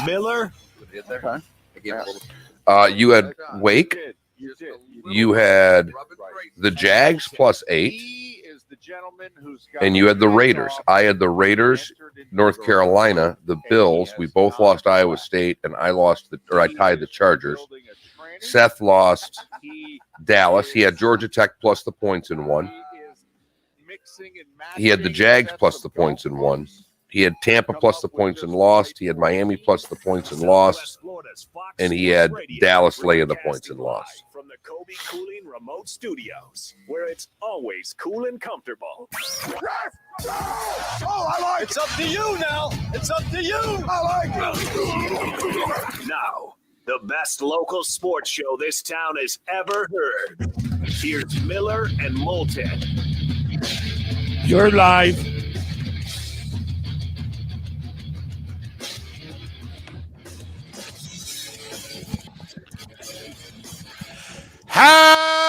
Miller. Okay. You had Wake. You had the Jags plus 8. And you had the Raiders. I had the Raiders, North Carolina, the Bills. We both lost Iowa State, and I tied the Chargers. Seth lost Dallas. He had Georgia Tech plus the points in one. He had the Jags plus the points in one. He had Tampa plus the points and lost. He had Miami plus the points and lost. And he had Dallas laying the points and lost. From the Kobe Cooling Remote Studios, where it's always cool and comfortable. Oh, I like it. It's up to you now. It's up to you. I like it. Now, the best local sports show this town has ever heard. Here's Miller and Moulton. You're live. How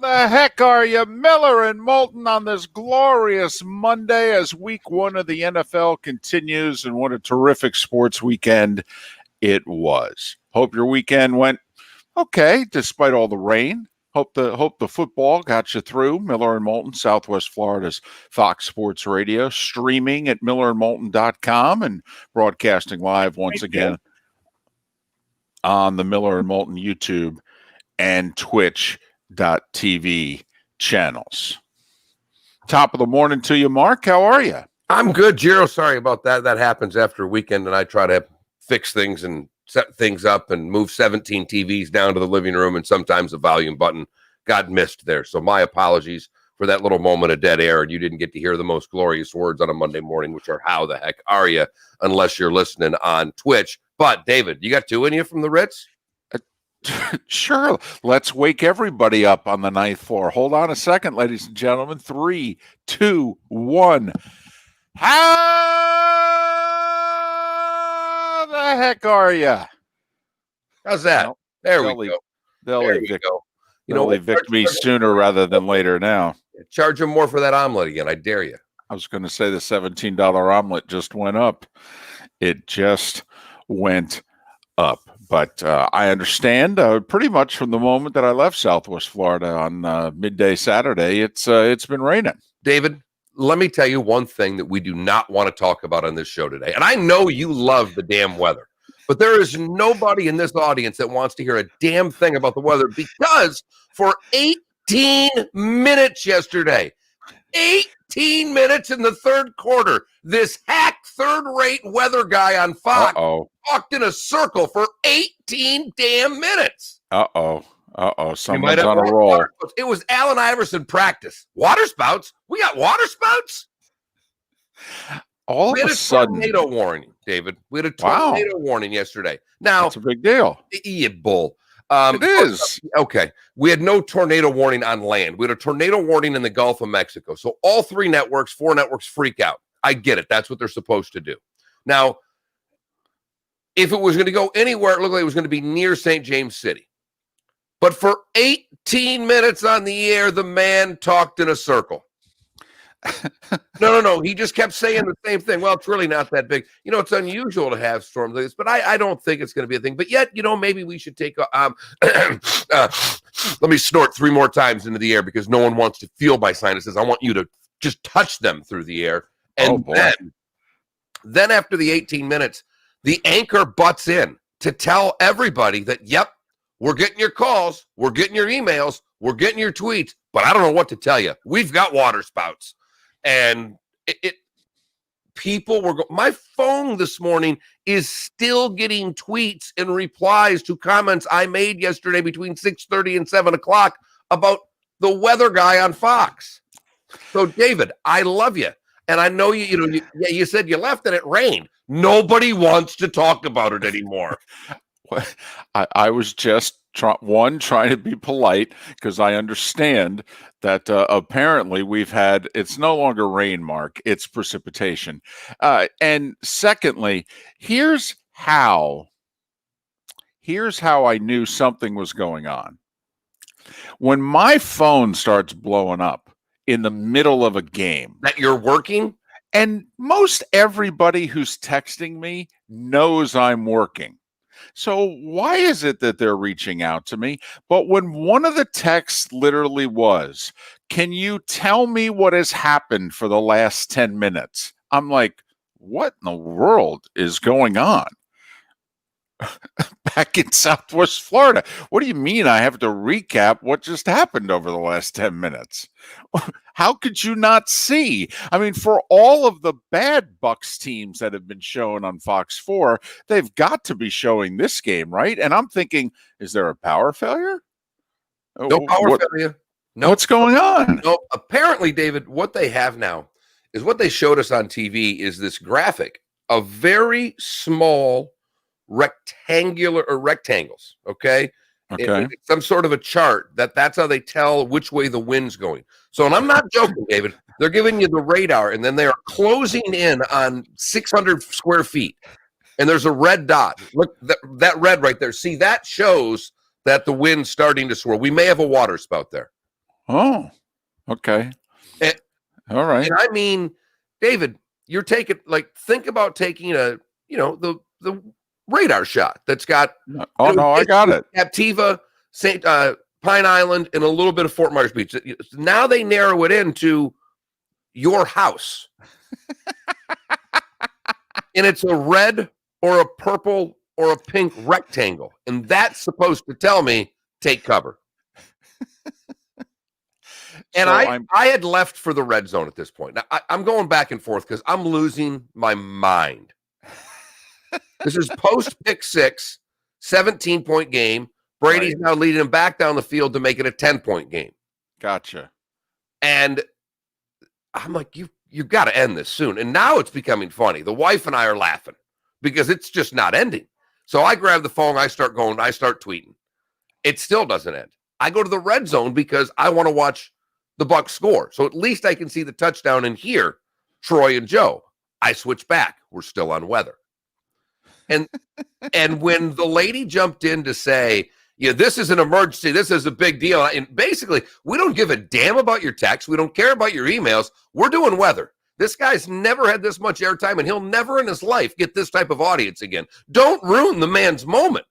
the heck are you? Miller and Moulton on this glorious Monday as week 1 of the NFL continues, and what a terrific sports weekend it was. Hope your weekend went okay despite all the rain. Hope the football got you through. Miller and Moulton, Southwest Florida's Fox Sports Radio, streaming at millerandmoulton.com and broadcasting live once again on the Miller and Moulton YouTube and Twitch.tv channels. Top of the morning to you, Mark. How are you? I'm good, Giro. Sorry about that. That happens after a weekend, and I try to fix things and set things up and move 17 TVs down to the living room, and sometimes the volume button got missed there. So my apologies for that little moment of dead air, and you didn't get to hear the most glorious words on a Monday morning, which are how the heck are you, unless you're listening on Twitch. But, David, you got 2 in you from the Ritz? Sure. Let's wake everybody up on the 9th floor. Hold on a second, ladies and gentlemen. 3, 2, 1. How the heck are you? How's that? Well, there we go. They'll There evict, we go. they'll evict me sooner rather than later now. Charge them more for that omelet again. I dare you. I was going to say the $17 omelet just went up. It just went up. But I understand pretty much from the moment that I left Southwest Florida on midday Saturday, it's been raining. David, let me tell you one thing that we do not want to talk about on this show today. And I know you love the damn weather, but there is nobody in this audience that wants to hear a damn thing about the weather, because for 18 minutes yesterday, 18 minutes in the third quarter, this hack third-rate weather guy on Fox walked in a circle for 18 damn minutes. Someone's on a roll. It was Allen Iverson practice. Water spouts? We got water spouts? All we of had a sudden. Tornado warning, David. We had a tornado warning yesterday. Now, that's a big deal. You bull. It is. Okay. We had no tornado warning on land. We had a tornado warning in the Gulf of Mexico. So all 4 networks freak out. I get it. That's what they're supposed to do. Now, if it was going to go anywhere, it looked like it was going to be near St. James City. But for 18 minutes on the air, the man talked in a circle. No. He just kept saying the same thing. Well, it's really not that big. It's unusual to have storms like this, but I don't think it's going to be a thing. But yet, maybe we should take let me snort 3 more times into the air, because no one wants to feel my sinuses. I want you to just touch them through the air. And then after the 18 minutes, the anchor butts in to tell everybody that, yep, we're getting your calls, we're getting your emails, we're getting your tweets, but I don't know what to tell you. We've got water spouts. And people were my phone this morning is still getting tweets and replies to comments I made yesterday between 6:30 and 7 o'clock about the weather guy on Fox. So, David, I love you. And I know you said you left and it rained. Nobody wants to talk about it anymore. I was just trying to be polite, because I understand that apparently it's no longer rain, Mark, it's precipitation. And secondly, here's how I knew something was going on. When my phone starts blowing up in the middle of a game. That you're working? And most everybody who's texting me knows I'm working. So why is it that they're reaching out to me? But when one of the texts literally was, can you tell me what has happened for the last 10 minutes? I'm like, what in the world is going on? Back in Southwest Florida. What do you mean I have to recap what just happened over the last 10 minutes? How could you not see? I mean, for all of the bad Bucs teams that have been shown on Fox 4, they've got to be showing this game, right? And I'm thinking, is there a power failure? No power failure. No. What's going on? No, apparently, David, what they have now is what they showed us on TV is this graphic of very small rectangles, okay? It's some sort of a chart that's how they tell which way the wind's going. So, and I'm not joking, David, they're giving you the radar, and then they are closing in on 600 square feet, and there's a red dot. Look, that red right there. See, that shows that the wind's starting to swirl. We may have a water spout there. Oh, okay. All right. And I mean, David, you're taking, think about taking the radar shot that's got I got it. Captiva, St. Pine Island, and a little bit of Fort Myers Beach. Now they narrow it into your house. And it's a red or a purple or a pink rectangle. And that's supposed to tell me take cover. And So I had left for the red zone at this point. Now, I'm going back and forth because I'm losing my mind. This is post-pick 6, 17-point game. Brady's now leading him back down the field to make it a 10-point game. Gotcha. And I'm like, you've got to end this soon. And now it's becoming funny. The wife and I are laughing because it's just not ending. So I grab the phone, I start tweeting. It still doesn't end. I go to the red zone because I want to watch the Bucs score. So at least I can see the touchdown and hear Troy and Joe. I switch back. We're still on weather. And when the lady jumped in to say, this is an emergency, this is a big deal, and basically, we don't give a damn about your texts, we don't care about your emails, we're doing weather. This guy's never had this much airtime, and he'll never in his life get this type of audience again. Don't ruin the man's moment.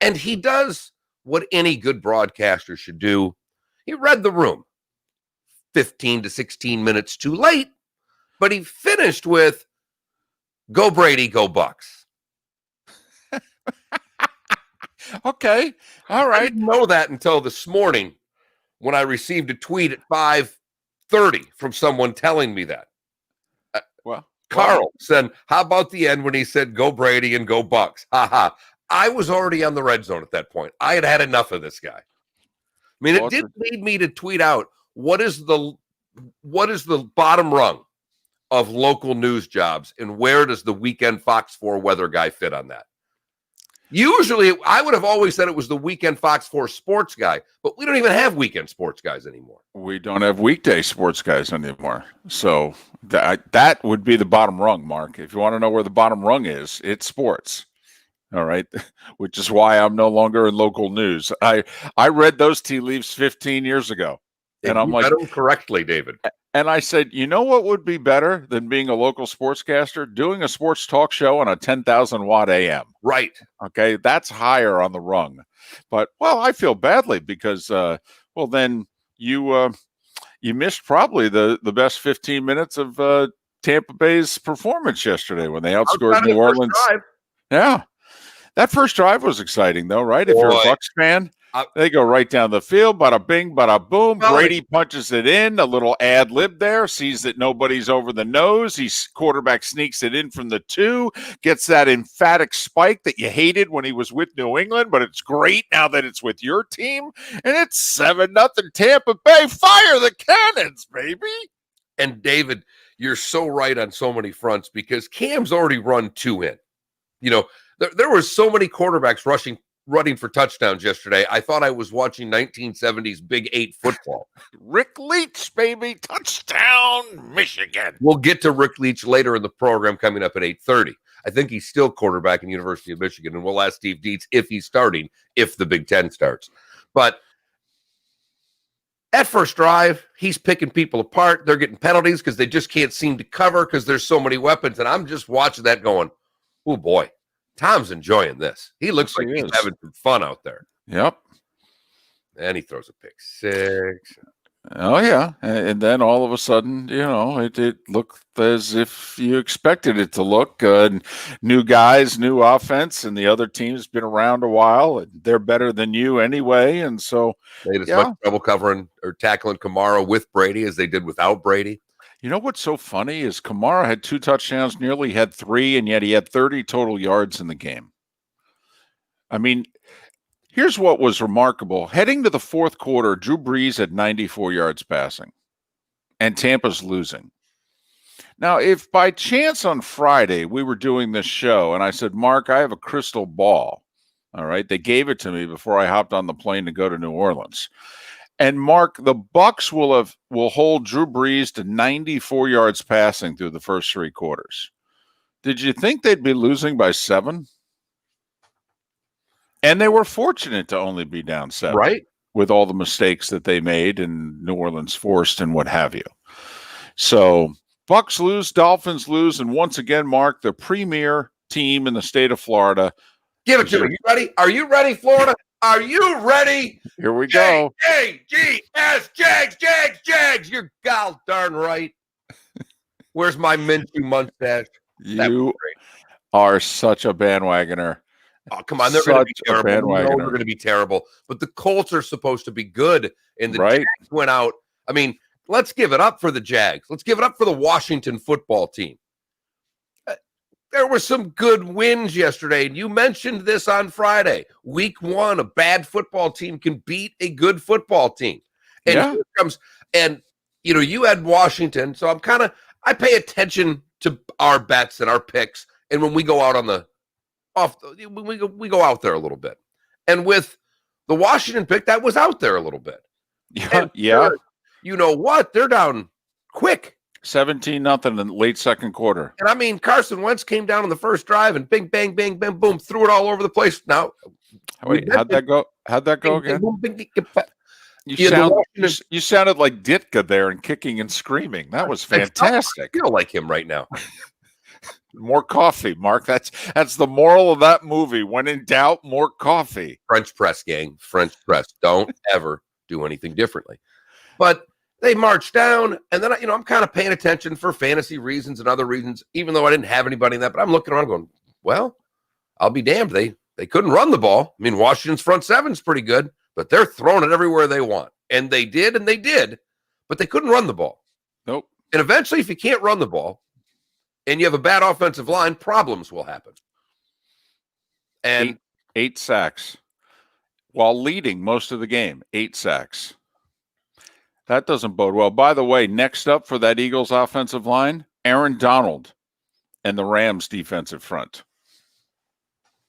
And he does what any good broadcaster should do. He read the room 15 to 16 minutes too late, but he finished with, go Brady, go Bucs. Okay. All right. I didn't know that until this morning when I received a tweet at 5:30 from someone telling me that. Carl said, how about the end when he said, go Brady and go Bucs? Ha. I was already on the red zone at that point. I had had enough of this guy. I mean, it did lead me to tweet out, what is the bottom rung of local news jobs, and where does the weekend Fox 4 weather guy fit on that? Usually, I would have always said it was the weekend Fox 4 sports guy, but we don't even have weekend sports guys anymore. We don't have weekday sports guys anymore. So that would be the bottom rung, Mark. If you want to know where the bottom rung is, it's sports. All right. Which is why I'm no longer in local news. I read those tea leaves 15 years ago. And I'm like, read them correctly, David. And I said, you know what would be better than being a local sportscaster? Doing a sports talk show on a 10,000 watt AM. Right. Okay. That's higher on the rung. But, I feel badly because, then you missed probably the best 15 minutes of Tampa Bay's performance yesterday when they outscored New Orleans. Yeah. That first drive was exciting, though, right? If you're a Bucs fan. They go right down the field, bada bing, bada boom. Brady punches it in, a little ad lib there, sees that nobody's over the nose. Quarterback sneaks it in from the 2, gets that emphatic spike that you hated when he was with New England, but it's great now that it's with your team. And it's 7-0 Tampa Bay. Fire the cannons, baby. And David, you're so right on so many fronts because Cam's already run 2 in. There were so many quarterbacks running for touchdowns yesterday. I thought I was watching 1970s Big 8 football. Rick Leach, baby, touchdown, Michigan. We'll get to Rick Leach later in the program coming up at 8:30. I think he's still quarterback in University of Michigan, and we'll ask Steve Deace if he's starting, if the Big Ten starts. But That first drive, he's picking people apart. They're getting penalties because they just can't seem to cover because there's so many weapons. And I'm just watching that going, oh, boy, Tom's enjoying this. He looks like he's having some fun out there. Yep. And he throws a pick six. Oh, yeah. And then all of a sudden, it looked as if you expected it to look. New guys, new offense, and the other team's been around a while, and they're better than you anyway. And so they had as much trouble covering or tackling Kamara with Brady as they did without Brady. You know what's so funny is Kamara had 2 touchdowns, nearly had 3, and yet he had 30 total yards in the game. I mean, here's what was remarkable. Heading to the fourth quarter, Drew Brees had 94 yards passing, and Tampa's losing. Now, if by chance on Friday we were doing this show and I said, Mark, I have a crystal ball, all right, they gave it to me before I hopped on the plane to go to New Orleans. And Mark, the Bucs will hold Drew Brees to 94 yards passing through the first 3 quarters. Did you think they'd be losing by 7? And they were fortunate to only be down 7, right? With all the mistakes that they made and New Orleans forced and what have you. So Bucs lose, Dolphins lose, and once again, Mark, the premier team in the state of Florida. Give it to me. You ready? Are you ready, Florida? Are you ready? Here we go. J-A-G-S, Jags. You're god darn right. Where's my Minshew mustache? You are such a bandwagoner. Oh, come on. They're going to be terrible. They're going to be terrible. But the Colts are supposed to be good. And the Jags went out. I mean, let's give it up for the Jags. Let's give it up for the Washington football team. There were some good wins yesterday. And you mentioned this on Friday. Week 1, a bad football team can beat a good football team. And here comes, and you had Washington. So I pay attention to our bets and our picks. And when we go out on the we go out there a little bit. And with the Washington pick, that was out there a little bit. Yeah. You know what? They're down quick. 17-0 in the late second quarter. And I mean, Carson Wentz came down on the first drive and bing, bang, bang, bang, boom, threw it all over the place. Now, wait, how'd that go? How'd that go again? You sounded like Ditka there and kicking and screaming. That was fantastic. I feel like him right now. More coffee, Mark. That's the moral of that movie. When in doubt, more coffee. French press, gang. French press. Don't ever do anything differently. But they marched down, and then I'm kind of paying attention for fantasy reasons and other reasons, even though I didn't have anybody in that. But I'm looking around going, well, I'll be damned. They couldn't run the ball. I mean, Washington's front seven's pretty good, but they're throwing it everywhere they want. And they did, but they couldn't run the ball. Nope. And eventually, if you can't run the ball and you have a bad offensive line, problems will happen. And 8 sacks while leading most of the game. 8 sacks. That doesn't bode well. By the way, next up for that Eagles offensive line, Aaron Donald and the Rams defensive front.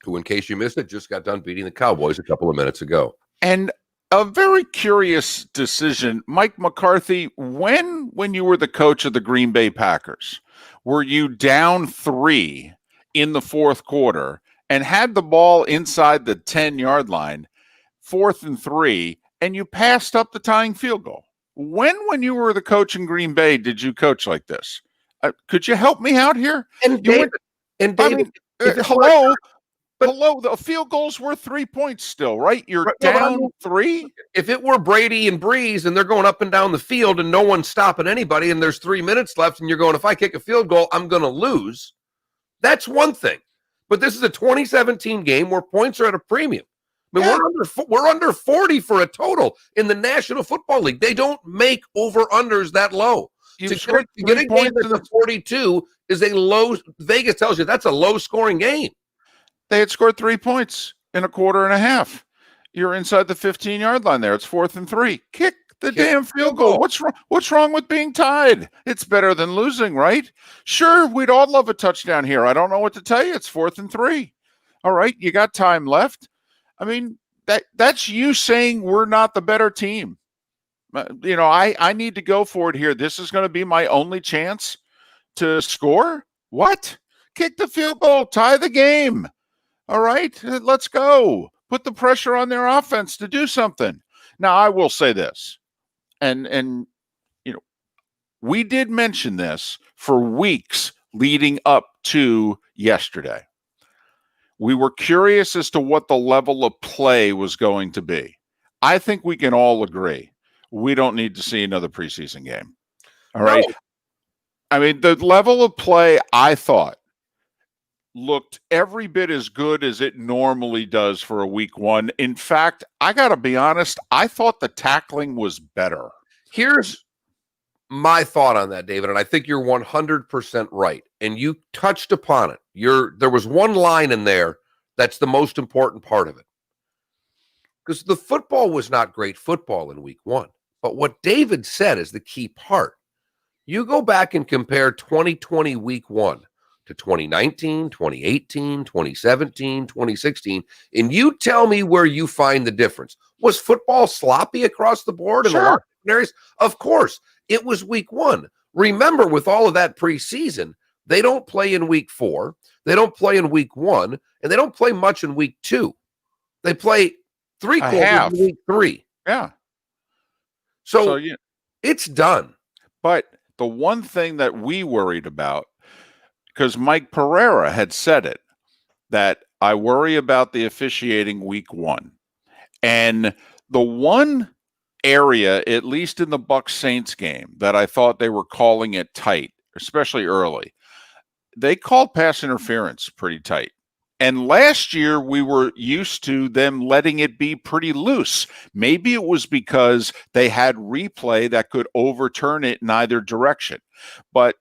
Who, in case you missed it, just got done beating the Cowboys a couple of minutes ago. And a very curious decision. Mike McCarthy, when you were the coach of the Green Bay Packers, were you down 3 in the fourth quarter and had the ball inside the 10-yard line, 4th and 3, and you passed up the tying field goal? When you were the coach in Green Bay, did you coach like this? Could you help me out here? And David, hello, the field goal's worth 3 points still, right? You're down 3? If it were Brady and Breeze and they're going up and down the field and no one's stopping anybody and there's 3 minutes left and you're going, if I kick a field goal, I'm going to lose. That's one thing. But this is a 2017 game where points are at a premium. I mean, we're under 40 for a total in the National Football League. They don't make over-unders that to get a game that's a 42 is a low. Vegas tells you that's a low-scoring game. They had scored 3 points in a quarter and a half. You're inside the 15-yard line there. It's 4th and 3. Kick the damn field goal. What's wrong with being tied? It's better than losing, right? Sure, we'd all love a touchdown here. I don't know what to tell you. It's 4th and 3. All right, you got time left. I mean, that's you saying we're not the better team. I need to go for it here. This is going to be my only chance to score. What? Kick the field goal, tie the game. All right, let's go. Put the pressure on their offense to do something. Now, I will say this. And we did mention this for weeks leading up to yesterday. We were curious as to what the level of play was going to be. I think we can all agree we don't need to see another preseason game. All right. I mean, the level of play, I thought, looked every bit as good as it normally does for a week one. In fact, I got to be honest, I thought the tackling was better. Here's my thought on that, David, and I think you're 100% right. And you touched upon it. There was one line in there that's the most important part of it. Because the football was not great football in week one. But what David said is the key part. You go back and compare 2020 week one to 2019, 2018, 2017, 2016, and you tell me where you find the difference. Was football sloppy across the board in a lot of areas? Of course. It was week one. Remember, with all of that preseason, they don't play in week 4. They don't play in week 1, and they don't play much in week 2. They play 3 quarters in week 3. Yeah. So it's done. But the one thing that we worried about, because Mike Pereira had said it, that I worry about the officiating week 1. And the one area, at least in the Bucs Saints game, that I thought they were calling it tight, especially early, they called pass interference pretty tight. And last year we were used to them letting it be pretty loose. Maybe it was because they had replay that could overturn it in either direction. But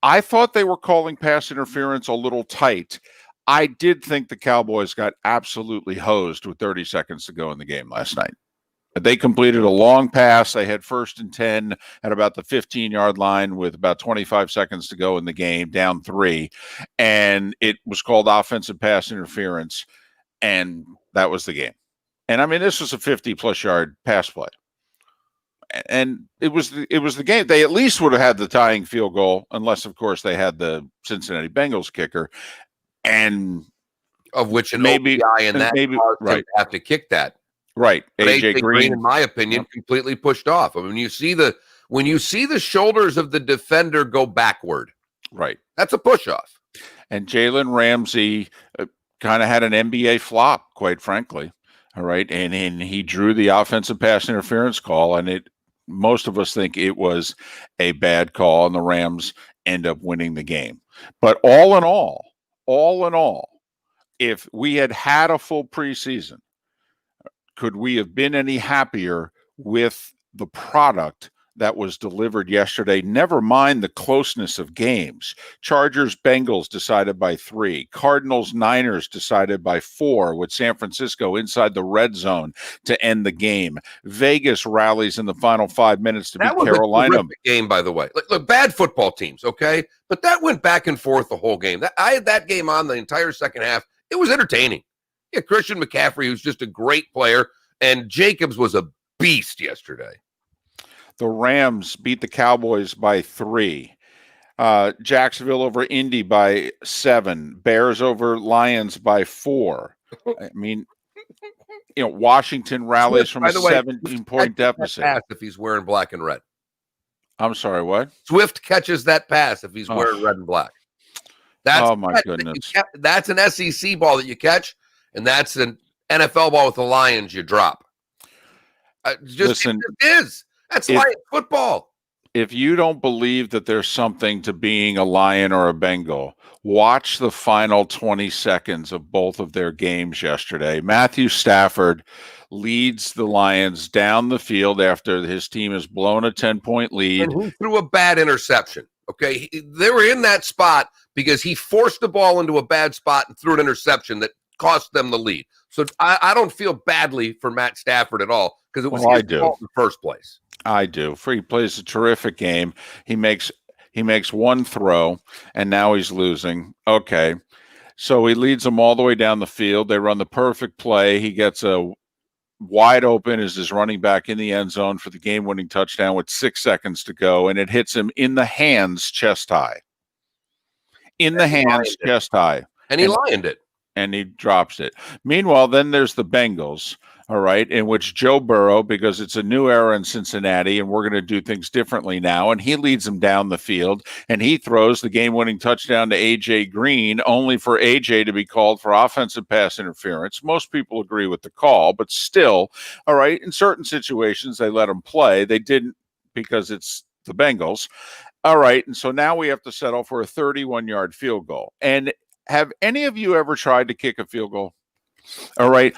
I thought they were calling pass interference a little tight. I did think the Cowboys got absolutely hosed with 30 seconds to go in the game last night. They completed a long pass. They had 1st and 10 at about the 15-yard line with about 25 seconds to go in the game, down 3. And it was called offensive pass interference. And that was the game. And I mean, this was a 50-plus yard pass play. And it was the game. They at least would have had the tying field goal, unless, of course, they had the Cincinnati Bengals kicker. And of which an maybe OPI and that maybe right have to kick that. Right. AJ Green, in my opinion, completely pushed off. I mean, when you see the shoulders of the defender go backward, right, that's a push off. And Jalen Ramsey kind of had an NBA flop, quite frankly. All right, and he drew the offensive pass interference call, and most of us think it was a bad call, and the Rams end up winning the game. But all in all, if we had had a full preseason, could we have been any happier with the product that was delivered yesterday? Never mind the closeness of games. Chargers, Bengals decided by 3. Cardinals, Niners decided by 4 with San Francisco inside the red zone to end the game. Vegas rallies in the final 5 minutes to beat Carolina. A game, by the way. Look, bad football teams, okay? But that went back and forth the whole game. I had that game on the entire second half. It was entertaining. Yeah, Christian McCaffrey, who's just a great player, and Jacobs was a beast yesterday. The Rams beat the Cowboys by 3. Jacksonville over Indy by 7. Bears over Lions by 4. I mean, Washington rallies from a 17-point deficit. Pass if he's wearing black and red. I'm sorry, what? Swift catches that pass if he's wearing red and black. Oh, my goodness. That's an SEC ball that you catch, and that's an NFL ball with the Lions you drop. Listen, it is. That's Lion football. If you don't believe that there's something to being a Lion or a Bengal, watch the final 20 seconds of both of their games yesterday. Matthew Stafford leads the Lions down the field after his team has blown a 10-point lead. And he threw a bad interception. Okay, they were in that spot because he forced the ball into a bad spot and threw an interception that cost them the lead. So I don't feel badly for Matt Stafford at all because it was his fault in the first place. I do. He plays a terrific game. He makes one throw, and now he's losing. Okay, so he leads them all the way down the field. They run the perfect play. He gets a wide open as his running back in the end zone for the game-winning touchdown with 6 seconds to go, and it hits him in the hands, chest high. In the hands, chest high. And he lined it. And he drops it. Meanwhile, then there's the Bengals. all right, in which Joe Burrow, because it's a new era in Cincinnati and we're going to do things differently now, and he leads them down the field and he throws the game-winning touchdown to A.J. Green, only for A.J. to be called for offensive pass interference. Most people agree with the call, but still, all right, in certain situations they let him play. They didn't because it's the Bengals. All right, and so now we have to settle for a 31-yard field goal. And have any of you ever tried to kick a field goal? All right.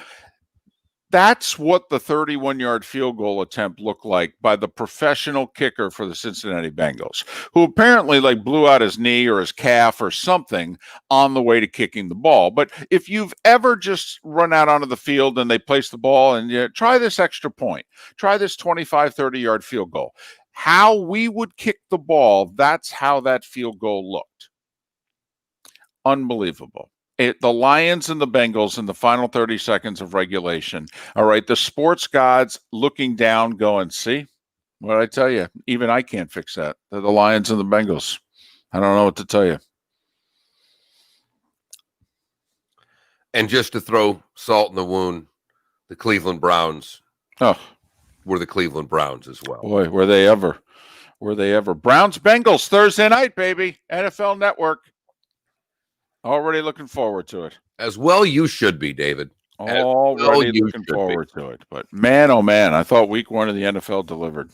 That's what the 31-yard field goal attempt looked like by the professional kicker for the Cincinnati Bengals, who apparently blew out his knee or his calf or something on the way to kicking the ball. But if you've ever just run out onto the field and they place the ball and try this extra point, try this 25, 30-yard field goal, how we would kick the ball, that's how that field goal looked. Unbelievable. The Lions and the Bengals in the final 30 seconds of regulation. All right, the sports gods looking down going, see, what I tell you, even I can't fix that. They're the Lions and the Bengals. I don't know what to tell you. And just to throw salt in the wound, the Cleveland Browns were the Cleveland Browns as well. Boy, were they ever. Browns, Bengals, Thursday night, baby. NFL Network. Already looking forward to it. As well you should be, David. Already looking forward to it. But man, oh man, I thought week one of the NFL delivered.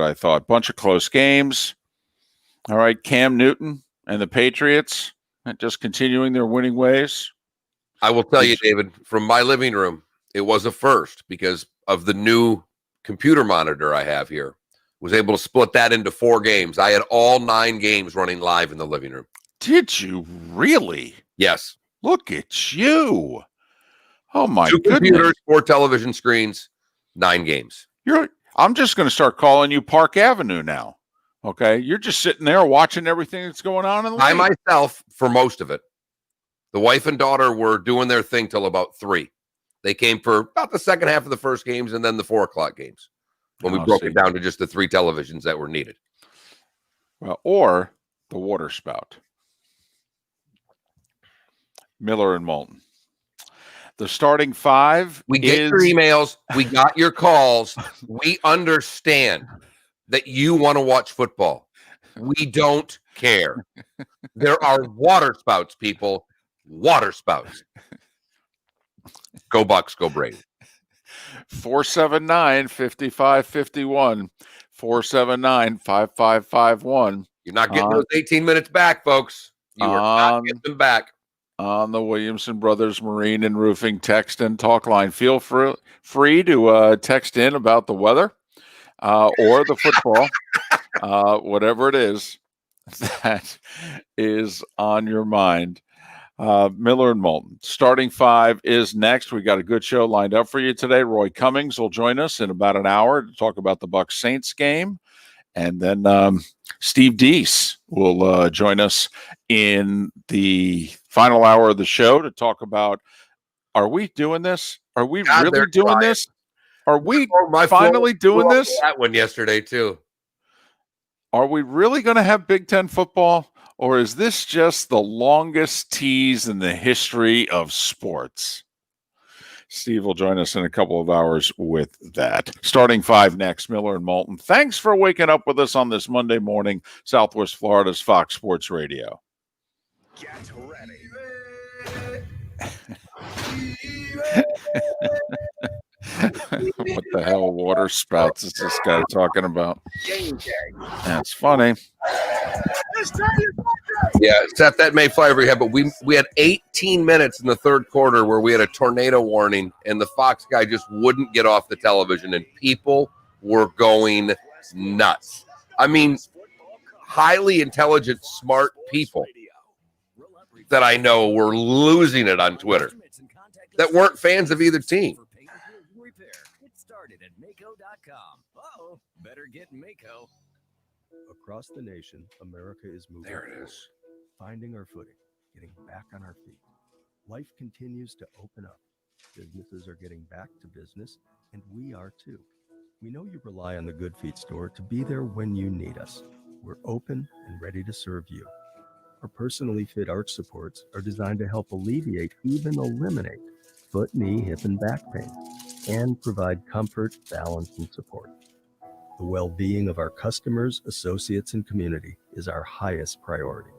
I thought. Bunch of close games. All right, Cam Newton and the Patriots just continuing their winning ways. I will tell you, David, from my living room, it was a first because of the new computer monitor I have here. Was able to split that into 4 games. I had all 9 games running live in the living room. Did you really? Yes. Look at you. Oh, my 2 goodness. computers, 4 television screens, 9 games. I'm just going to start calling you Park Avenue now. Okay? You're just sitting there watching everything that's going on in the league. I myself, for most of it. The wife and daughter were doing their thing till about 3. They came for about the second half of the first games and then the 4 o'clock games. When we broke it down to just the 3 televisions that were needed. Well, or the water spout. Miller and Moulton. The starting 5 We get your emails. We got your calls. We understand that you want to watch football. We don't care. There are water spouts, people. Water spouts. Go Bucs, go Brady. 479-5551. 479-5551. You're not getting those 18 minutes back, folks. You are not getting them back. On the Williamson Brothers Marine and Roofing text and talk line. Feel free to text in about the weather or the football, whatever it is that is on your mind. Miller and Moulton. Starting 5 is next. We got a good show lined up for you today. Roy Cummings will join us in about an hour to talk about the Bucs Saints game. And then Steve Deace will join us in the final hour of the show to talk about, are we doing this? Are we really doing this? Are we finally doing this? That one yesterday, too. Are we really going to have Big Ten football? Or is this just the longest tease in the history of sports? Steve will join us in a couple of hours with that. Starting 5 next, Miller and Moulton. Thanks for waking up with us on this Monday morning, Southwest Florida's Fox Sports Radio. Get ready. What the hell water spouts is this guy talking about? That's funny. Yeah, Sept, that may fly over your head, but we had 18 minutes in the third quarter where we had a tornado warning, and the Fox guy just wouldn't get off the television, and people were going nuts. I mean, highly intelligent, smart people that I know were losing it on Twitter that weren't fans of either team. Get started at Mako.com. Uh-oh, better get Mako. Across the nation, America is moving. There it is. Finding our footing, getting back on our feet. Life continues to open up. Businesses are getting back to business, and we are too. We know you rely on the Good Feet store to be there when you need us. We're open and ready to serve you. Our personally fit arch supports are designed to help alleviate, even eliminate, foot, knee, hip, and back pain, and provide comfort, balance, and support. The well-being of our customers, associates, and community is our highest priority.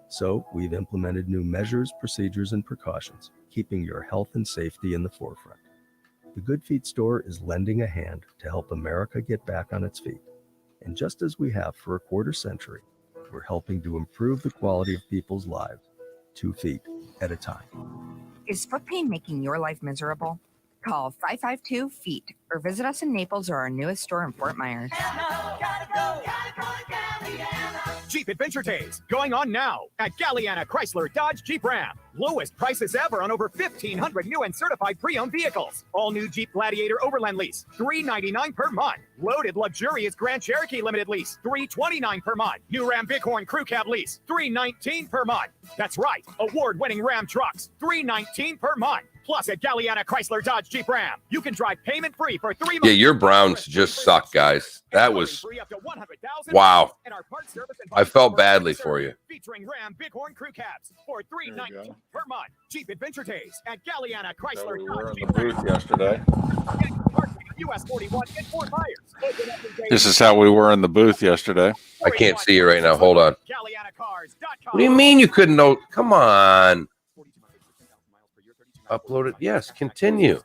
So we've implemented new measures, procedures, and precautions, keeping your health and safety in the forefront. The Good Feet store is lending a hand to help America get back on its feet. And just as we have for a quarter century, we're helping to improve the quality of people's lives, 2 feet at a time. Is foot pain making your life miserable? Call 552-FEET or visit us in Naples or our newest store in Fort Myers. Jeep Adventure Days going on now at Galliana Chrysler Dodge Jeep Ram. Lowest prices ever on over 1,500 new and certified pre-owned vehicles. All new Jeep Gladiator Overland lease, $399 per month. Loaded luxurious Grand Cherokee Limited lease, $329 per month. New Ram Bighorn Crew Cab lease, $319 per month. That's right, award-winning Ram trucks, $319 per month. Plus at Galliana Chrysler Dodge Jeep Ram, you can drive payment-free for 3 months. Yeah, your Browns just suck, guys. That was wow. I felt badly for you. Featuring Ram Bighorn Crew Cabs for $319 per month. Jeep Adventure Days at Galliana Chrysler Dodge Jeep Ram. Booth yesterday. US 41 and Fort Myers. This is how we were in the booth yesterday. I can't see you right now. Hold on. What do you mean you couldn't know? Come on. Upload it. Yes, continue.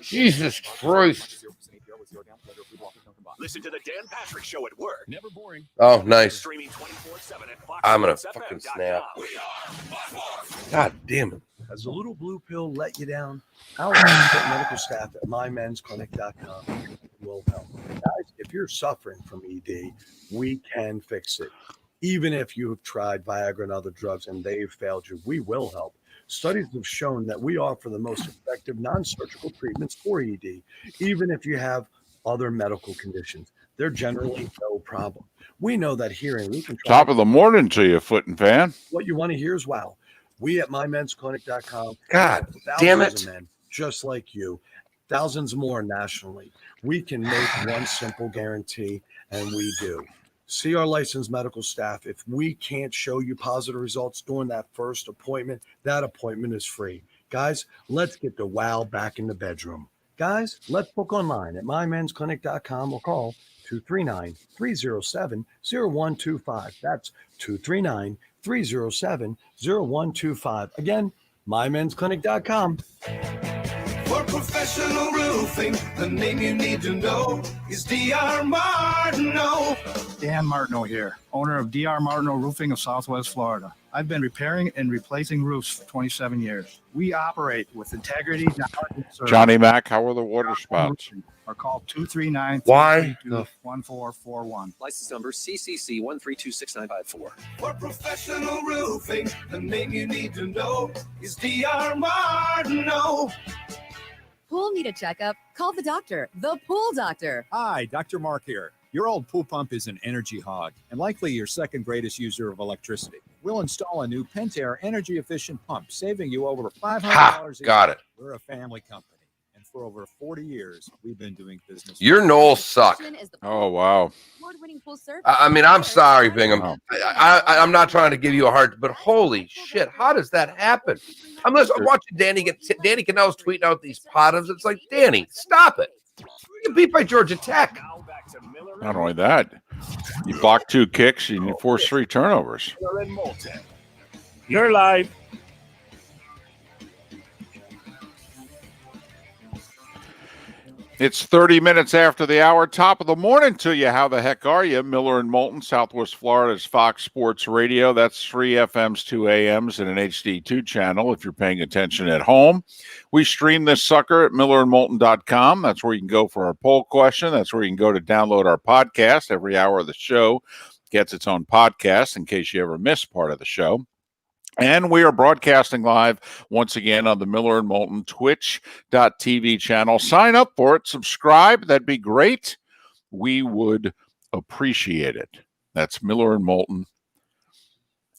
Jesus Christ. Listen to the Dan Patrick Show at work. Never boring. Oh, nice. Streaming 24/7 at I'm going to FoxSportsFM.com. fucking snap. God damn it. Has the little blue pill let you down? Our expert medical staff at mymensclinic.com will help. Guys, if you're suffering from ED, we can fix it. Even if you've tried Viagra and other drugs and they've failed you, we will help. Studies have shown that we offer the most effective non-surgical treatments for ED, even if you have other medical conditions. They're generally no problem. We know that hearing, we can try. Top of the morning to you, Foot and Fan. What you want to hear is wow. We at mymensclinic.com. God damn it. Of men just like you, thousands more nationally. We can make one simple guarantee, and we do. See our licensed medical staff. If we can't show you positive results during that first appointment, that appointment is free. Guys, let's get the wow back in the bedroom. Guys, let's book online at mymensclinic.com or call 239-307-0125. That's 239-307-0125. Again, mymensclinic.com. For professional roofing, the name you need to know is D.R. Martineau. Dan Martineau here, owner of D.R. Martineau Roofing of Southwest Florida. I've been repairing and replacing roofs for 27 years. We operate with integrity, knowledge, and service. Johnny Mac, how are the water spouts? Or call 239-332-1441. License number CCC 1326954. For professional roofing, the name you need to know is D.R. Martineau. Pool need a checkup? Call the doctor, the pool doctor. Hi, Dr. Mark here. Your old pool pump is an energy hog and likely your second greatest user of electricity. We'll install a new Pentair energy-efficient pump, saving you over $500 a year. Got it. We're a family company, and for over 40 years, we've been doing business. Your Knowles suck. Oh, wow. I mean, I'm sorry, Bingham. I'm not trying to give you a hard, but holy shit, how does that happen? I'm watching Danny Cannell's tweeting out these potums. It's like, Danny, stop it. You get beat by Georgia Tech. Not only that, you blocked 2 kicks and you forced 3 turnovers. You're live. It's 30 minutes after the hour. Top of the morning to you. How the heck are you? Miller and Moulton, Southwest Florida's Fox Sports Radio. That's 3 FMs, 2 AMs, and an HD2 channel if you're paying attention at home. We stream this sucker at millerandmoulton.com. That's where you can go for our poll question. That's where you can go to download our podcast. Every hour of the show gets its own podcast in case you ever miss part of the show. And we are broadcasting live once again on the Miller and Moulton Twitch.tv channel. Sign up for it. Subscribe. That'd be great. We would appreciate it. That's Miller and Moulton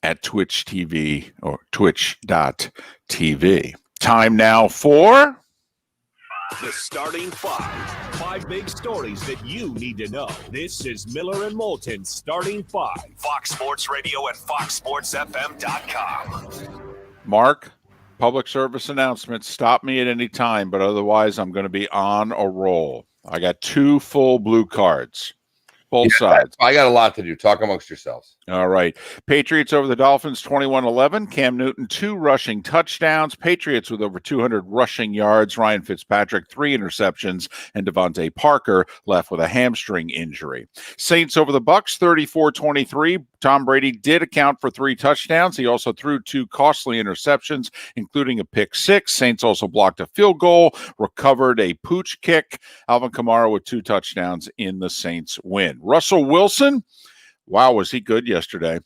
at Twitch TV or Twitch.tv. Time now for the starting 5 big stories that you need to know. This is Miller and Moulton Starting 5. Fox Sports Radio and FoxSportsFM.com. Mark, public service announcement. Stop me at any time, but otherwise I'm going to be on a roll. I got 2 full blue cards. Both sides. I got a lot to do. Talk amongst yourselves. All right. Patriots over the Dolphins 21-11. Cam Newton 2 rushing touchdowns. Patriots with over 200 rushing yards. Ryan Fitzpatrick 3 interceptions. And Devontae Parker left with a hamstring injury. Saints over the Bucs 34-23. Tom Brady did account for 3 touchdowns. He also threw 2 costly interceptions, including a pick 6. Saints also blocked a field goal, recovered a pooch kick. Alvin Kamara with 2 touchdowns in the Saints win. Russell Wilson, wow, was he good yesterday.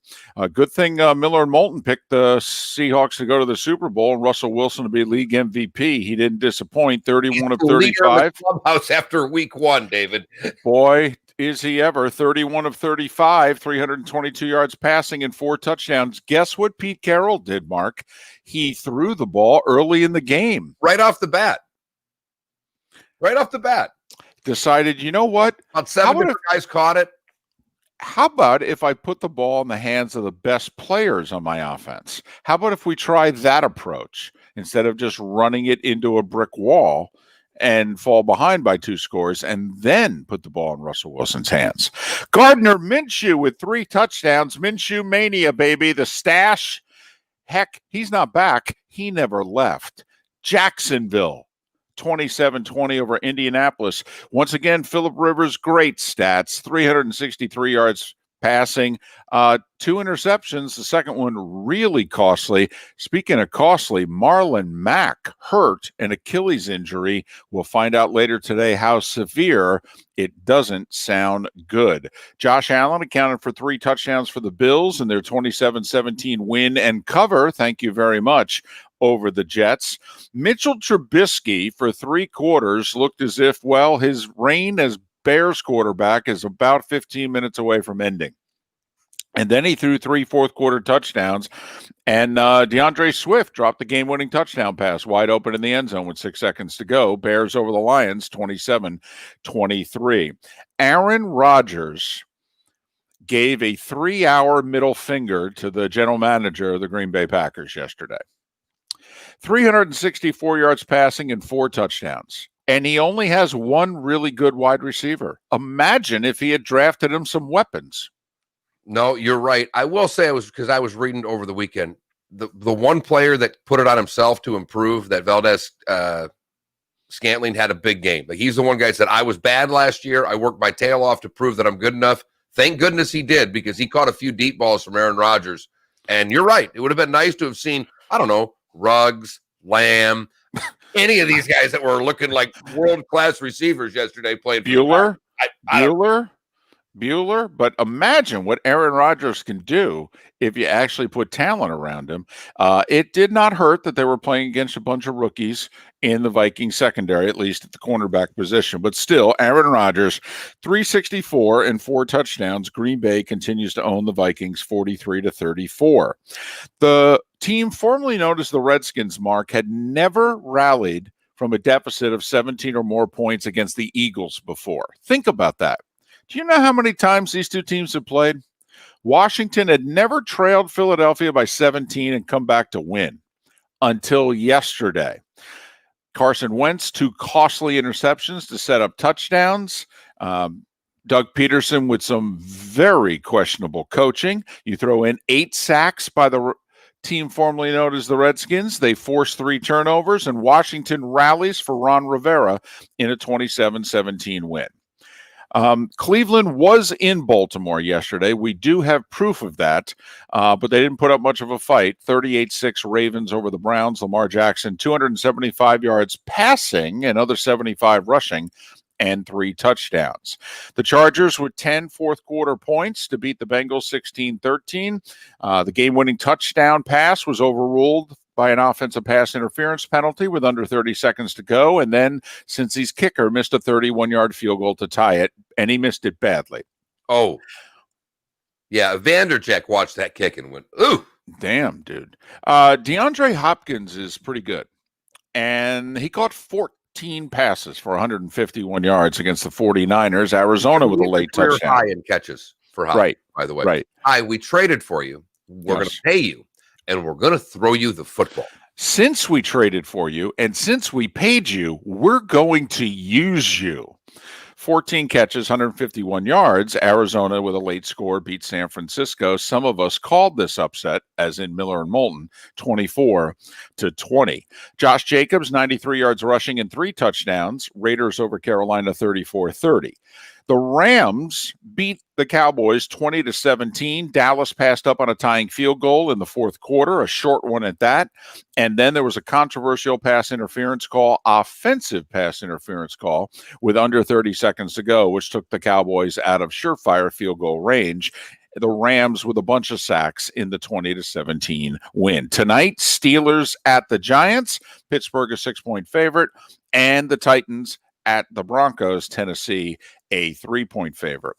Good thing Miller and Moulton picked the Seahawks to go to the Super Bowl and Russell Wilson to be league MVP. He didn't disappoint, 31 of 35. Clubhouse after week 1, David. Boy, is he ever. 31 of 35, 322 yards passing and 4 touchdowns. Guess what Pete Carroll did, Mark? He threw the ball early in the game. Right off the bat. Decided, you know what? About 7 different guys caught it. How about if I put the ball in the hands of the best players on my offense? How about if we try that approach instead of just running it into a brick wall and fall behind by 2 scores and then put the ball in Russell Wilson's hands? Gardner Minshew with 3 touchdowns. Minshew mania, baby. The stash. Heck, he's not back. He never left. Jacksonville 27-20 over Indianapolis. Once again, Phillip Rivers, great stats, 363 yards passing, 2 interceptions. The second one really costly. Speaking of costly, Marlon Mack hurt an Achilles injury. We'll find out later today how severe. It doesn't sound good. Josh Allen accounted for 3 touchdowns for the Bills in their 27-17 win and cover. Thank you very much. Over the Jets. Mitchell Trubisky for 3 quarters looked as if, well, his reign as Bears quarterback is about 15 minutes away from ending. And then he threw 3 fourth-quarter touchdowns, and DeAndre Swift dropped the game-winning touchdown pass wide open in the end zone with 6 seconds to go. Bears over the Lions, 27-23. Aaron Rodgers gave a 3-hour middle finger to the general manager of the Green Bay Packers yesterday. 364 yards passing and 4 touchdowns. And he only has 1 really good wide receiver. Imagine if he had drafted him some weapons. No, you're right. I will say because I was reading over the weekend, the one player that put it on himself to improve, that Valdez Scantling had a big game. Like, he's the one guy that said, I was bad last year. I worked my tail off to prove that I'm good enough. Thank goodness he did, because he caught a few deep balls from Aaron Rodgers. And you're right. It would have been nice to have seen, I don't know, Ruggs, Lamb, any of these guys that were looking like world-class receivers yesterday playing. Bueller. But imagine what Aaron Rodgers can do if you actually put talent around him. It did not hurt that they were playing against a bunch of rookies in the Vikings secondary, at least at the cornerback position. But still, Aaron Rodgers, 364 and 4 touchdowns. Green Bay continues to own the Vikings 43-34. The team formerly known as the Redskins, Mark, had never rallied from a deficit of 17 or more points against the Eagles before. Think about that. Do you know how many times these 2 teams have played? Washington had never trailed Philadelphia by 17 and come back to win until yesterday. Carson Wentz, 2 costly interceptions to set up touchdowns. Doug Peterson with some very questionable coaching. You throw in 8 sacks by the team formerly known as the Redskins. They force 3 turnovers, and Washington rallies for Ron Rivera in a 27-17 win. Cleveland was in Baltimore yesterday. We do have proof of that, but they didn't put up much of a fight. 38-6 Ravens over the Browns. Lamar Jackson, 275 yards passing, another 75 rushing, and 3 touchdowns. The Chargers with 10 fourth-quarter points to beat the Bengals 16-13. The game-winning touchdown pass was overruled by an offensive pass interference penalty with under 30 seconds to go. And then, since he's kicker, missed a 31-yard field goal to tie it, and he missed it badly. Oh, yeah. Vandercheck watched that kick and went, ooh. Damn, dude. DeAndre Hopkins is pretty good. And he caught 14 passes for 151 yards against the 49ers. Arizona with a late touchdown. High in catches for Hopkins, right, by the way. Right. Hi, we traded for you. We're going to pay you. And we're going to throw you the football. Since we traded for you and since we paid you, we're going to use you. 14 catches, 151 yards. Arizona with a late score beat San Francisco. Some of us called this upset, as in Miller and Moulton, 24-20. Josh Jacobs, 93 yards rushing and 3 touchdowns. Raiders over Carolina, 34-30. The Rams beat the Cowboys 20-17. Dallas passed up on a tying field goal in the fourth quarter, a short one at that. And then there was a controversial offensive pass interference call with under 30 seconds to go, which took the Cowboys out of surefire field goal range. The Rams with a bunch of sacks in the 20-17 win. Tonight, Steelers at the Giants. Pittsburgh a 6-point favorite. And the Titans at the Broncos. Tennessee a 3-point favorite.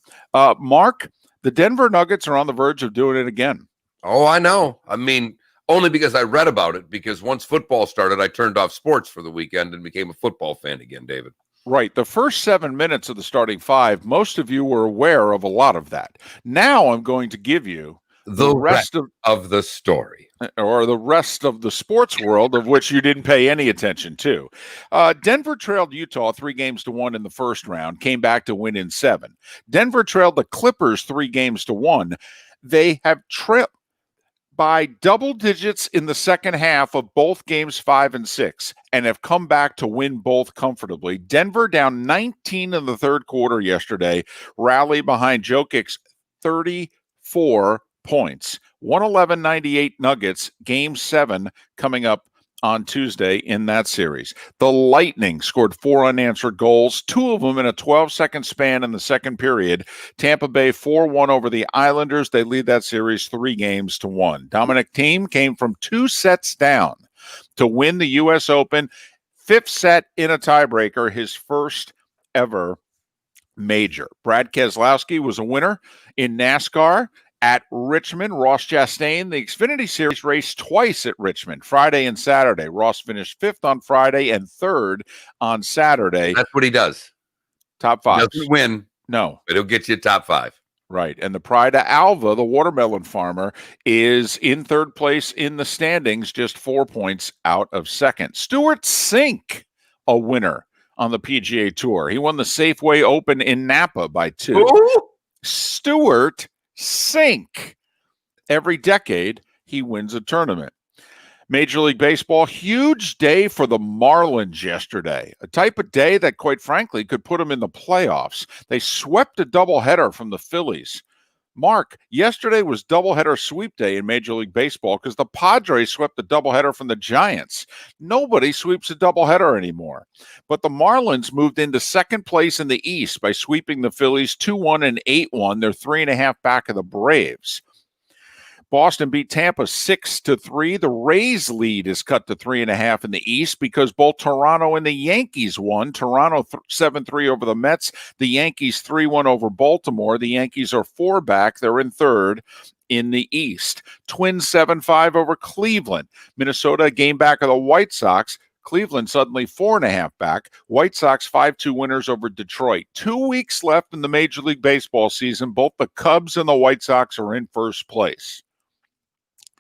Mark, the Denver Nuggets are on the verge of doing it again. Oh, I know. I mean, only because I read about it, because once football started, I turned off sports for the weekend and became a football fan again, David. Right. The first 7 minutes of the starting five, most of you were aware of a lot of that. Now I'm going to give you the rest of the story, or the rest of the sports world, of which you didn't pay any attention to. Denver trailed Utah 3-1 in the first round, came back to win in 7. Denver trailed the Clippers 3-1. They have trailed by double digits in the second half of both games 5 and 6, and have come back to win both comfortably. Denver down 19 in the third quarter yesterday, rally behind Jokic's 34 points. 111-98 Nuggets, game 7 coming up on Tuesday in that series. The Lightning scored 4 unanswered goals, 2 of them in a 12-second span in the second period. Tampa Bay 4-1 over the Islanders. They lead that series 3-1. Dominic Thiem came from 2 sets down to win the U.S. Open. 5th set in a tiebreaker, his first ever major. Brad Keselowski was a winner in NASCAR at Richmond. Ross Chastain, the Xfinity Series, raced twice at Richmond, Friday and Saturday. Ross finished 5th on Friday and 3rd on Saturday. That's what he does. Top 5. He doesn't win. No. But he'll get you top 5. Right. And the Pride of Alva, the watermelon farmer, is in 3rd place in the standings, just 4 points out of 2nd. Stuart Sink, a winner on the PGA Tour. He won the Safeway Open in Napa by 2. Ooh. Stuart Sink. Every decade, he wins a tournament. Major League Baseball, huge day for the Marlins yesterday. A type of day that, quite frankly, could put them in the playoffs. They swept a doubleheader from the Phillies. Mark, yesterday was doubleheader sweep day in Major League Baseball because the Padres swept the doubleheader from the Giants. Nobody sweeps a doubleheader anymore. But the Marlins moved into 2nd place in the East by sweeping the Phillies 2-1 and 8-1. They're 3.5 back of the Braves. Boston beat Tampa 6-3. The Rays lead is cut to 3.5 in the East because both Toronto and the Yankees won. Toronto 7-3 over the Mets. The Yankees 3-1 over Baltimore. The Yankees are 4 back. They're in 3rd in the East. Twins 7-5 over Cleveland. Minnesota, a game back of the White Sox. Cleveland suddenly 4.5 back. White Sox 5-2 winners over Detroit. 2 weeks left in the Major League Baseball season. Both the Cubs and the White Sox are in first place.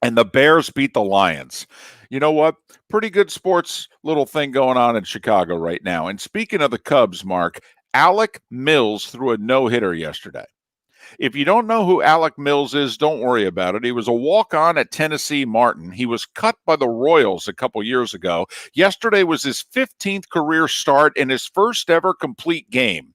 And the Bears beat the Lions. You know what? Pretty good sports little thing going on in Chicago right now. And speaking of the Cubs, Mark, Alec Mills threw a no-hitter yesterday. If you don't know who Alec Mills is, don't worry about it. He was a walk-on at Tennessee Martin. He was cut by the Royals a couple years ago. Yesterday was his 15th career start and his first ever complete game.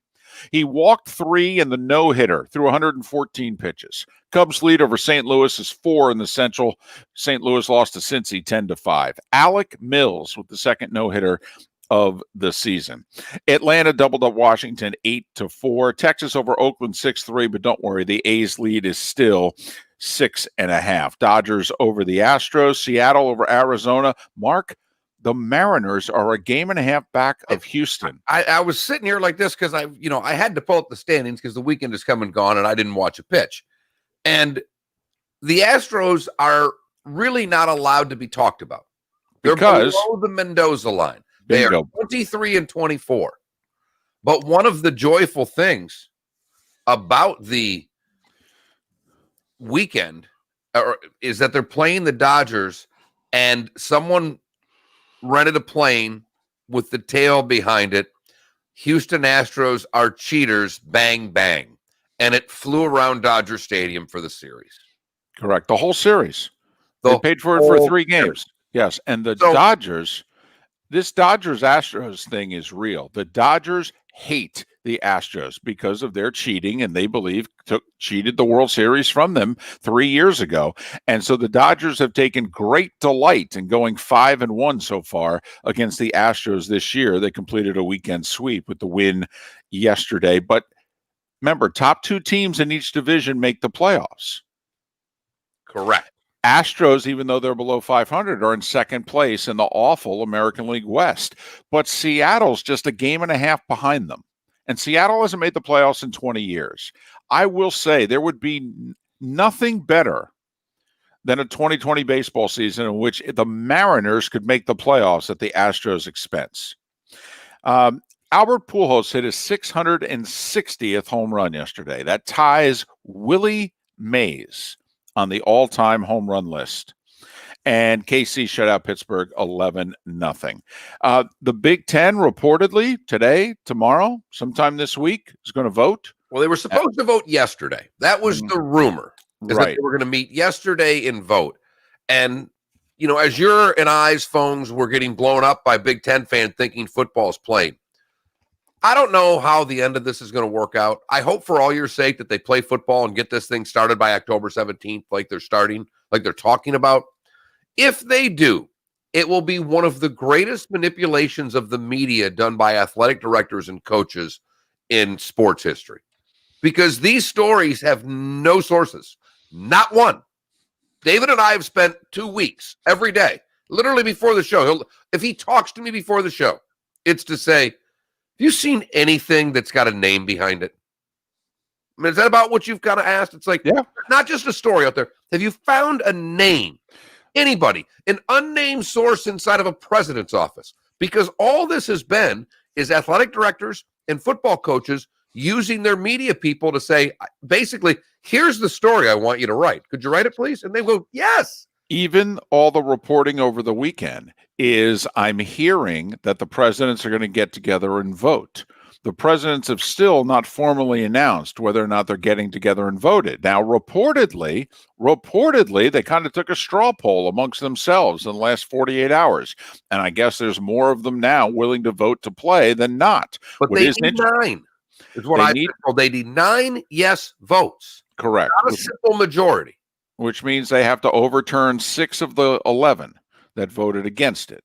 He walked 3 in the no-hitter through 114 pitches. Cubs lead over St. Louis is 4 in the Central. St. Louis lost to Cincy 10-5. Alec Mills with the second no-hitter of the season. Atlanta doubled up Washington 8-4. Texas over Oakland 6-3, but don't worry, the A's lead is still 6.5. Dodgers over the Astros. Seattle over Arizona. Mark, the Mariners are a 1.5 back of Houston. I was sitting here like this because I had to pull up the standings because the weekend is come and gone and I didn't watch a pitch. And the Astros are really not allowed to be talked about. They're below the Mendoza line. They are 23-24. But one of the joyful things about the weekend is that they're playing the Dodgers, and someone rented a plane with the tail behind it. Houston Astros are cheaters, bang, bang. And it flew around Dodger Stadium for the series. Correct. The whole series. They paid for it for 3 games. Yes. And the Dodgers, this Dodgers-Astros thing is real. The Dodgers hate the Astros because of their cheating, and they believe cheated the World Series from them 3 years ago. And so the Dodgers have taken great delight in going 5-1 so far against the Astros this year. They completed a weekend sweep with the win yesterday. But remember, top 2 teams in each division make the playoffs. Correct. Astros, even though they're below 500, are in second place in the awful American League West. But Seattle's just a game and a half behind them. And Seattle hasn't made the playoffs in 20 years. I will say there would be nothing better than a 2020 baseball season in which the Mariners could make the playoffs at the Astros' expense. Albert Pujols hit his 660th home run yesterday. That ties Willie Mays on the all-time home run list. And KC shut out Pittsburgh 11-0. The Big Ten reportedly today, tomorrow, sometime this week is going to vote. Well, they were supposed to vote yesterday. That was the rumor. Is that they were going to meet yesterday and vote. And, as your and I's phones were getting blown up by Big Ten fans thinking football's playing, I don't know how the end of this is going to work out. I hope for all your sake that they play football and get this thing started by October 17th, like they're talking about. If they do, it will be one of the greatest manipulations of the media done by athletic directors and coaches in sports history. Because these stories have no sources, not one. David and I have spent 2 weeks every day, literally before the show. If he talks to me before the show, it's to say, have you seen anything that's got a name behind it? I mean, is that about what you've kind of asked? It's like, not just a story out there. Have you found a name? Anybody, an unnamed source inside of a president's office? Because all this has been is athletic directors and football coaches using their media people to say, basically, here's the story I want you to write. Could you write it, please? And they go, yes. Even all the reporting over the weekend is I'm hearing that the presidents are going to get together and vote. The presidents have still not formally announced whether or not they're getting together and voted. Now, reportedly, they kind of took a straw poll amongst themselves in the last 48 hours. And I guess there's more of them now willing to vote to play than not. But they need 9. Is what I need. They need 9 yes votes. Correct. Not a simple majority. Which means they have to overturn 6 of the 11 that voted against it.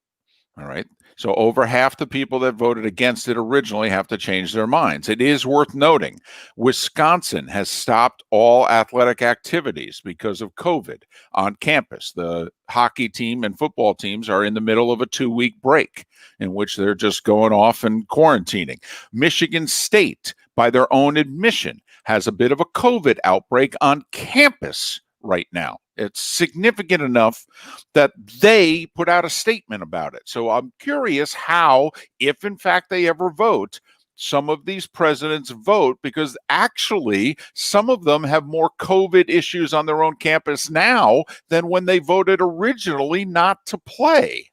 All right. So over half the people that voted against it originally have to change their minds. It is worth noting, Wisconsin has stopped all athletic activities because of COVID on campus. The hockey team and football teams are in the middle of a 2-week break in which they're just going off and quarantining. Michigan State, by their own admission, has a bit of a COVID outbreak on campus right now. It's significant enough that they put out a statement about it. So I'm curious how, if in fact they ever vote, some of these presidents vote, because actually some of them have more COVID issues on their own campus now than when they voted originally not to play.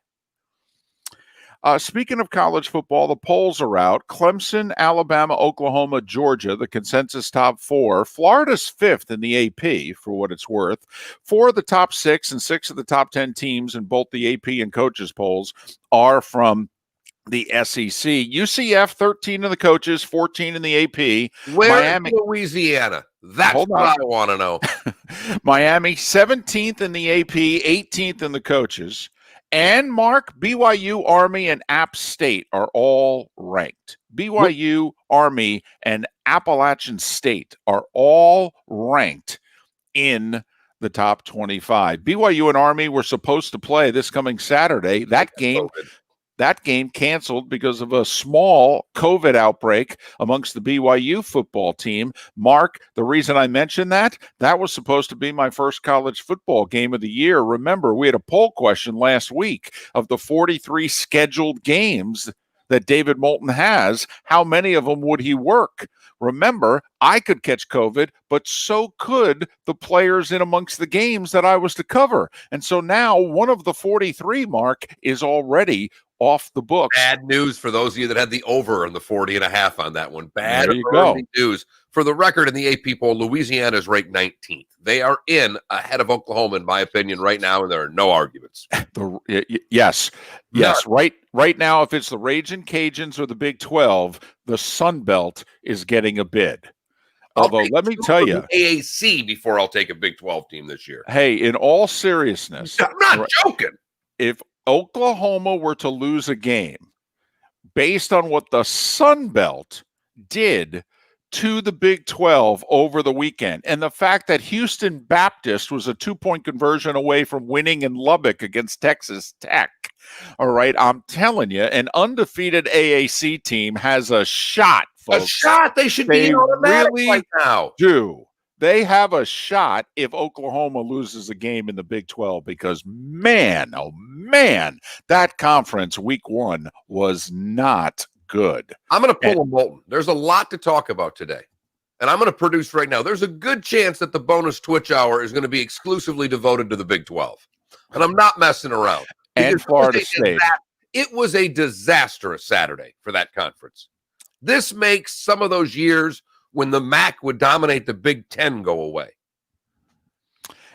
Speaking of college football, the polls are out. Clemson, Alabama, Oklahoma, Georgia, the consensus top 4. Florida's 5th in the AP, for what it's worth. 4 of the top 6 and 6 of the top 10 teams in both the AP and coaches polls are from the SEC. UCF, 13 in the coaches, 14 in the AP. Where is Louisiana? That's what I want to know. Miami, 17th in the AP, 18th in the coaches. And Mark, BYU, Army, and App State are all ranked. BYU, Army, and Appalachian State are all ranked in the top 25. BYU and Army were supposed to play this coming Saturday. That game canceled because of a small COVID outbreak amongst the BYU football team. Mark, the reason I mentioned that was supposed to be my first college football game of the year. Remember, we had a poll question last week of the 43 scheduled games that David Moulton has, how many of them would he work? Remember, I could catch COVID, but so could the players in amongst the games that I was to cover. And so now one of the 43 mark is already off the books. Bad news for those of you that had the over on the 40.5 on that one. Bad There you go. news. For the record, in the AP poll, Louisiana is ranked 19th. They are in ahead of Oklahoma, in my opinion, right now, and there are no arguments. Yes. Right now, if it's the Ragin' Cajuns or the Big 12, the Sun Belt is getting a bid. Although, let me tell you, AAC before I'll take a Big 12 team this year. Hey, in all seriousness, I'm not joking. If Oklahoma were to lose a game based on what the Sun Belt did to the Big 12 over the weekend, and the fact that Houston Baptist was a 2-point conversion away from winning in Lubbock against Texas Tech. All right, I'm telling you, an undefeated AAC team has a shot, folks. A shot. They should be automatic right now. They have a shot if Oklahoma loses a game in the Big 12 because, man, oh, man, that conference week 1 was not good. I'm going to pull a Moulton. There's a lot to talk about today, and I'm going to produce right now. There's a good chance that the bonus Twitch hour is going to be exclusively devoted to the Big 12, and I'm not messing around. And Florida State. It was a disastrous Saturday for that conference. This makes some of those years when the MAC would dominate the Big 10 go away.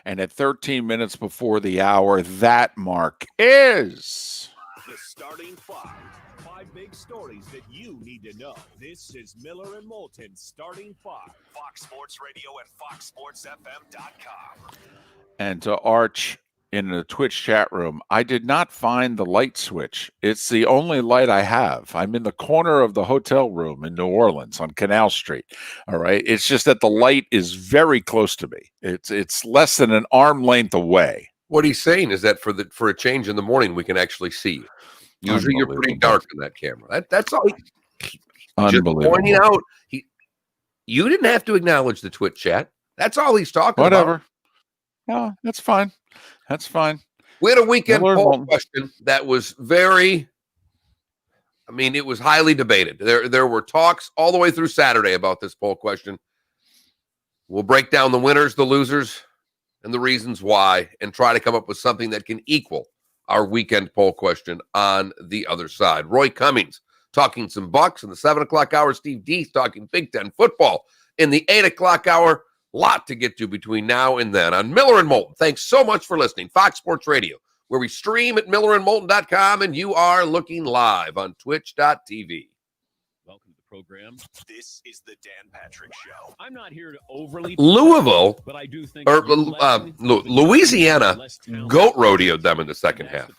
And at 13 minutes before the hour, that mark is the starting 5. 5 big stories that you need to know. This is Miller and Moulton starting 5. Fox Sports Radio and FoxSportsFM.com. And to Arch in the Twitch chat room, I did not find the light switch. It's the only light I have. I'm in the corner of the hotel room in New Orleans on Canal Street. All right. It's just that the light is very close to me. It's less than an arm length away. What he's saying is that for a change in the morning, we can actually see you. Usually you're pretty dark in that camera. That's all. Unbelievable. Just pointing out, you didn't have to acknowledge the Twitch chat. That's all he's talking about. Whatever. No, that's fine. That's fine. We had a weekend poll question that was it was highly debated. There were talks all the way through Saturday about this poll question. We'll break down the winners, the losers, and the reasons why, and try to come up with something that can equal our weekend poll question on the other side. Roy Cummings talking some Bucs in the 7 o'clock hour. Steve Deace talking Big Ten football in the 8 o'clock hour. Lot to get to between now and then on Miller and Moulton. Thanks so much for listening. Fox Sports Radio, where we stream at millerandmoulton.com, and you are looking live on twitch.tv. Welcome to the program. This is the Dan Patrick Show. I'm not here to overly Louisville, but I do think Louisiana goat rodeoed them in the second half.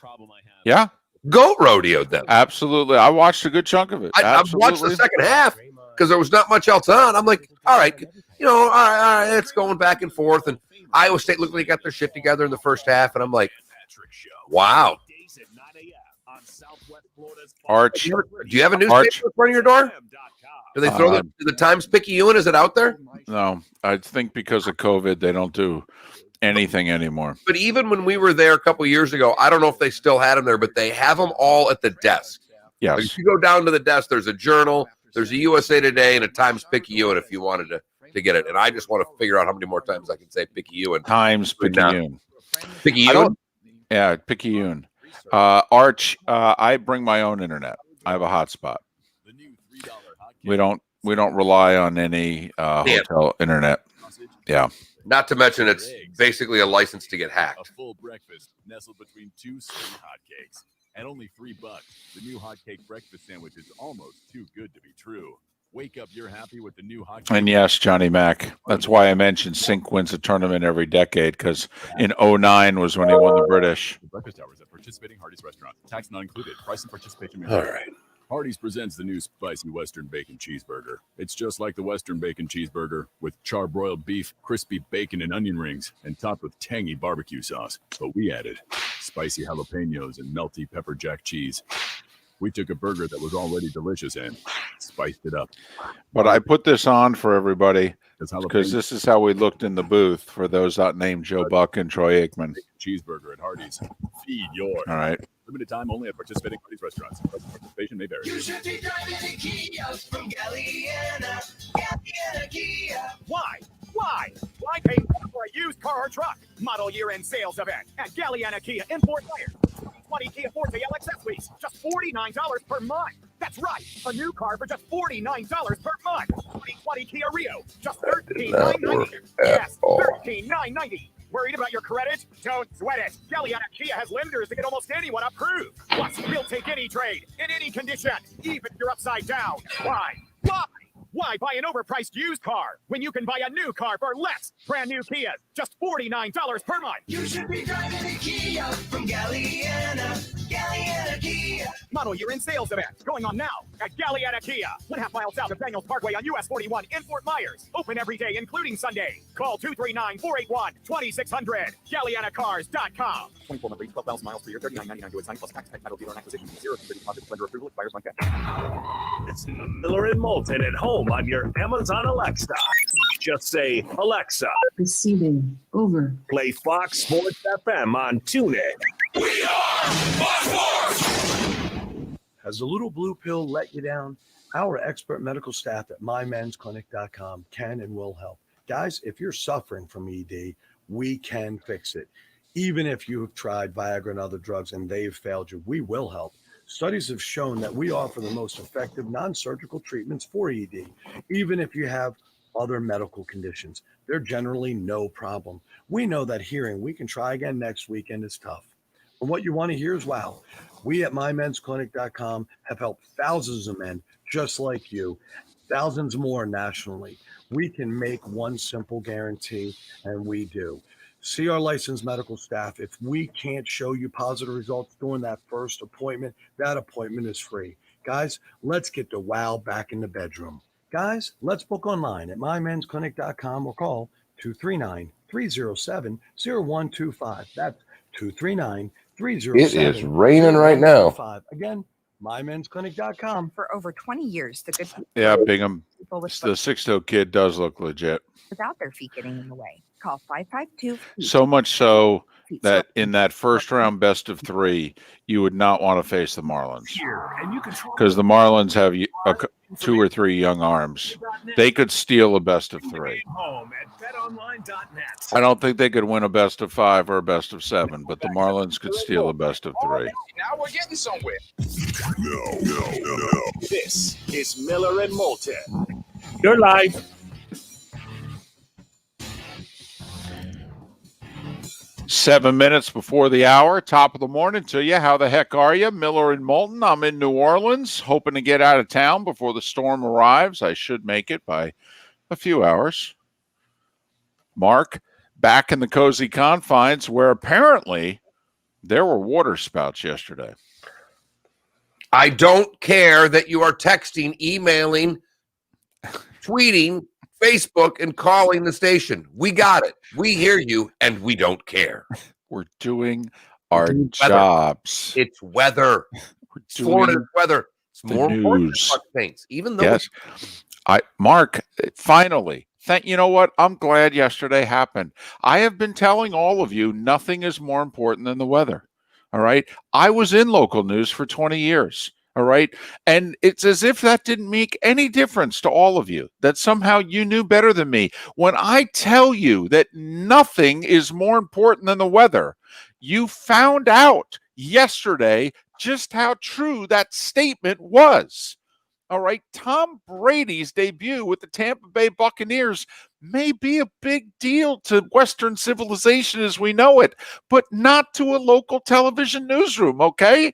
Yeah. Goat rodeoed them. Absolutely. I watched a good chunk of it. I watched the second half because there was not much else on. I'm like, all right, all right, it's going back and forth. And Iowa State looked like they got their shit together in the first half. And I'm like, wow. Arch, do you have a newspaper in front of your door? Do they throw the Times Picayune? Is it out there? No, I think because of COVID, they don't do anything anymore. But even when we were there a couple years ago, I don't know if they still had them there, but they have them all at the desk. Yes. Like if you go down to the desk, there's a Journal, there's a USA Today, and a Times Picayune if you wanted to get it. And I just want to figure out how many more times I can say Picayune. Times Picayune. Picayune? Yeah, Picayune. Arch, I bring my own internet. I have a hotspot. We don't rely on any hotel internet. Yeah. Not to mention it's basically a license to get hacked. A full breakfast nestled between 2 sweet hotcakes. At only $3, the new hotcake breakfast sandwich is almost too good to be true. Wake up, you're happy with the new hotcake. And yes, Johnny Mac. That's why I mentioned Sink wins a tournament every decade, because in 2009 was when he won the British. Breakfast hours at participating Hardee's restaurant. Tax not included. Price and participation. All right. Hardee's presents the new spicy Western Bacon Cheeseburger. It's just like the Western Bacon Cheeseburger with charbroiled beef, crispy bacon and onion rings, and topped with tangy barbecue sauce. But we added spicy jalapenos and melty pepper jack cheese. We took a burger that was already delicious and spiced it up. But I put this on for everybody because this is how we looked in the booth for those not named Joe Buck and Troy Aikman. Cheeseburger at Hardee's. Feed yours. All right. Limited time only at participating Hardee's restaurants. Participation may vary. You should be driving a Kia from Galliana. Galliana Kia. Why? Why pay more for a used car or truck? Model year-end sales event at Galliana Kia in Fort Myers. 2020 Kia Forte LXS lease, just $49 per month. That's right, a new car for just $49 per month. 2020 Kia Rio, just $13,990. Yes, $13,990. Worried about your credit? Don't sweat it. Galliana Kia has lenders to get almost anyone approved. Plus, we'll take any trade, in any condition, even if you're upside down. Why? Why buy an overpriced used car when you can buy a new car for less? Brand new Kia, just $49 per month. You should be driving a Kia from Galliana. Galliana Kia. Model year-end sales event going on now at Galliana Kia. 1.5 miles south of Daniels Parkway on US 41 in Fort Myers. Open every day, including Sunday. Call 239-481-2600. GallianaCars.com. 24-month lease, 12,000 miles per year, $39.99 to sign plus tax, title, dealer, and acquisition. 0 to 30 deposit, lender approval, expires on cash. It's Miller and Moulton at home on your Amazon Alexa. Just say, Alexa. Receiving. Over. Play Fox Sports FM on TuneIn. We are Fox Sports. Has the little blue pill let you down? Our expert medical staff at mymensclinic.com can and will help. Guys, if you're suffering from ED, we can fix it. Even if you've tried Viagra and other drugs and they've failed you, we will help. Studies have shown that we offer the most effective non-surgical treatments for ED. Even if you have other medical conditions, they're generally no problem. We know that hearing we can try again next weekend is tough. And what you want to hear is, wow, we at mymensclinic.com have helped thousands of men just like you, thousands more nationally. We can make one simple guarantee, and we do. See our licensed medical staff. If we can't show you positive results during that first appointment, that appointment is free. Guys, let's get the wow back in the bedroom. Guys, let's book online at mymensclinic.com or call 239-307-0125. That's 239-307-0125. It is raining right now. Again, mymensclinic.com. For over 20 years, the good Yeah, Bingham. people with The 6'0" kid does look legit. without their feet getting in the way. Call 552. So much so that in that first round best of 3, you would not want to face the Marlins because the Marlins have 2 or 3 young arms. They could steal a best of 3. Home at betonline.net. I don't think they could win a best of 5 or a best of 7, but the Marlins could steal a best of 3. Now we're getting somewhere. No. This is Miller and Moulton. You're live. Seven minutes before the hour, top of the morning to you. How the heck are you? Miller and Moulton. I'm in New Orleans, hoping to get out of town before the storm arrives. I should make it by a few hours. Mark, back in the cozy confines where apparently there were water spouts yesterday. I don't care that you are texting, emailing, tweeting, Facebook, and calling the station. We got it. We hear you, and we don't care. We're doing our jobs. It's weather. Florida's weather. It's more important than such things. Even though yes, Mark, finally. You know what? I'm glad yesterday happened. I have been telling all of you nothing is more important than the weather. All right. I was in local news for 20 years. All right. And it's as if that didn't make any difference to all of you, that somehow you knew better than me. When I tell you that nothing is more important than the weather, you found out yesterday just how true that statement was. All right. Tom Brady's debut with the Tampa Bay Buccaneers may be a big deal to Western civilization as we know it, but not to a local television newsroom. Okay.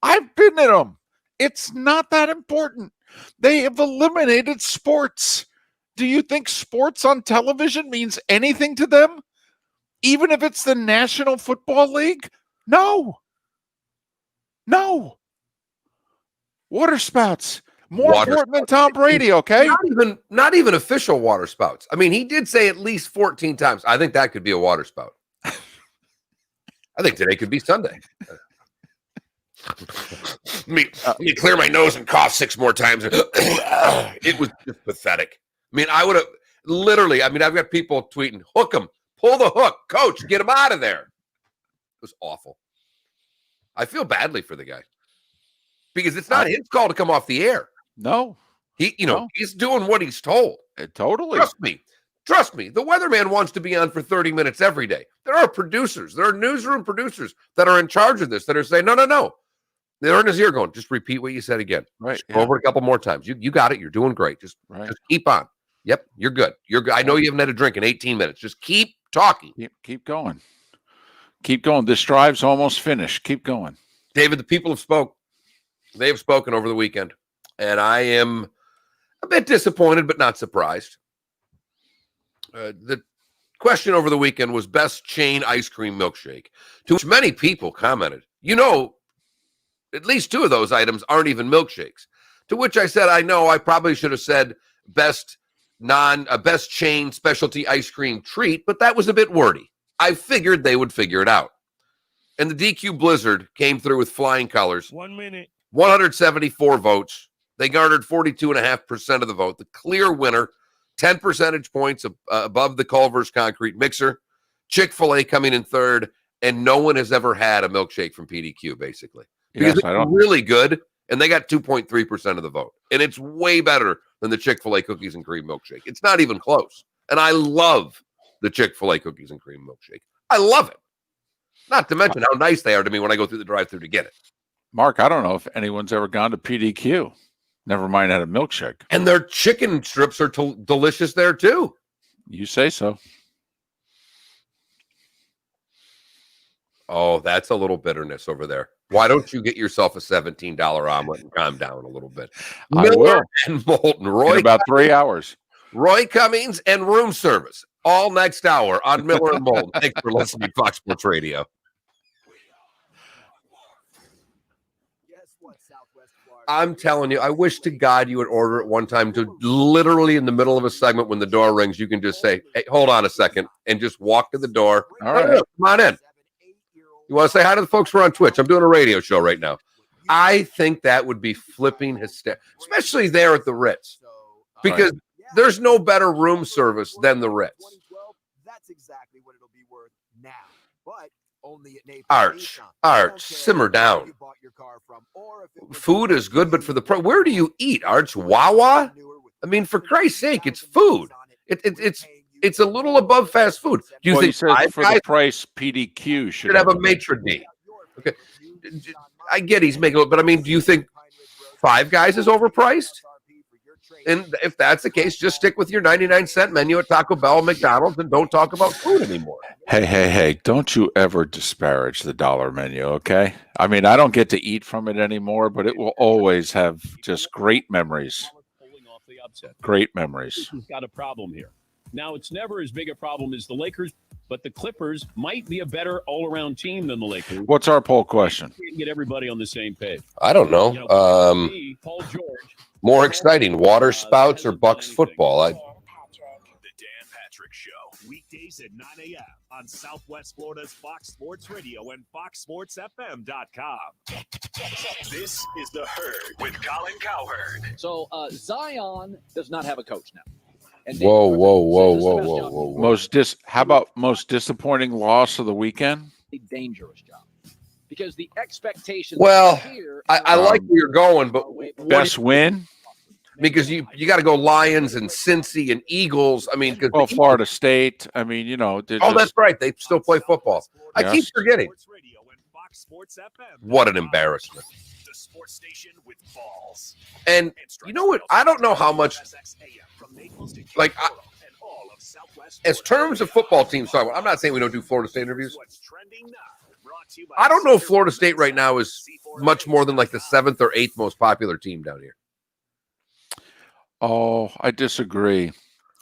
I've been in them. It's not that important. They have eliminated sports. Do you think sports on television means anything to them? Even if it's the National Football League? No. Water spouts. More important than Tom Brady, okay? Not even official water spouts. I mean, he did say at least 14 times. I think that could be a water spout. I think today could be Sunday. let me clear my nose and cough 6 more times. It was just pathetic. I mean, I would have literally, I've got people tweeting, hook him, pull the hook, coach, get him out of there. It was awful. I feel badly for the guy because it's not his call to come off the air. No. He's doing what he's told. Totally. Trust me. The weatherman wants to be on for 30 minutes every day. There are producers. There are newsroom producers that are in charge of this that are saying, no. They're in his ear going, just repeat what you said again. Right. Go over it a couple more times. You got it. You're doing great. Just keep on. Yep. You're good. You're good. I know you haven't had a drink in 18 minutes. Just keep talking. Keep going. Keep going. This drive's almost finished. Keep going. David, the people have spoken. They have spoken over the weekend. And I am a bit disappointed, but not surprised. The question over the weekend was best chain ice cream milkshake, to which many people commented, at least 2 of those items aren't even milkshakes. To which I said, I know I probably should have said best chain specialty ice cream treat, but that was a bit wordy. I figured they would figure it out. And the DQ Blizzard came through with flying colors. 1 minute. 174 votes. They garnered 42.5% of the vote. The clear winner, 10 percentage points above the Culver's Concrete Mixer. Chick-fil-A coming in third, and no one has ever had a milkshake from PDQ, basically. Because it's really good, and they got 2.3% of the vote. And it's way better than the Chick-fil-A cookies and cream milkshake. It's not even close. And I love the Chick-fil-A cookies and cream milkshake. I love it. Not to mention how nice they are to me when I go through the drive-thru to get it. Mark, I don't know if anyone's ever gone to PDQ. Never mind had a milkshake. And their chicken strips are delicious there, too. You say so. Oh, that's a little bitterness over there. Why don't you get yourself a $17 omelet and calm down a little bit? I will. And Moulton. Roy in about 3 hours. Roy Cummings and room service. All next hour on Miller and Moulton. Thanks for listening to Fox Sports Radio. I'm telling you, I wish to God you would order it one time to literally in the middle of a segment when the door rings, you can just say, hey, hold on a second, and just walk to the door. All right. Come on in. You want to say hi to the folks who are on Twitch? I'm doing a radio show right now. I think that would be flipping hysterical, especially there at the Ritz, because there's no better room service than the Ritz. That's exactly what it'll be worth now, but only at Arch, simmer down. Food is good, but for the pro, where do you eat, Arch? Wawa? I mean, for Christ's sake, it's food. It's a little above fast food. Do you think for the price PDQ should have a maitre d'? Okay, I get he's making it, but I mean, do you think Five Guys is overpriced? And if that's the case, just stick with your 99-cent menu at Taco Bell and McDonald's and don't talk about food anymore. Hey, don't you ever disparage the dollar menu, okay? I mean, I don't get to eat from it anymore, but it will always have just great memories. Great memories. We've got a problem here. Now, it's never as big a problem as the Lakers, but the Clippers might be a better all-around team than the Lakers. What's our poll question? Get everybody on the same page. I don't know. Paul George. More exciting, water spouts or Bucs football? The Dan Patrick Show, weekdays at 9 a.m. on Southwest Florida's Fox Sports Radio and FoxSportsFM.com. This is The Herd with Colin Cowherd. So Zion does not have a coach now. And Whoa. How about most disappointing loss of the weekend? Dangerous job. Because the expectations. Well, I like where you're going, but best win? Because you got to go Lions and Cincy and Eagles. I mean, Florida State. I mean, that's right. They still play football. I keep forgetting. What an embarrassment. The sports station with balls. And you know what? I don't know how much. Like, as terms of football teams, sorry, I'm not saying we don't do Florida State interviews. I don't know if Florida State right now is much more than like the 7th or 8th most popular team down here. Oh, I disagree.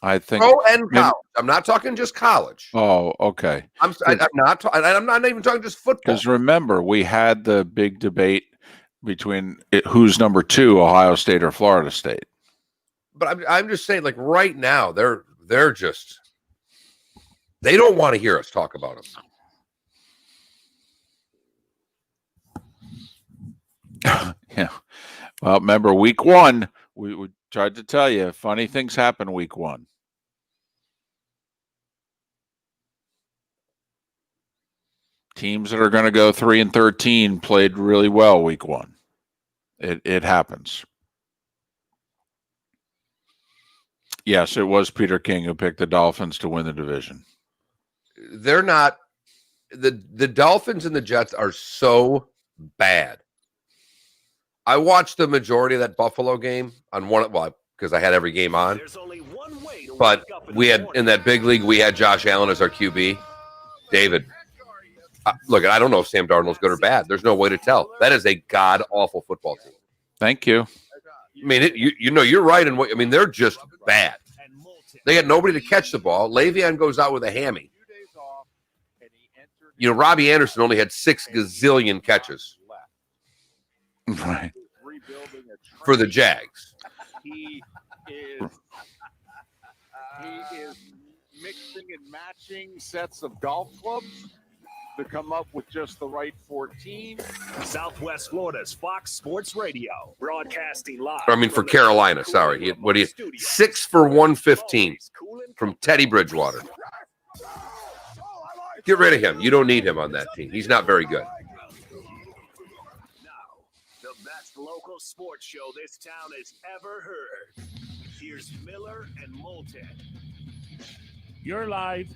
I think pro and college. I'm not talking just college. Oh, okay. I'm not even talking just football. Because remember, we had the big debate between who's number 2, Ohio State or Florida State. But I'm just saying, like right now, they're just they don't want to hear us talk about them. Yeah. Well, remember week 1, we tried to tell you funny things happen week 1. Teams that are going to go 3-13 played really well week 1. It happens. Yes, it was Peter King who picked the Dolphins to win the division. They're not. The Dolphins and the Jets are so bad. I watched the majority of that Buffalo game on because I had every game on. But we had in that big league, we had Josh Allen as our QB. David, look, I don't know if Sam Darnold's good or bad. There's no way to tell. That is a god-awful football team. Thank you. I mean, you're right in what. I mean, they're just bad. They had nobody to catch the ball. Le'Veon goes out with a hammy. Robbie Anderson only had 6 gazillion catches. Right. For the Jags. He is mixing and matching sets of golf clubs to come up with just the right 14. Southwest Florida's Fox Sports Radio, broadcasting live. For Carolina, sorry. What do you 6 for 115 from Teddy Bridgewater. Get rid of him. You don't need him on that team. He's not very good. The best local sports show this town has ever heard. Here's Miller and Moulton. You're live.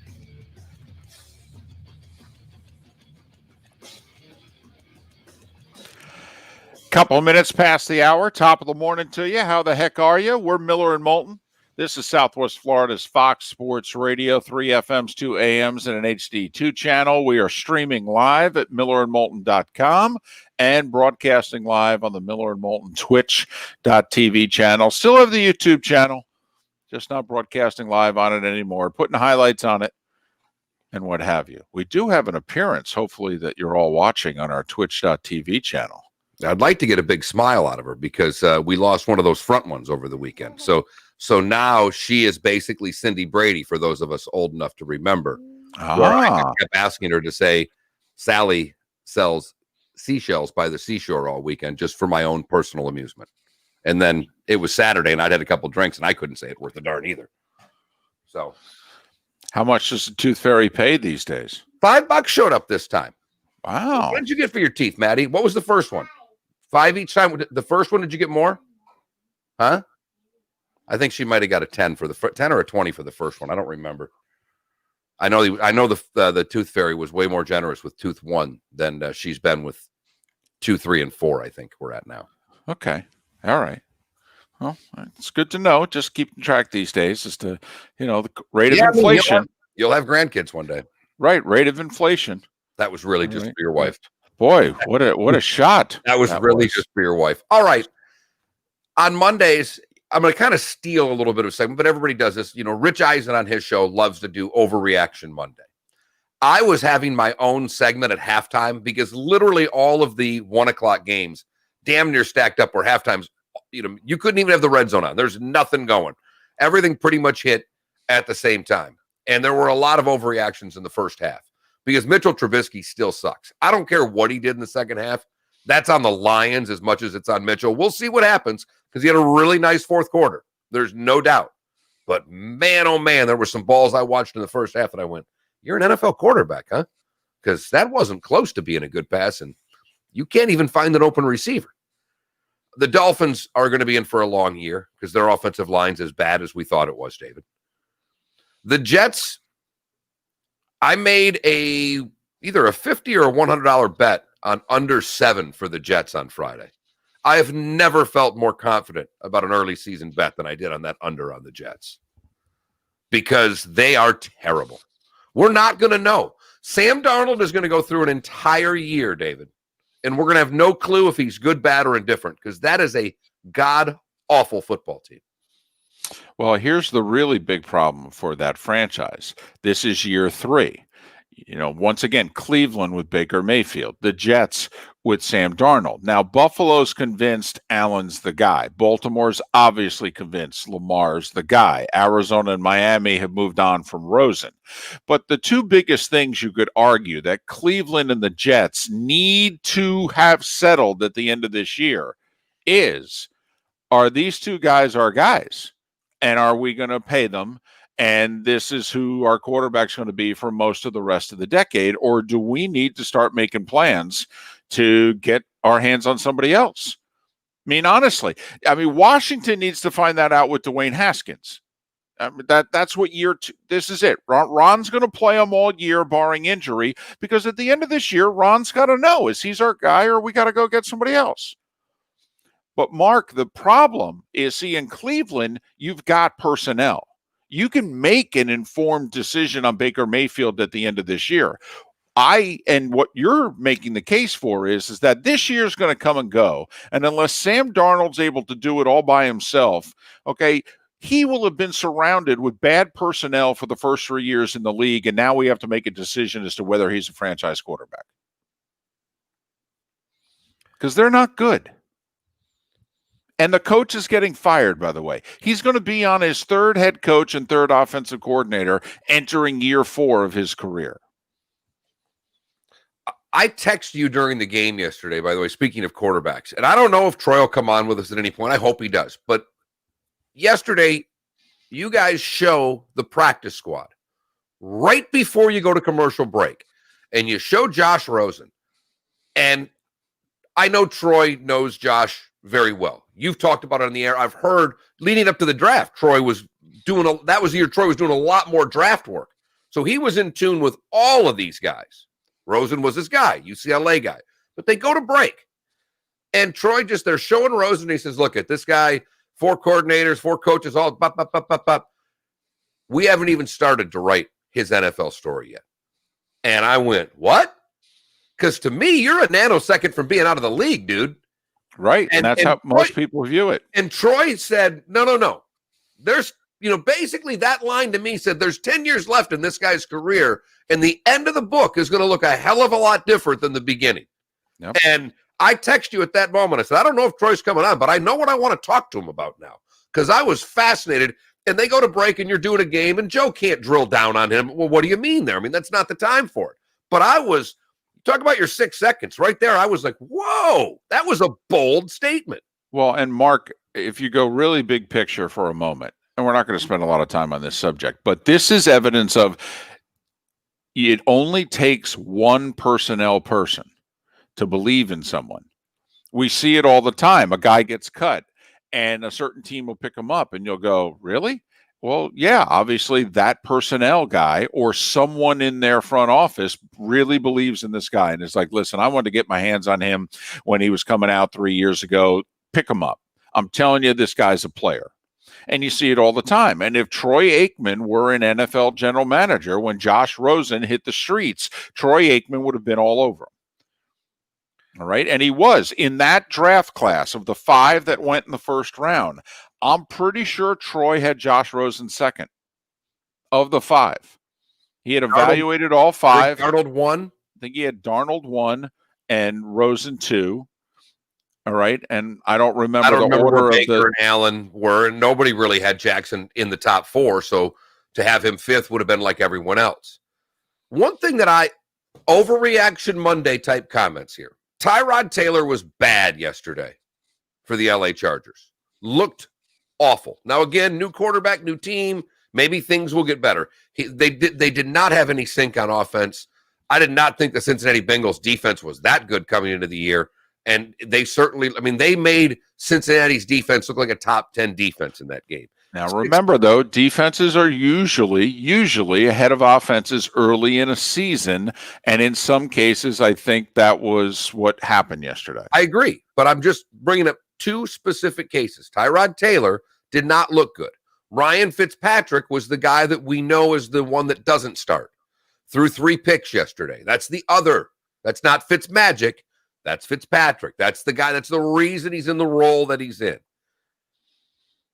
Couple of minutes past the hour, top of the morning to you. How the heck are you? We're Miller and Moulton. This is Southwest Florida's Fox Sports Radio, 3 FMs, 2 AMs, and an HD2 channel. We are streaming live at millerandmoulton.com and broadcasting live on the Miller and Moulton Twitch.tv channel. Still have the YouTube channel, just not broadcasting live on it anymore, putting highlights on it and what have you. We do have an appearance, hopefully, that you're all watching on our Twitch.tv channel. I'd like to get a big smile out of her because we lost one of those front ones over the weekend. So now she is basically Cindy Brady for those of us old enough to remember. Where I kept asking her to say, Sally sells seashells by the seashore all weekend just for my own personal amusement. And then it was Saturday and I'd had a couple drinks and I couldn't say it worth a darn either. So how much does the Tooth Fairy pay these days? $5 showed up this time. Wow. What did you get for your teeth, Maddie? What was the first one? 5 each time. The first one, did you get more? Huh? I think she might have got a 10 for the 10 or a 20 for the first one. I don't remember. I know the Tooth Fairy was way more generous with Tooth 1 than she's been with 2, 3, and 4. I think we're at now. Okay. All right. Well, it's good to know. Just keeping track these days as to, the rate of inflation. You'll have grandkids one day. Right. Rate of inflation. That was really just for your wife. Boy, what a shot. That was just for your wife. All right. On Mondays, I'm going to kind of steal a little bit of a segment, but everybody does this. Rich Eisen on his show loves to do Overreaction Monday. I was having my own segment at halftime because literally all of the 1:00 games damn near stacked up where halftimes, you couldn't even have the red zone on. There's nothing going. Everything pretty much hit at the same time. And there were a lot of overreactions in the first half because Mitchell Trubisky still sucks. I don't care what he did in the second half. That's on the Lions as much as it's on Mitchell. We'll see what happens because he had a really nice fourth quarter. There's no doubt. But man, oh man, there were some balls I watched in the first half and I went, you're an NFL quarterback, huh? Because that wasn't close to being a good pass and you can't even find an open receiver. The Dolphins are going to be in for a long year because their offensive line's as bad as we thought it was, David. The Jets, I made either a $50 or a $100 bet on under 7 for the Jets on Friday. I have never felt more confident about an early season bet than I did on that under on the Jets because they are terrible. We're not going to know. Sam Darnold is going to go through an entire year, David, and we're going to have no clue if he's good, bad, or indifferent because that is a god-awful football team. Well, here's the really big problem for that franchise. This is year 3. Once again, Cleveland with Baker Mayfield, the Jets with Sam Darnold. Now, Buffalo's convinced Allen's the guy. Baltimore's obviously convinced Lamar's the guy. Arizona and Miami have moved on from Rosen. But the two biggest things you could argue that Cleveland and the Jets need to have settled at the end of this year is, are these two guys our guys? And are we going to pay them? And this is who our quarterback's going to be for most of the rest of the decade? Or do we need to start making plans to get our hands on somebody else? I mean, honestly, Washington needs to find that out with Dwayne Haskins. That's what year two. This is it. Ron's going to play him all year, barring injury, because at the end of this year, Ron's got to know, is he's our guy or we got to go get somebody else? But Mark, the problem is, see, in Cleveland, you've got personnel. You can make an informed decision on Baker Mayfield at the end of this year. And what you're making the case for is that this year is going to come and go. And unless Sam Darnold's able to do it all by himself, okay, he will have been surrounded with bad personnel for the first 3 years in the league. And now we have to make a decision as to whether he's a franchise quarterback. Because they're not good. And the coach is getting fired, by the way. He's going to be on his third head coach and third offensive coordinator entering year 4 of his career. I texted you during the game yesterday, by the way, speaking of quarterbacks. And I don't know if Troy will come on with us at any point. I hope he does. But yesterday, you guys show the practice squad right before you go to commercial break. And you show Josh Rosen. And I know Troy knows Josh very well. You've talked about it on the air. I've heard leading up to the draft, that was the year Troy was doing a lot more draft work. So he was in tune with all of these guys. Rosen was his guy, UCLA guy. But they go to break. And Troy they're showing Rosen. He says, look at this guy, 4 coordinators, 4 coaches, all we haven't even started to write his NFL story yet. And I went, what? Because to me, you're a nanosecond from being out of the league, dude. Right. And that's how most people view it. And Troy said, no. There's, basically that line to me said there's 10 years left in this guy's career. And the end of the book is going to look a hell of a lot different than the beginning. Yep. And I text you at that moment. I said, I don't know if Troy's coming on, but I know what I want to talk to him about now. Because I was fascinated. And they go to break and you're doing a game and Joe can't drill down on him. Well, what do you mean there? I mean, that's not the time for it. But talk about your 6 seconds right there. I was like, whoa, that was a bold statement. Well, and Mark, if you go really big picture for a moment, and we're not going to spend a lot of time on this subject, but this is evidence of it only takes one personnel person to believe in someone. We see it all the time. A guy gets cut and a certain team will pick him up and you'll go, really? Well, yeah, obviously that personnel guy or someone in their front office really believes in this guy. And it's like, listen, I wanted to get my hands on him when he was coming out 3 years ago. Pick him up. I'm telling you, this guy's a player. And you see it all the time. And if Troy Aikman were an NFL general manager when Josh Rosen hit the streets, Troy Aikman would have been all over him. All right. And he was in that draft class of the 5 that went in the first round. I'm pretty sure Troy had Josh Rosen second of the 5. He had evaluated all 5. Darnold 1. I think he had Darnold 1 and Rosen 2. All right. And I don't remember the order where of Baker and Allen were. And nobody really had Jackson in the top 4. So to have him 5th would have been like everyone else. One thing that overreaction Monday type comments here. Tyrod Taylor was bad yesterday for the LA Chargers. Looked awful. Now, again, new quarterback, new team. Maybe things will get better. They did not have any sync on offense. I did not think the Cincinnati Bengals defense was that good coming into the year. And they certainly, they made Cincinnati's defense look like a top 10 defense in that game. Now, remember, though, defenses are usually ahead of offenses early in a season. And in some cases, I think that was what happened yesterday. I agree. But I'm just bringing up 2 specific cases. Tyrod Taylor did not look good. Ryan Fitzpatrick was the guy that we know is the one that doesn't start. Threw 3 picks yesterday. That's the other. That's not Fitzmagic. That's Fitzpatrick. That's the guy. That's the reason he's in the role that he's in.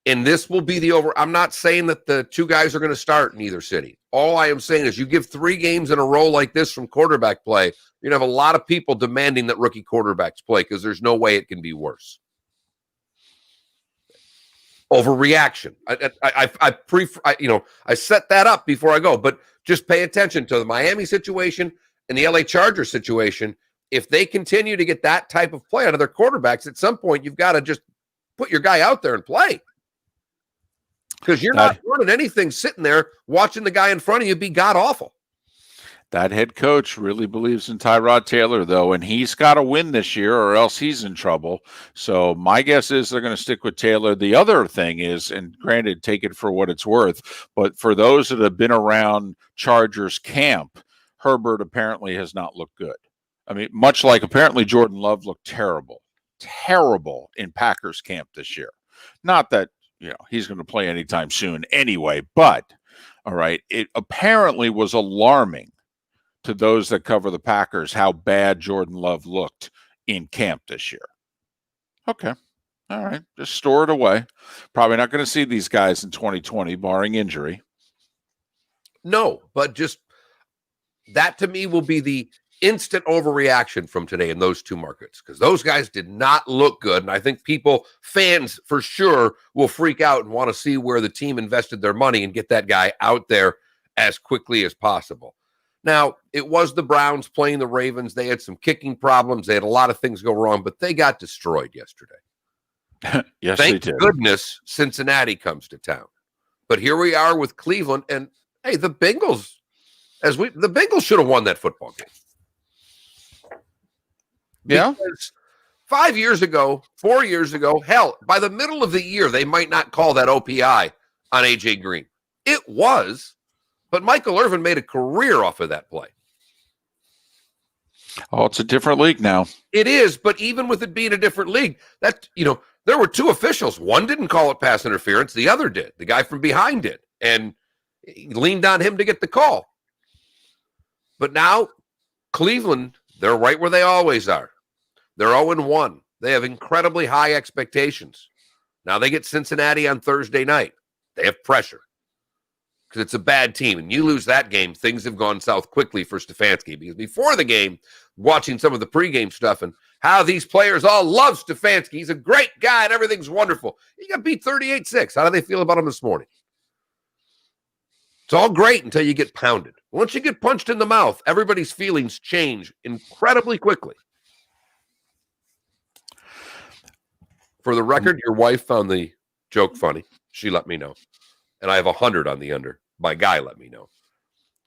And this will be the over. I'm not saying that the 2 guys are going to start in either city. All I am saying is you give 3 games in a row like this from quarterback play, you're going to have a lot of people demanding that rookie quarterbacks play because there's no way it can be worse. Overreaction. I set that up before I go, but just pay attention to the Miami situation and the LA Chargers situation. if they continue to get that type of play out of their quarterbacks, at some point you've got to just put your guy out there and play. Because you're not learning anything sitting there watching the guy in front of you be god-awful. That head coach really believes in Tyrod Taylor, though, and he's got to win this year or else he's in trouble. So my guess is they're going to stick with Taylor. The other thing is, and granted, take it for what it's worth, but for those that have been around Chargers camp, Herbert apparently has not looked good. I mean, much like apparently Jordan Love looked terrible in Packers camp this year. Not that, he's going to play anytime soon anyway, but, all right, it apparently was alarming to those that cover the Packers how bad Jordan Love looked in camp this year. Okay. All right. Just store it away. Probably not going to see these guys in 2020, barring injury. No, but just that to me will be the instant overreaction from today in those two markets, because those guys did not look good. And I think fans for sure, will freak out and want to see where the team invested their money and get that guy out there as quickly as possible. Now, it was the Browns playing the Ravens. They had some kicking problems. They had a lot of things go wrong, but they got destroyed yesterday. Yes, Thank they did. goodness Cincinnati comes to town. But here we are with Cleveland, and hey, the Bengals should have won that football game. Yeah. Because 4 years ago, hell, by the middle of the year, they might not call that OPI on AJ Green. It was. But Michael Irvin made a career off of that play. Oh, it's a different league now. It is, but even with it being a different league, there were two officials. One didn't call it pass interference. The other did. The guy from behind did. And he leaned on him to get the call. But now, Cleveland, they're right where they always are. They're 0-1. They have incredibly high expectations. Now they get Cincinnati on Thursday night. They have pressure. Because it's a bad team. And you lose that game, things have gone south quickly for Stefanski. Because before the game, watching some of the pregame stuff and how these players all love Stefanski. He's a great guy and everything's wonderful. He got beat 38-6. How do they feel about him this morning? It's all great until you get pounded. Once you get punched in the mouth, everybody's feelings change incredibly quickly. For the record, your wife found the joke funny. She let me know. And I have 100 on the under. My guy let me know.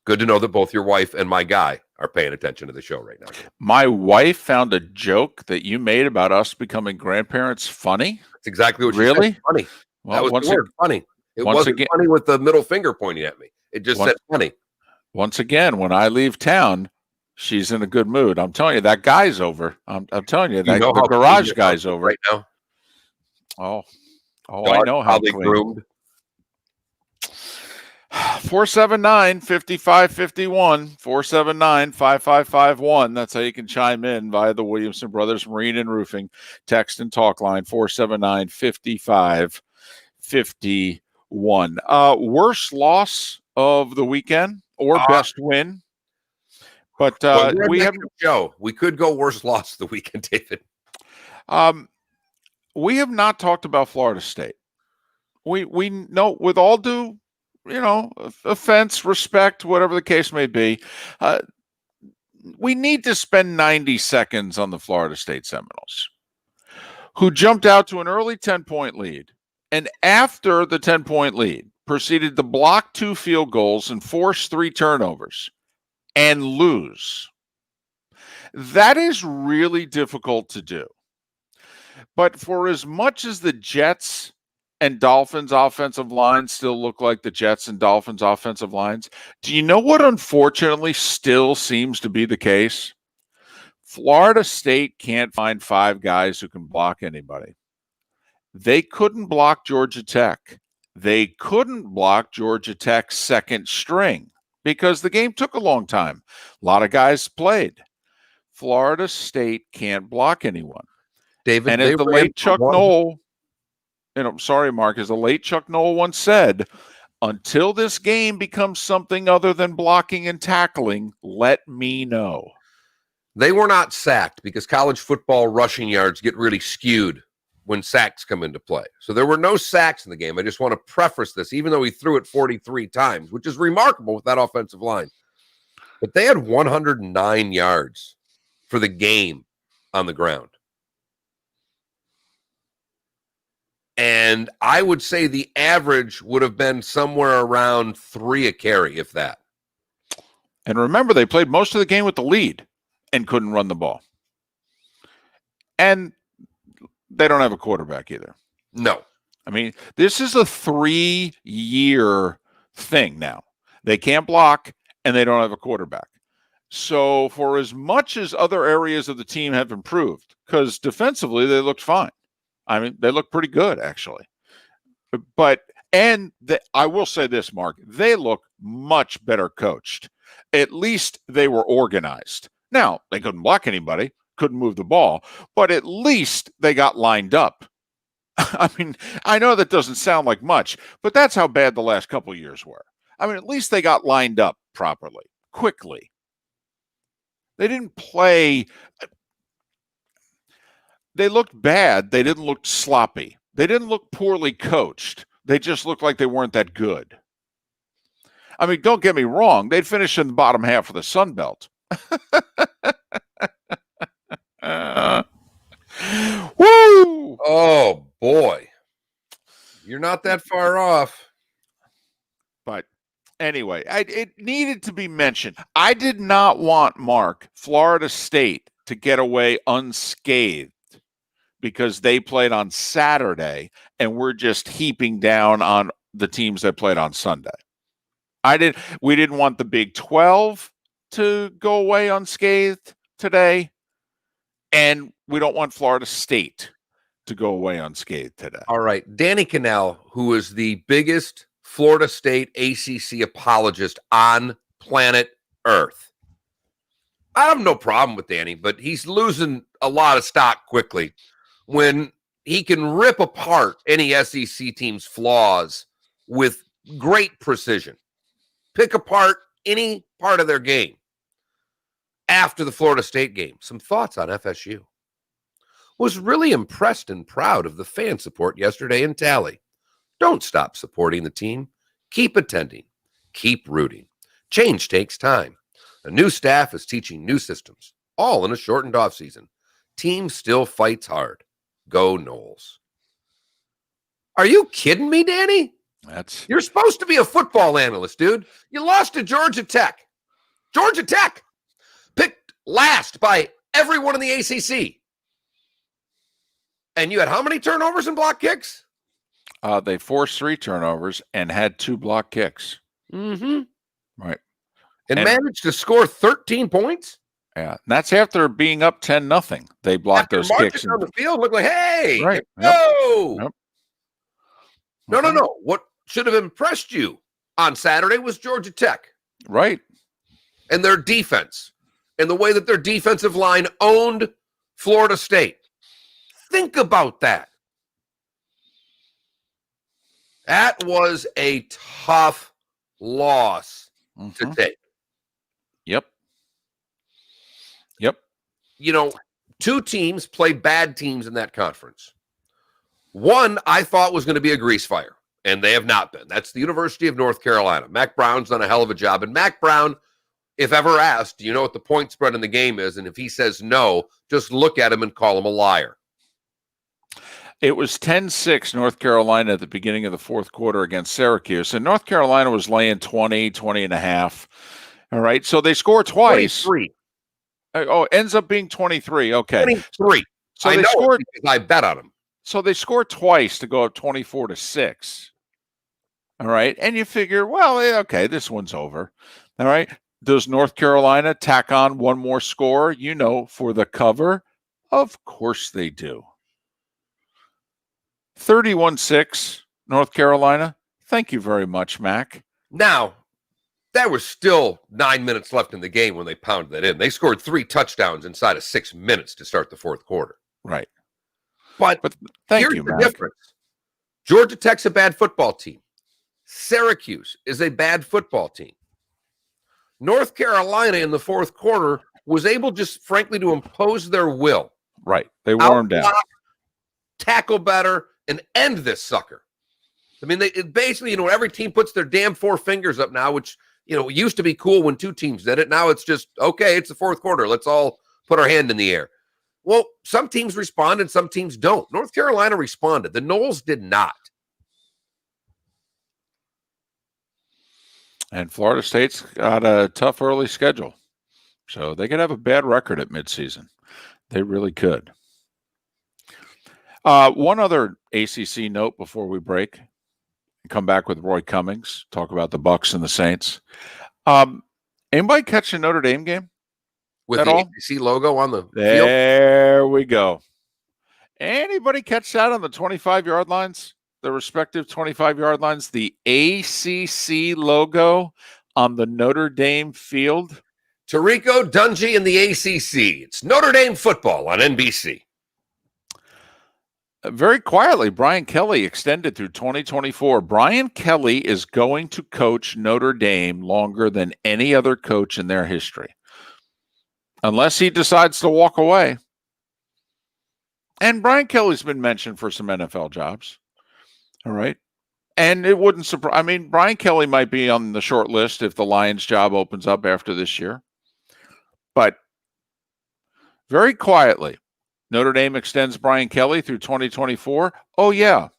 Good to know that both your wife and my guy are paying attention to the show right now. My wife found a joke that you made about us becoming grandparents funny. That's exactly what really? She said. Funny. Well, that was the word, funny. It wasn't funny with the middle finger pointing at me. It just said funny. Once again, when I leave town, she's in a good mood. I'm telling you, that guy's over. I'm telling you, the garage guy's over right now. Oh, I know how they groomed. 479-5551, 479-5551. That's how you can chime in via the Williamson Brothers Marine and Roofing text and talk line, 479-5551. Worst loss of the weekend or best win? But we have show. We could go worst loss of the weekend, David. We have not talked about Florida State. We know, with all due, offense, respect, whatever the case may be, we need to spend 90 seconds on the Florida State Seminoles, who jumped out to an early 10-point lead, and after the 10-point lead, proceeded to block 2 field goals and force 3 turnovers and lose. That is really difficult to do. But for as much as the Jets and Dolphins offensive lines still look like the Jets and Dolphins offensive lines, do you know what unfortunately still seems to be the case? Florida State can't find 5 guys who can block anybody. They couldn't block Georgia Tech. They couldn't block Georgia Tech's second string because the game took a long time. A lot of guys played. Florida State can't block anyone. David, and as the late Chuck Noll, and I'm sorry, Mark, as the late Chuck Noll once said, until this game becomes something other than blocking and tackling, let me know. They were not sacked because college football rushing yards get really skewed when sacks come into play. So there were no sacks in the game. I just want to preface this, even though he threw it 43 times, which is remarkable with that offensive line. But they had 109 yards for the game on the ground. And I would say the average would have been somewhere around 3 a carry, if that. And remember, they played most of the game with the lead and couldn't run the ball. And they don't have a quarterback either. No. I mean, this is a 3-year thing now. They can't block, and they don't have a quarterback. So for as much as other areas of the team have improved, because defensively they looked fine. I mean, they look pretty good, actually. But I will say this, Mark, they look much better coached. At least they were organized. Now, they couldn't block anybody, couldn't move the ball, but at least they got lined up. I mean, I know that doesn't sound like much, but that's how bad the last couple of years were. I mean, at least they got lined up properly, quickly. They didn't play. They looked bad. They didn't look sloppy. They didn't look poorly coached. They just looked like they weren't that good. I mean, don't get me wrong. They'd finish in the bottom half of the Sun Belt. Woo! Oh, boy. You're not that far off. But anyway, it needed to be mentioned. I did not want, Mark, Florida State to get away unscathed because they played on Saturday and we're just heaping down on the teams that played on Sunday. We didn't want the Big 12 to go away unscathed today, and we don't want Florida State to go away unscathed today. All right. Danny Cannell, who is the biggest Florida State ACC apologist on planet Earth. I have no problem with Danny, but he's losing a lot of stock quickly when he can rip apart any SEC team's flaws with great precision. Pick apart any part of their game. After the Florida State game, some thoughts on FSU. Was really impressed and proud of the fan support yesterday in Tally. Don't stop supporting the team. Keep attending. Keep rooting. Change takes time. A new staff is teaching new systems, all in a shortened offseason. Team still fights hard. Go Noles. Are you kidding me, Danny? You're supposed to be a football analyst, dude. You lost to Georgia Tech. Georgia Tech picked last by everyone in the ACC. And you had how many turnovers and block kicks? They forced 3 turnovers and had 2 block kicks. Mm-hmm. Right. And managed to score 13 points? Yeah. And that's after being up 10-0. They blocked those kicks. On the field, looked like, hey, right. No. Yep. No. What should have impressed you on Saturday was Georgia Tech. Right. And their defense. And the way that their defensive line owned Florida State. Think about that. That was a tough loss to take. Yep. You know, 2 teams played bad teams in that conference. One I thought was going to be a grease fire, and they have not been. That's the University of North Carolina. Mac Brown's done a hell of a job. And Mac Brown, if ever asked, do you know what the point spread in the game is? And if he says no, just look at him and call him a liar. It was 10-6 North Carolina at the beginning of the fourth quarter against Syracuse. And North Carolina was laying 20 and a half. All right. So they score twice. 23. Oh, ends up being 23. Okay. 23. So I they know scored. Because I bet on them. So they scored twice to go up 24-6. All right. And you figure, well, okay, this one's over. All right. Does North Carolina tack on one more score, for the cover? Of course they do. 31-6, North Carolina. Thank you very much, Mac. Now, there was still 9 minutes left in the game when they pounded that in. They scored 3 touchdowns inside of 6 minutes to start the fourth quarter. Right. But thank you, the Mac. difference. Georgia Tech's a bad football team. Syracuse is a bad football team. North Carolina in the fourth quarter was able just, frankly, to impose their will. Right. They wore them down. Tackle better, and end this sucker. I mean, basically, every team puts their damn 4 fingers up now, which, used to be cool when 2 teams did it. Now it's just, okay, it's the fourth quarter. Let's all put our hand in the air. Well, some teams respond and some teams don't. North Carolina responded. The Noles did not. And Florida State's got a tough early schedule. So they could have a bad record at midseason. They really could. One other ACC note before we break. Come back with Roy Cummings, talk about the Bucs and the Saints. Anybody catch the Notre Dame game? With the ACC logo on the field? There we go. Anybody catch that on the 25-yard lines? The respective 25-yard lines? The ACC logo on the Notre Dame field? Tarico, Dungy, and the ACC. It's Notre Dame football on NBC. Very quietly, Brian Kelly extended through 2024. Brian Kelly is going to coach Notre Dame longer than any other coach in their history. Unless he decides to walk away. And Brian Kelly's been mentioned for some NFL jobs. All right. And it wouldn't surprise. I mean, Brian Kelly might be on the short list if the Lions job opens up after this year. But very quietly, Notre Dame extends Brian Kelly through 2024. Oh, yeah.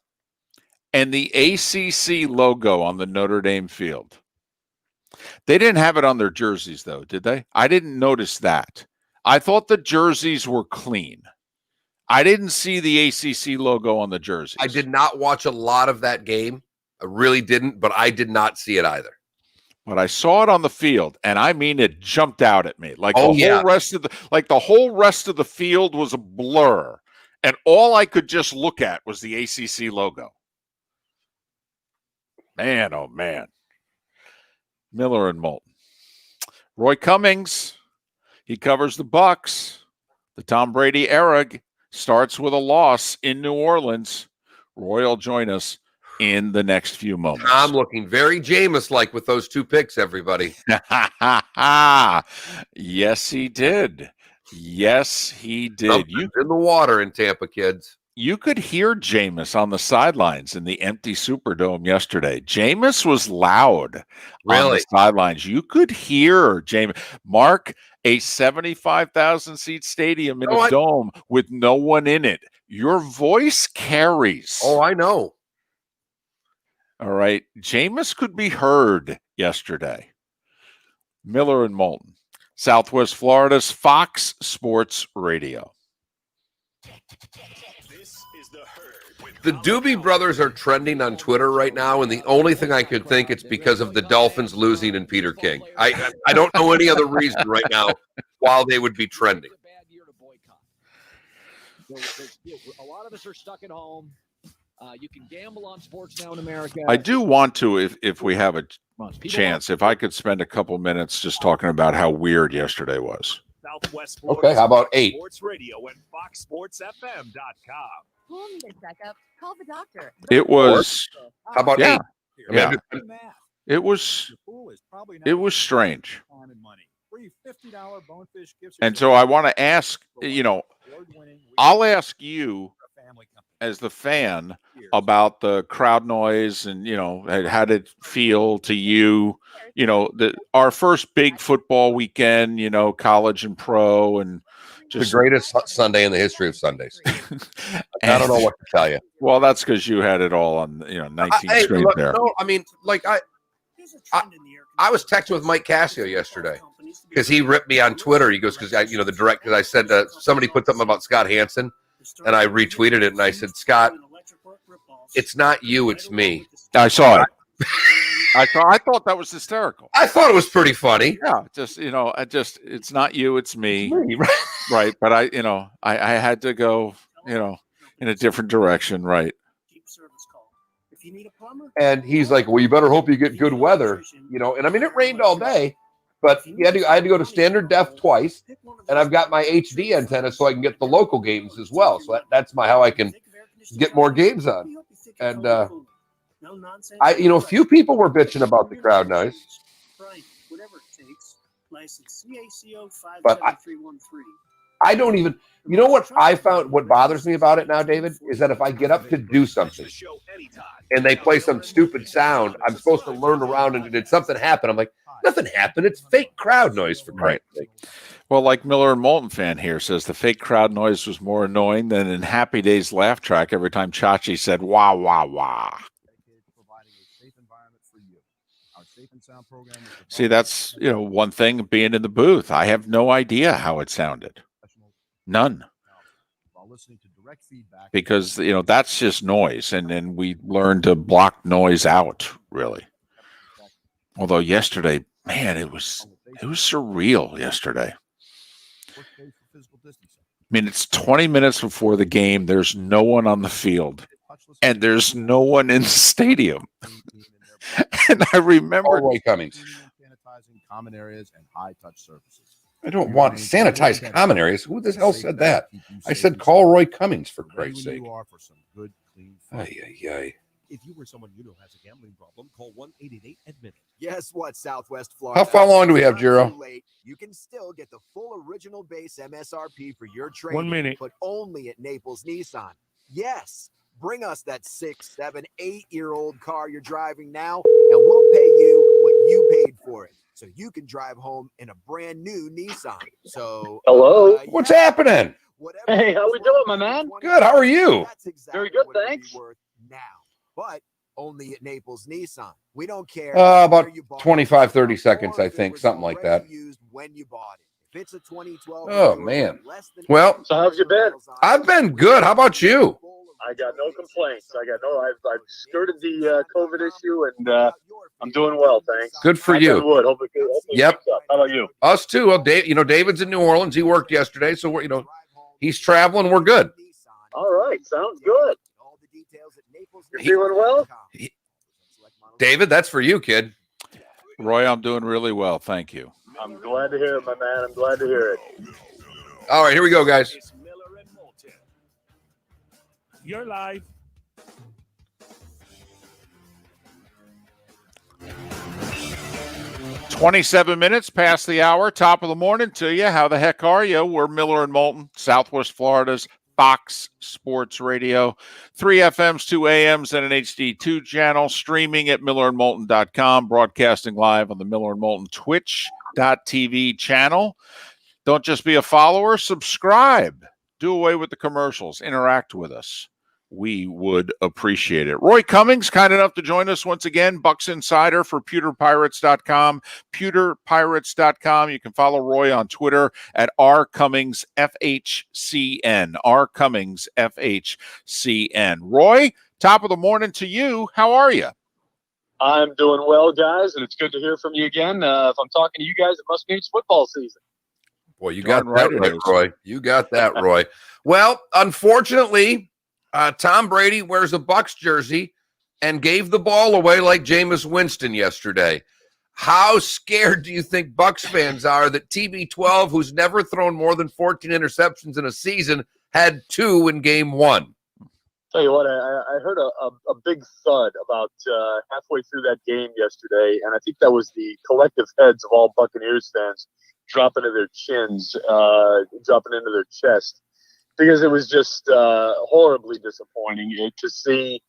And the ACC logo on the Notre Dame field. They didn't have it on their jerseys, though, did they? I didn't notice that. I thought the jerseys were clean. I didn't see the ACC logo on the jerseys. I did not watch a lot of that game. I really didn't, but I did not see it either. But I saw it on the field, and I mean, it jumped out at me. Like whole rest of the whole rest of the field was a blur, and all I could just look at was the ACC logo. Man, oh man. Miller and Moulton. Roy Cummings, he covers the Bucs. The Tom Brady era starts with a loss in New Orleans. Roy will join us in the next few moments. I'm looking very Jameis-like with those two picks, everybody. Yes, he did. Yes, he did. Something's in the water in Tampa, kids. You could hear Jameis on the sidelines in the empty Superdome yesterday. Jameis was loud on the sidelines. You could hear Jameis. Mark, a 75,000-seat stadium in a dome with no one in it. Your voice carries. Oh, I know. All right. Jameis could be heard yesterday. Miller and Moulton, Southwest Florida's Fox Sports Radio. The Doobie Brothers are trending on Twitter right now, and the only thing I could think it's because of the Dolphins losing and Peter King. I don't know any other reason right now why they would be trending. A lot of us are stuck at home. You can gamble on sports now in America. I do want to, if we have a chance, if I could spend a couple minutes just talking about how weird yesterday was. Southwest Okay, how about 8? Sports Radio and FoxSportsFM.com. Pool need a checkup. Call the doctor. It was. How about 8? Yeah. It was strange. And so I want to ask, I'll ask you as the fan about the crowd noise and, how did it feel to you, our first big football weekend, college and pro, and just the greatest Sunday in the history of Sundays. I don't know what to tell you. Well, that's because you had it all on, 19 screens there. No, I mean, like I was texting with Mike Cassio yesterday because he ripped me on Twitter. He goes, because I said somebody put something about Scott Hansen, and I retweeted it, and I said, Scott, it's not you, it's me. I saw it. I thought that was hysterical. I thought it was pretty funny. Yeah, it's not you, it's me. Right. But I had to go, in a different direction. Right. And he's like, well, you better hope you get good weather, and I mean, it rained all day, but I had to go to standard def twice, and I've got my HD antenna so I can get the local games as well. So that's how I can get more games on. And a few people were bitching about the crowd noise. But I don't even, what I found, what bothers me about it now, David, is that if I get up to do something and they play some stupid sound, I'm supposed to learn around, and did something happen? I'm like, Nothing happened. It's fake crowd noise for Christ's sake. Well, like Miller and Moulton fan here says, the fake crowd noise was more annoying than in Happy Days laugh track every time Chachi said, wah, wah, wah. See, that's, one thing being in the booth. I have no idea how it sounded. None. Because, that's just noise. And then we learned to block noise out, really. Although yesterday, man, it was surreal yesterday. I mean, it's 20 minutes before the game. There's no one on the field. And there's no one in the stadium. And I remember Roy Cummings. Common areas and high-touch surfaces. I don't want sanitized common areas. Who the hell said that? I said call Roy Cummings, for Christ's sake. If you or someone you know has a gambling problem, call 1-888-ADMIT. Guess what, Southwest Florida? How long do we have, Jiro? You can still get the full original base MSRP for your trade. 1 minute. But only at Naples Nissan. Yes. Bring us that 6, 7, 8-year-old car you're driving now, and we'll pay you what you paid for it, so you can drive home in a brand new Nissan. So, hello, what's happening? Hey, how we doing, my man? Good. How are you? Very good, thanks. Now, but only at Naples Nissan. We don't care. About 25, 30 seconds, I think, something like that. When you bought it. If it's a 2012. Oh man. Well, so how've you been? I've been good. How about you? I got no complaints. I've skirted the COVID issue, and I'm doing well, thanks. Good for you. Hopefully yep. How about you? Us too. Well, David's in New Orleans. He worked yesterday, so we're he's traveling. We're good. All right, sounds good. You're feeling well? David, that's for you, kid. Roy, I'm doing really well, thank you. I'm glad to hear it, my man. I'm glad to hear it. All right, here we go, guys. You're live. "27 minutes past the hour, top of the morning to you. How the heck are you? We're Miller and Moulton, Southwest Florida's Fox Sports Radio. 3 FMs, 2 AMs, and an HD2 channel. Streaming at millerandmoulton.com. Broadcasting live on the Miller and Moulton Twitch.tv channel. Don't just be a follower, subscribe. Do away with the commercials. Interact with us. We would appreciate it. Roy Cummings, kind enough to join us once again. Bucs Insider for pewterpirates.com. Pewterpirates.com. You can follow Roy on Twitter at rcummingsfhcn. rcummingsfhcn. Roy, top of the morning to you. How are you? I'm doing well, guys, and it's good to hear from you again. If I'm talking to you guys, it must mean it's football season. Boy, you got that right, Roy. You got that, Roy. Well, unfortunately, Tom Brady wears a Bucs jersey and gave the ball away like Jameis Winston yesterday. How scared do you think Bucs fans are that TB12, who's never thrown more than 14 interceptions in a season, had 2 in game 1? Tell you what, I heard a big thud about halfway through that game yesterday, and I think that was the collective heads of all Buccaneers fans dropping to their chins, dropping into their chest. Because it was just horribly disappointing to see,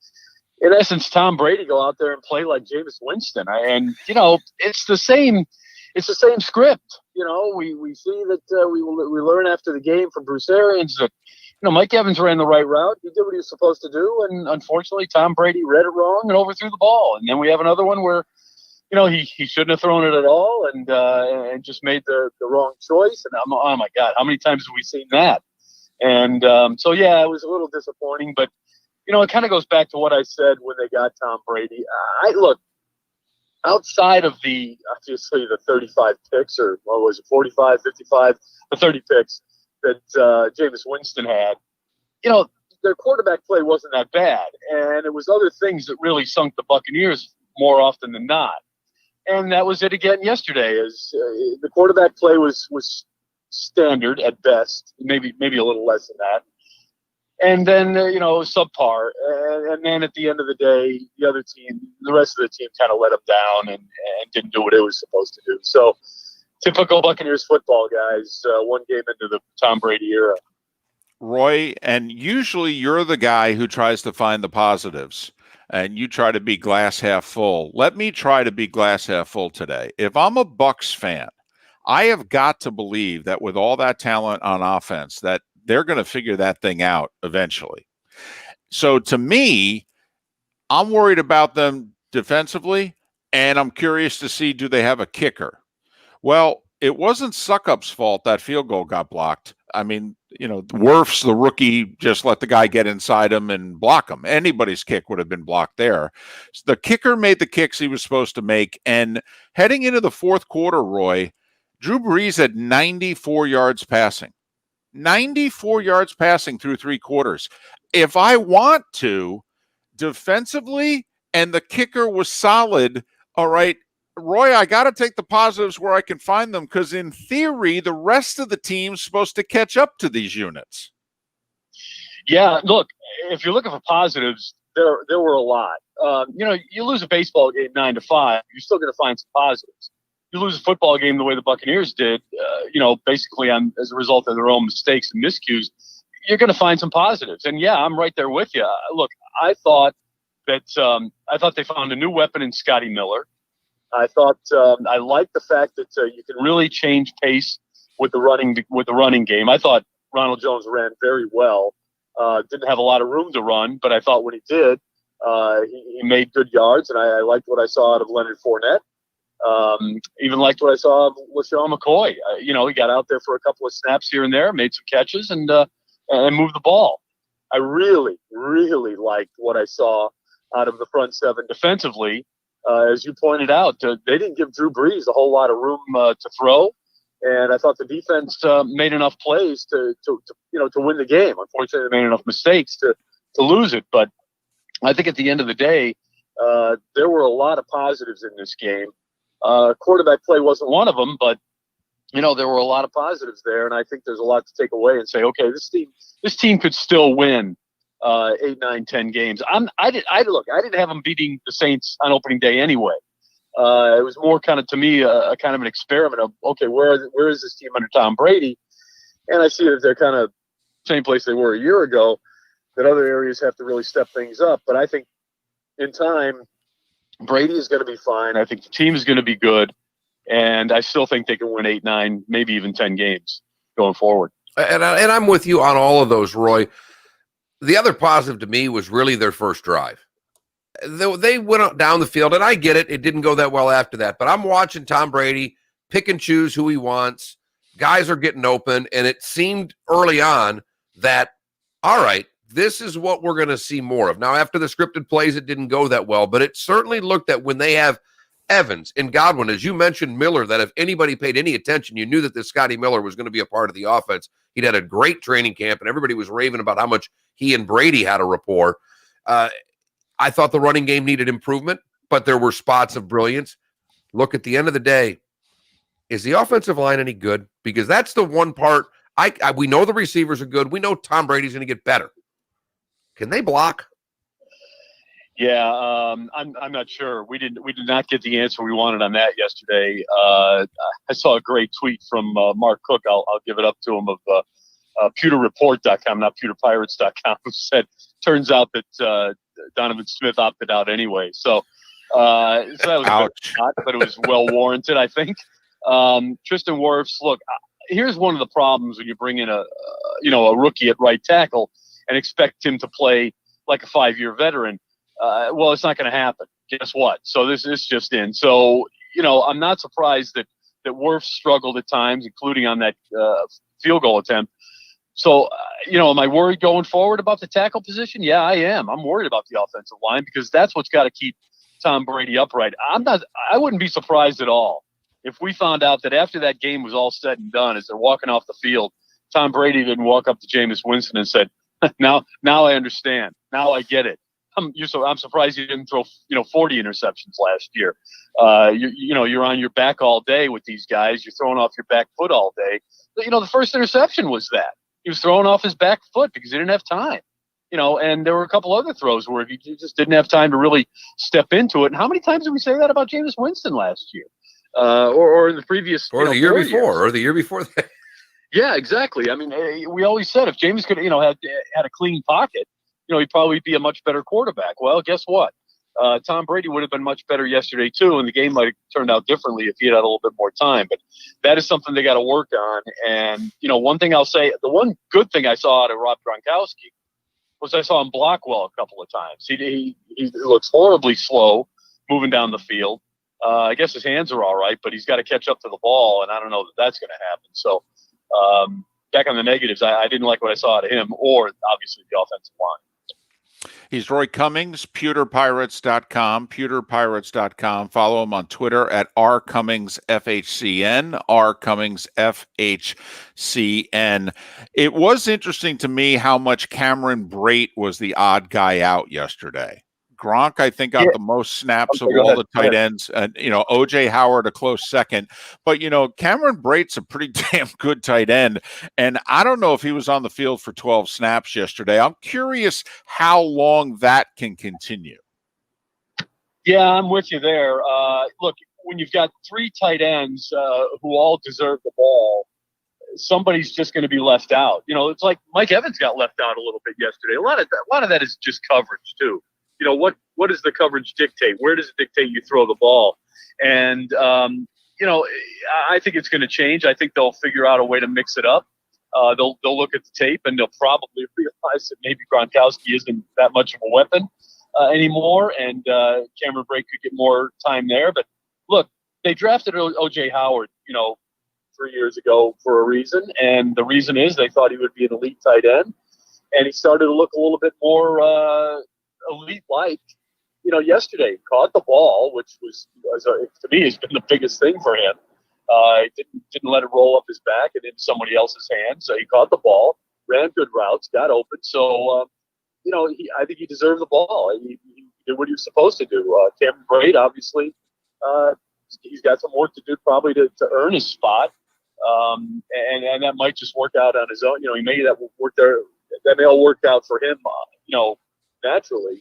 in essence, Tom Brady go out there and play like Jameis Winston. And it's the same script. We see that we learn after the game from Bruce Arians that Mike Evans ran the right route. He did what he was supposed to do, and unfortunately, Tom Brady read it wrong and overthrew the ball. And then we have another one where he shouldn't have thrown it at all and just made the wrong choice. And oh my God, how many times have we seen that? And so, yeah, it was a little disappointing, but, it kind of goes back to what I said when they got Tom Brady. Look, outside of obviously the 35 picks, or what was it, 45, 55, the 30 picks that Jameis Winston had, their quarterback play wasn't that bad. And it was other things that really sunk the Buccaneers more often than not. And that was it again yesterday, as the quarterback play was standard at best, maybe a little less than that, and then subpar, and then at the end of the day, the rest of the team kind of let them down and didn't do what it was supposed to do. So typical Buccaneers football, guys. One game into the Tom Brady era. Roy, and usually you're the guy who tries to find the positives. and you try to be glass half full. Let me try to be glass half full today. If I'm a Bucs fan, I have got to believe that with all that talent on offense, that they're going to figure that thing out eventually. So to me, I'm worried about them defensively, and I'm curious to see, do they have a kicker? Well, it wasn't Suckup's fault that field goal got blocked. I mean, Wirfs, the rookie, just let the guy get inside him and block him. Anybody's kick would have been blocked there. So the kicker made the kicks he was supposed to make. And heading into the fourth quarter, Roy, Drew Brees had 94 yards passing. 94 yards passing through 3 quarters. If I want to, defensively, and the kicker was solid, all right, Roy, I got to take the positives where I can find them, because in theory, the rest of the team's supposed to catch up to these units. Yeah, look, if you're looking for positives, there were a lot. You lose a baseball game 9-5, you're still going to find some positives. You lose a football game the way the Buccaneers did, basically as a result of their own mistakes and miscues, you're going to find some positives. And yeah, I'm right there with you. Look, I thought they found a new weapon in Scotty Miller. I thought I liked the fact that you can really change pace with the running game. I thought Ronald Jones ran very well. Didn't have a lot of room to run, but I thought when he did, he made good yards, and I liked what I saw out of Leonard Fournette. Even liked what I saw of LaShawn McCoy. He got out there for a couple of snaps here and there, made some catches, and moved the ball. I really, really liked what I saw out of the front seven defensively. As you pointed out, they didn't give Drew Brees a whole lot of room to throw, and I thought the defense made enough plays to win the game. Unfortunately, they made enough mistakes to lose it. But I think at the end of the day, there were a lot of positives in this game. Quarterback play wasn't one of them, but there were a lot of positives there, and I think there's a lot to take away and say, okay, this team could still win 8, 9, 10 games. I didn't have them beating the Saints on opening day anyway. It was more kind of, to me, a kind of an experiment of, okay, where is this team under Tom Brady? And I see that they're kind of same place they were a year ago, that other areas have to really step things up. But I think in time, Brady is going to be fine. I think the team is going to be good. And I still think they can win 8, 9, maybe even 10 games going forward. And I'm with you on all of those, Roy. The other positive to me was really their first drive. They went down the field, and I get it. It didn't go that well after that. But I'm watching Tom Brady pick and choose who he wants. Guys are getting open, and it seemed early on that, all right, this is what we're going to see more of. Now, after the scripted plays, it didn't go that well, but it certainly looked that when they have Evans and Godwin, as you mentioned, Miller, that if anybody paid any attention, you knew that this Scotty Miller was going to be a part of the offense. He'd had a great training camp, and everybody was raving about how much he and Brady had a rapport. I thought the running game needed improvement, but there were spots of brilliance. Look, at the end of the day, is the offensive line any good? Because that's the one part. We know the receivers are good. We know Tom Brady's going to get better. Can they block? Yeah, I'm not sure. We did not get the answer we wanted on that yesterday. I saw a great tweet from Mark Cook. I'll give it up to him, of pewterreport.com, not pewterpirates.com, who said, turns out that Donovan Smith opted out anyway. So that was a bit hot, but it was well warranted, I think. Tristan Wirfs, look, here's one of the problems when you bring in a rookie at right tackle and expect him to play like a 5-year veteran. Well, it's not going to happen. Guess what? So this is just in. So, I'm not surprised that Wirfs struggled at times, including on that field goal attempt. So, am I worried going forward about the tackle position? Yeah, I am. I'm worried about the offensive line, because that's what's got to keep Tom Brady upright. I wouldn't be surprised at all if we found out that after that game was all said and done, as they're walking off the field, Tom Brady didn't walk up to Jameis Winston and said, now I understand. Now I get it. I'm surprised you didn't throw 40 interceptions last year. You're on your back all day with these guys. You're throwing off your back foot all day. The first interception was that. He was throwing off his back foot because he didn't have time. And there were a couple other throws where he just didn't have time to really step into it. And how many times did we say that about Jameis Winston last year? Or in the previous, or the year before, years. or the year before that. Yeah, exactly. I mean, we always said if Jameis could, had a clean pocket, he'd probably be a much better quarterback. Well, guess what? Tom Brady would have been much better yesterday too, and the game might have turned out differently if he had a little bit more time. But that is something they got to work on. And one thing I'll say, the one good thing I saw out of Rob Gronkowski was I saw him block well a couple of times. He looks horribly slow moving down the field. I guess his hands are all right, but he's got to catch up to the ball, and I don't know that that's going to happen. So back on the negatives, I didn't like what I saw out of him or obviously the offensive line. He's Roy Cummings, pewterpirates.com, pewterpirates.com. Follow him on Twitter at rcummingsfhcn, rcummingsfhcn. It was interesting to me how much Cameron Brate was the odd guy out yesterday. Gronk, I think, got the most snaps of all the tight ends. And, O.J. Howard, a close second. But, Cameron Brate's a pretty damn good tight end. And I don't know if he was on the field for 12 snaps yesterday. I'm curious how long that can continue. Yeah, I'm with you there. Look, when you've got three tight ends who all deserve the ball, somebody's just going to be left out. It's like Mike Evans got left out a little bit yesterday. A lot of that is just coverage, too. What does the coverage dictate? Where does it dictate you throw the ball? And, I think it's going to change. I think they'll figure out a way to mix it up. They'll look at the tape and they'll probably realize that maybe Gronkowski isn't that much of a weapon anymore, and Cameron Brate could get more time there. But look, they drafted O.J. Howard, 3 years ago for a reason, and the reason is they thought he would be an elite tight end, and he started to look a little bit more elite-like. Yesterday he caught the ball, which was to me has been the biggest thing for him. He didn't let it roll up his back and into somebody else's hands. So he caught the ball, ran good routes, got open. So I think he deserved the ball. He did what he was supposed to do. Cameron Brate, obviously, he's got some work to do probably to earn his spot, and that might just work out on his own. He may that work there. That may all work out for him, naturally,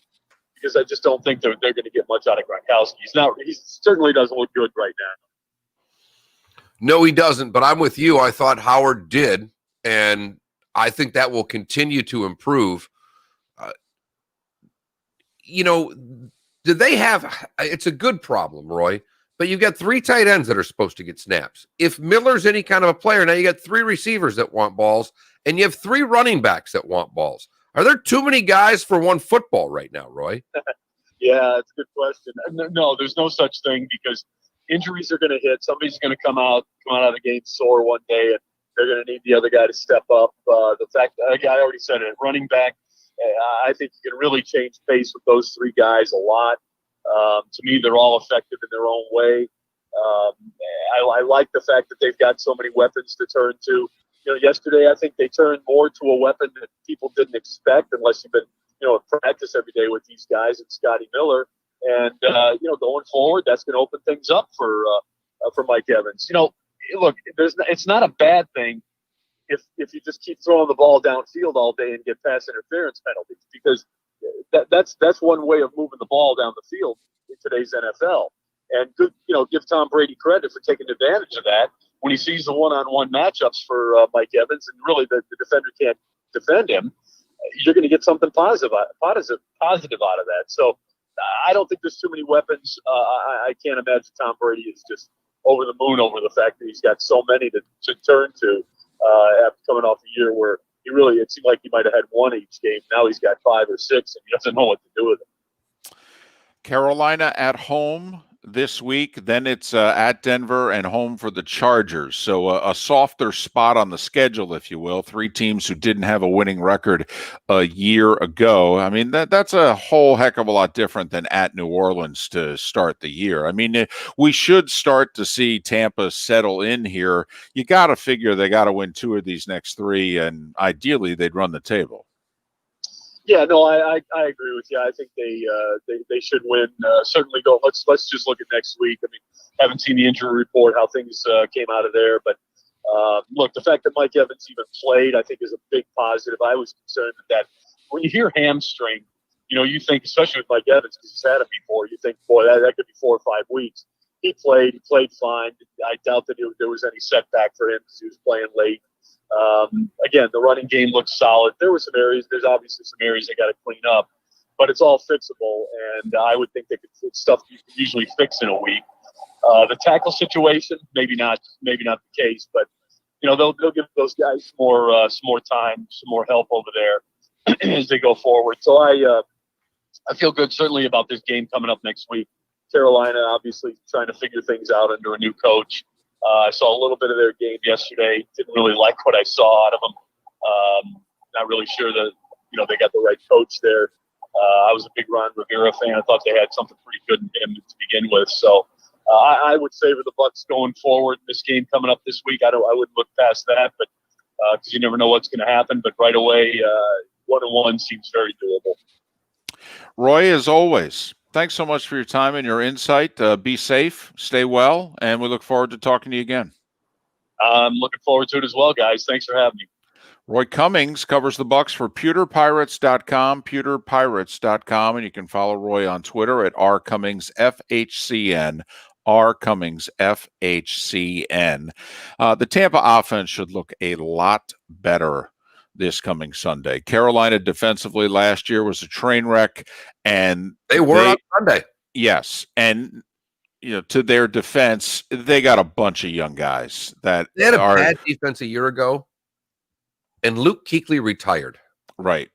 because I just don't think they're going to get much out of Gronkowski. He certainly doesn't look good right now. No, he doesn't, but I'm with you. I thought Howard did, and I think that will continue to improve. Do they have – it's a good problem, Roy, but you've got three tight ends that are supposed to get snaps. If Miller's any kind of a player, now you got three receivers that want balls, and you have three running backs that want balls. Are there too many guys for one football right now, Roy? Yeah, it's a good question. No, there's no such thing because injuries are going to hit. Somebody's going to come out of the game sore one day, and they're going to need the other guy to step up. The fact that I already said it, running back, I think you can really change pace with those three guys a lot. To me, they're all effective in their own way. I like the fact that they've got so many weapons to turn to. Yesterday I think they turned more to a weapon that people didn't expect unless you've been, in practice every day with these guys and Scotty Miller. And, going forward, that's going to open things up for Mike Evans. Look, it's not a bad thing if you just keep throwing the ball downfield all day and get pass interference penalties, because that's one way of moving the ball down the field in today's NFL. And good, give Tom Brady credit for taking advantage of that when he sees the one-on-one matchups for Mike Evans, and really the defender can't defend him. You're going to get something positive out of that. So I don't think there's too many weapons. I can't imagine Tom Brady is just over the moon over the fact that he's got so many to turn to after coming off a year where it seemed like he might have had one each game. Now he's got 5 or 6, and he doesn't know what to do with it. Carolina at home this week, then it's at Denver and home for the Chargers. So a softer spot on the schedule, if you will. 3 teams who didn't have a winning record a year ago. I mean, that's a whole heck of a lot different than at New Orleans to start the year. I mean, we should start to see Tampa settle in here. You got to figure they got to win 2 of these next 3, and ideally they'd run the table. Yeah, no, I agree with you. I think they should win. Certainly go. Let's just look at next week. I mean, haven't seen the injury report, how things came out of there, but look, the fact that Mike Evans even played, I think, is a big positive. I was concerned that when you hear hamstring, you think, especially with Mike Evans, because he's had it before, you think, boy, that could be 4 or 5 weeks. He played fine. I doubt that there was any setback for him because he was playing late. Again, the running game looks solid. There were some areas. There's obviously some areas they got to clean up, but it's all fixable. And I would think it's stuff you can usually fix in a week. The tackle situation, maybe not the case, but they'll give those guys some more time, some more help over there as they go forward. So I feel good certainly about this game coming up next week. Carolina obviously trying to figure things out under a new coach. I saw a little bit of their game yesterday. Didn't really like what I saw out of them. Not really sure that they got the right coach there. I was a big Ron Rivera fan. I thought they had something pretty good in him to begin with. So I would favor the Bucs going forward. This game coming up this week, I wouldn't look past that, but because you never know what's going to happen. But right away, 1-1 seems very doable. Roy, as always, thanks so much for your time and your insight. Be safe, stay well, and we look forward to talking to you again. I'm looking forward to it as well, guys. Thanks for having me. Roy Cummings covers the Bucs for pewterpirates.com, pewterpirates.com, and you can follow Roy on Twitter at rcummingsfhcn, rcummingsfhcn. The Tampa offense should look a lot better this coming Sunday. Carolina defensively last year was a train wreck, and they were on Sunday. Yes, and to their defense, they got a bunch of young guys that they had a bad defense a year ago, and Luke Kuechly retired. Right.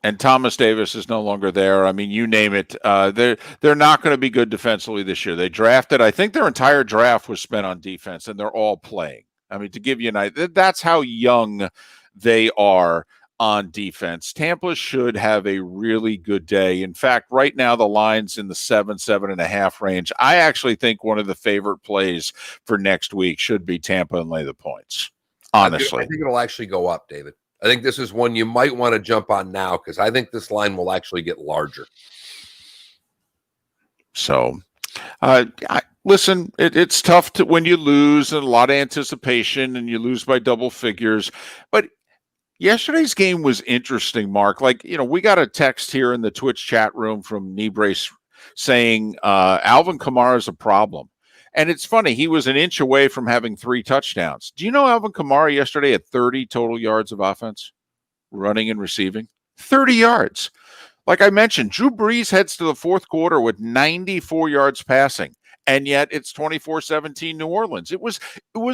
And Thomas Davis is no longer there. I mean, you name it. They're not going to be good defensively this year. They drafted, I think their entire draft was spent on defense, and they're all playing. I mean, to give you an idea, that's how young they are on defense. Tampa should have a really good day. In fact, right now the line's in the 7.5 range. I actually think one of the favorite plays for next week should be Tampa and lay the points. Honestly, I think it'll actually go up, David. I think this is one you might want to jump on now because I think this line will actually get larger. So, listen, it's tough when you lose and a lot of anticipation and you lose by double figures. But yesterday's game was interesting, Mark. We got a text here in the Twitch chat room from Knee Brace saying Alvin Kamara is a problem. And it's funny, he was an inch away from having 3 touchdowns. Do you know Alvin Kamara yesterday had 30 total yards of offense, running and receiving? 30 yards. Like I mentioned, Drew Brees heads to the fourth quarter with 94 yards passing, and yet it's 24-17 New Orleans. It was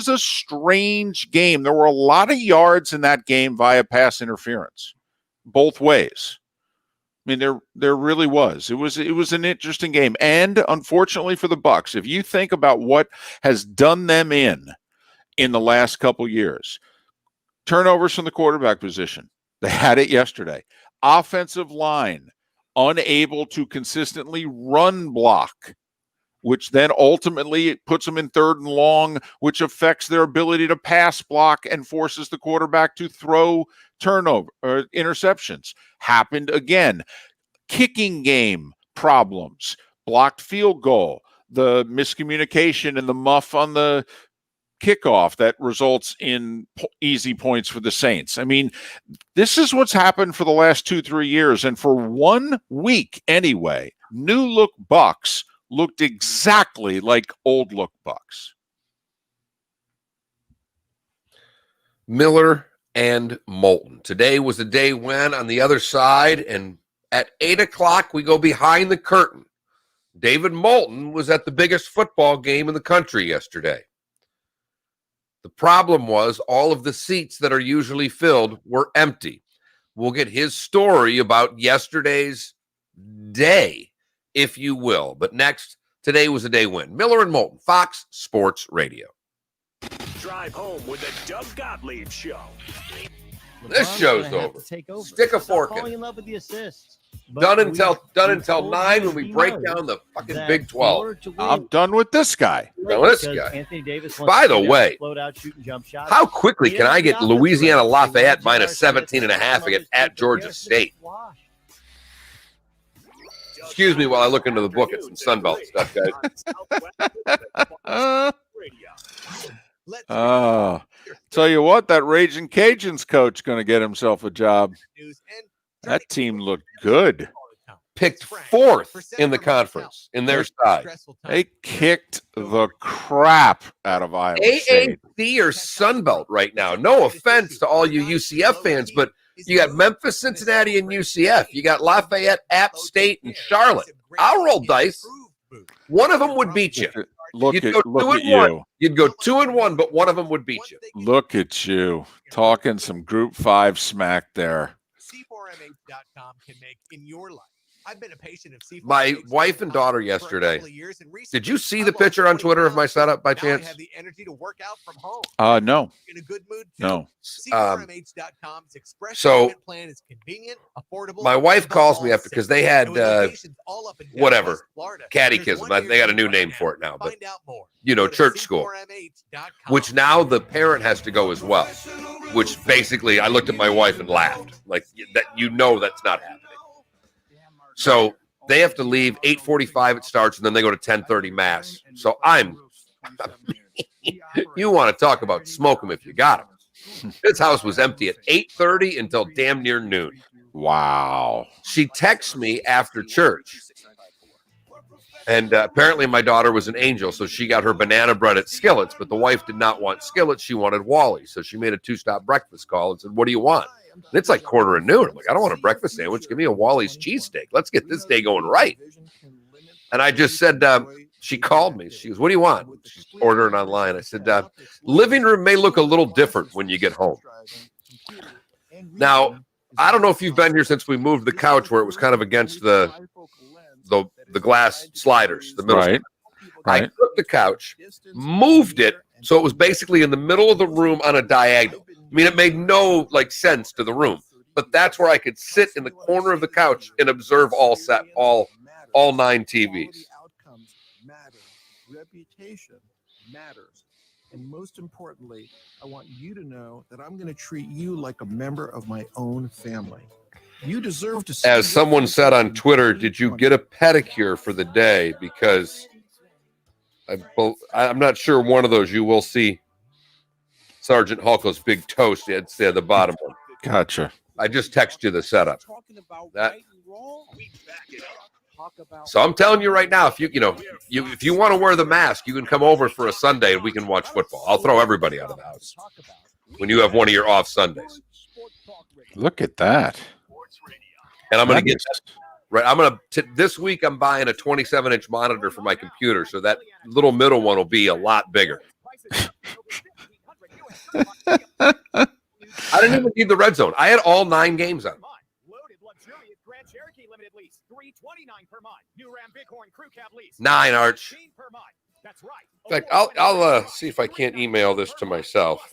a strange game. There were a lot of yards in that game via pass interference, both ways. I mean, there really was. It was an interesting game. And unfortunately for the Bucs, if you think about what has done them in the last couple years, turnovers from the quarterback position. They had it yesterday. Offensive line, unable to consistently run block, which then ultimately puts them in 3rd and long, which affects their ability to pass block and forces the quarterback to throw turnover or interceptions. Happened again. Kicking game problems, blocked field goal, the miscommunication and the muff on the kickoff that results in easy points for the Saints. I mean, this is what's happened for the last 2-3 years. And for 1 week anyway, new look Bucs looked exactly like old look Bucs. Miller and Moulton. Today was the day when on the other side, and at 8 o'clock, we go behind the curtain. David Moulton was at the biggest football game in the country yesterday. The problem was all of the seats that are usually filled were empty. We'll get his story about yesterday's day, if you will. But next, today was a day when. Miller and Moulton, Fox Sports Radio. Drive home with the Doug Gottlieb Show. This show's over. Stick a fork in falling it. in love with the assists. Done until 9 when we break down the fucking Big 12. I'm done with this guy. Done with this guy. Anthony Davis By the way, float out shooting jump shots. how quickly can I get Louisiana Lafayette minus 17.5 against at Georgia State? Excuse me while I look into the book at some Sunbelt stuff, guys. Tell you what, that Raging Cajuns coach going to get himself a job. That team looked good. picked 4th in the conference in their side. They kicked the crap out of Iowa State. AAC or Sunbelt right now. No offense to all you UCF fans, but you got Memphis, Cincinnati, and UCF. You got Lafayette, App State, and Charlotte. I'll roll dice. One of them would beat you. Look You'd at go you. You'd go 2-1, but one of them would beat you. Look at you talking some Group 5 smack there. C4MH.com can make in your life. I've been a patient of C4MH. My wife and daughter yesterday. Did you see the picture on Twitter of my setup by chance? I have the energy to work out from home. No. In a good mood too. No. C4MH.com's express so payment plan is convenient, affordable. my wife calls me after because they had whatever catechism. They got a new name for it now, but church school, which now the parent has to go as well. Which basically, I looked at my wife and laughed, like that. That's not happening. So they have to leave 8:45. It starts, and then they go to 10:30 mass. So you want to talk about smoke them if you got them. This house was empty at 8:30 until damn near noon. Wow. She texts me after church. And apparently my daughter was an angel, so she got her banana bread at Skillet's, but the wife did not want Skillet's. She wanted Wally. So she made a 2-stop breakfast call and said, what do you want? And it's like 12:45. I'm like, I don't want a breakfast sandwich. Give me a Wally's cheesesteak. Let's get this day going right. And I just said, she called me. She goes, what do you want? She's ordering online. I said, living room may look a little different when you get home. Now, I don't know if you've been here since we moved the couch where it was kind of against the glass sliders, the middle. Right. I took the couch, moved it, so it was basically in the middle of the room on a diagonal. I mean, it made no sense to the room, but that's where I could sit in the corner of the couch and observe all 9 TVs. Reputation matters. And most importantly, I want you to know that I'm going to treat you like a member of my own family. You deserve to. As someone said on Twitter, did you get a pedicure for the day? Because I'm not sure one of those you will see Sergeant Hulko's big toast. It's at the bottom one. Gotcha. I just texted you the setup. So I'm telling you right now, if you want to wear the mask, you can come over for a Sunday and we can watch football. I'll throw everybody out of the house when you have one of your off Sundays. Look at that. And I'm going to get right. This week I'm buying a 27-inch monitor for my computer, so that little middle one will be a lot bigger. I didn't even need the red zone. I had all 9 games on. $9, Arch. In fact, I'll see if I can't email this to myself.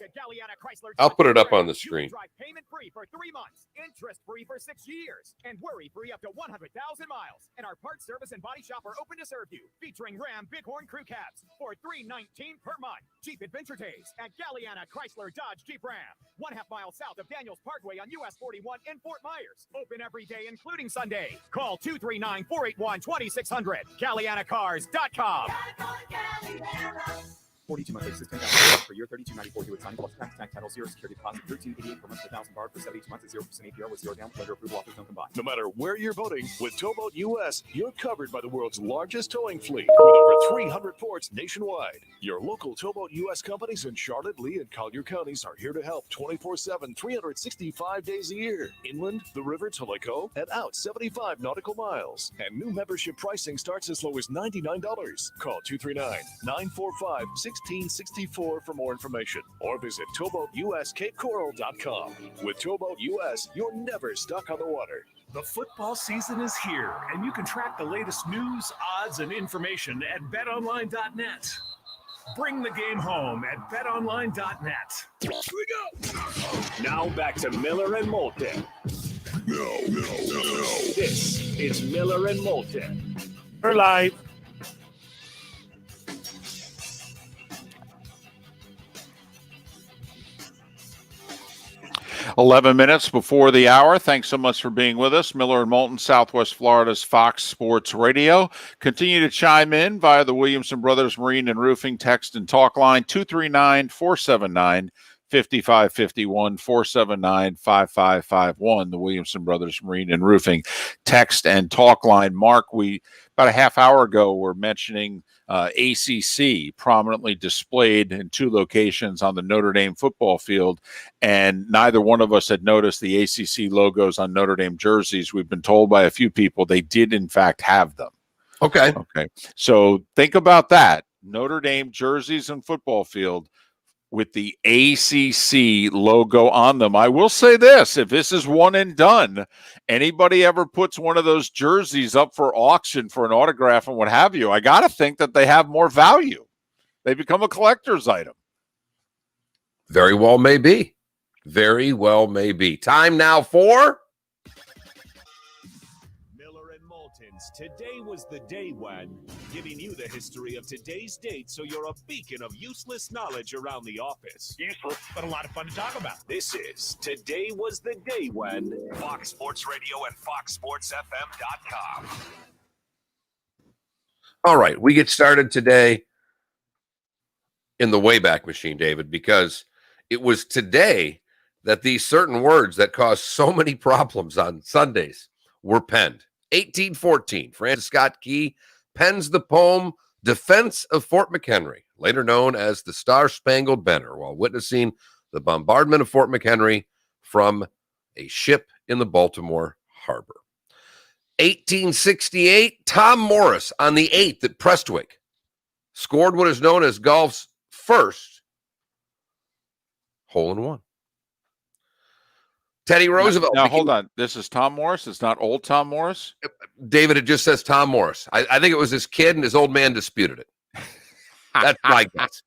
I'll put it up on the screen. Payment free for 3 months, interest free for 6 years, and worry free up to 100,000 miles. And our parts service and body shop are open to serve you, featuring Ram Bighorn crew cabs for $319 per month. Jeep Adventure Days at Galliana Chrysler Dodge Jeep Ram, 1/2 mile south of Daniels Parkway on US 41 in Fort Myers. Open every day, including Sunday. Call 239-481-2600. GallianaCars.com. 42 monthly system per year, $32.94 due at signing plus tax title 0 security deposit, $13.88 per month, $1,000 for 72 months at 0% APR with 0 down. Lender approval offers don't combine. No matter where you're voting, with Towboat US, you're covered by the world's largest towing fleet with over 300 ports nationwide. Your local Towboat US companies in Charlotte, Lee, and Collier counties are here to help 24/7, 365 days a year. Inland, the river to Lake O, and out 75 nautical miles. And new membership pricing starts as low as $99. Call 239-945-1664 for more information, or visit towboatuscapecoral.com. With Towboat US, you're never stuck on the water. The football season is here, and you can track the latest news, odds, and information at betonline.net. Bring the game home at betonline.net. Here we go. Now back to Miller and Moulton. No. This is Miller and Moulton. We're live. $11 minutes before the hour. Thanks so much for being with us. Miller and Moulton, Southwest Florida's Fox Sports Radio. Continue to chime in via the Williamson Brothers Marine and Roofing text and talk line 239-479-5600. 5551 479 5551, the Williamson Brothers Marine and Roofing text and talk line. Mark, we about a half hour ago were mentioning ACC prominently displayed in 2 locations on the Notre Dame football field, and neither one of us had noticed the ACC logos on Notre Dame jerseys. We've been told by a few people they did in fact have them. Okay. So think about that. Notre Dame jerseys and football field with the ACC logo on them. I will say this, if this is one and done, anybody ever puts one of those jerseys up for auction for an autograph and what have you, I got to think that they have more value. They become a collector's item. Very well may be. Very well may be. Time now for... Today was the day when, giving you the history of today's date so you're a beacon of useless knowledge around the office. Useless, but a lot of fun to talk about. This is Today Was the Day When, Fox Sports Radio and FoxSportsFM.com. All right, we get started today in the Wayback Machine, David, because it was today that these certain words that caused so many problems on Sundays were penned. 1814, Francis Scott Key pens the poem Defense of Fort McHenry, later known as the Star-Spangled Banner, while witnessing the bombardment of Fort McHenry from a ship in the Baltimore harbor. 1868, Tom Morris on the 8th at Prestwick scored what is known as golf's first hole-in-one. Teddy Roosevelt. Now, hold on. This is Tom Morris. It's not old Tom Morris. David, it just says Tom Morris. I think it was his kid, and his old man disputed it. That's my guess.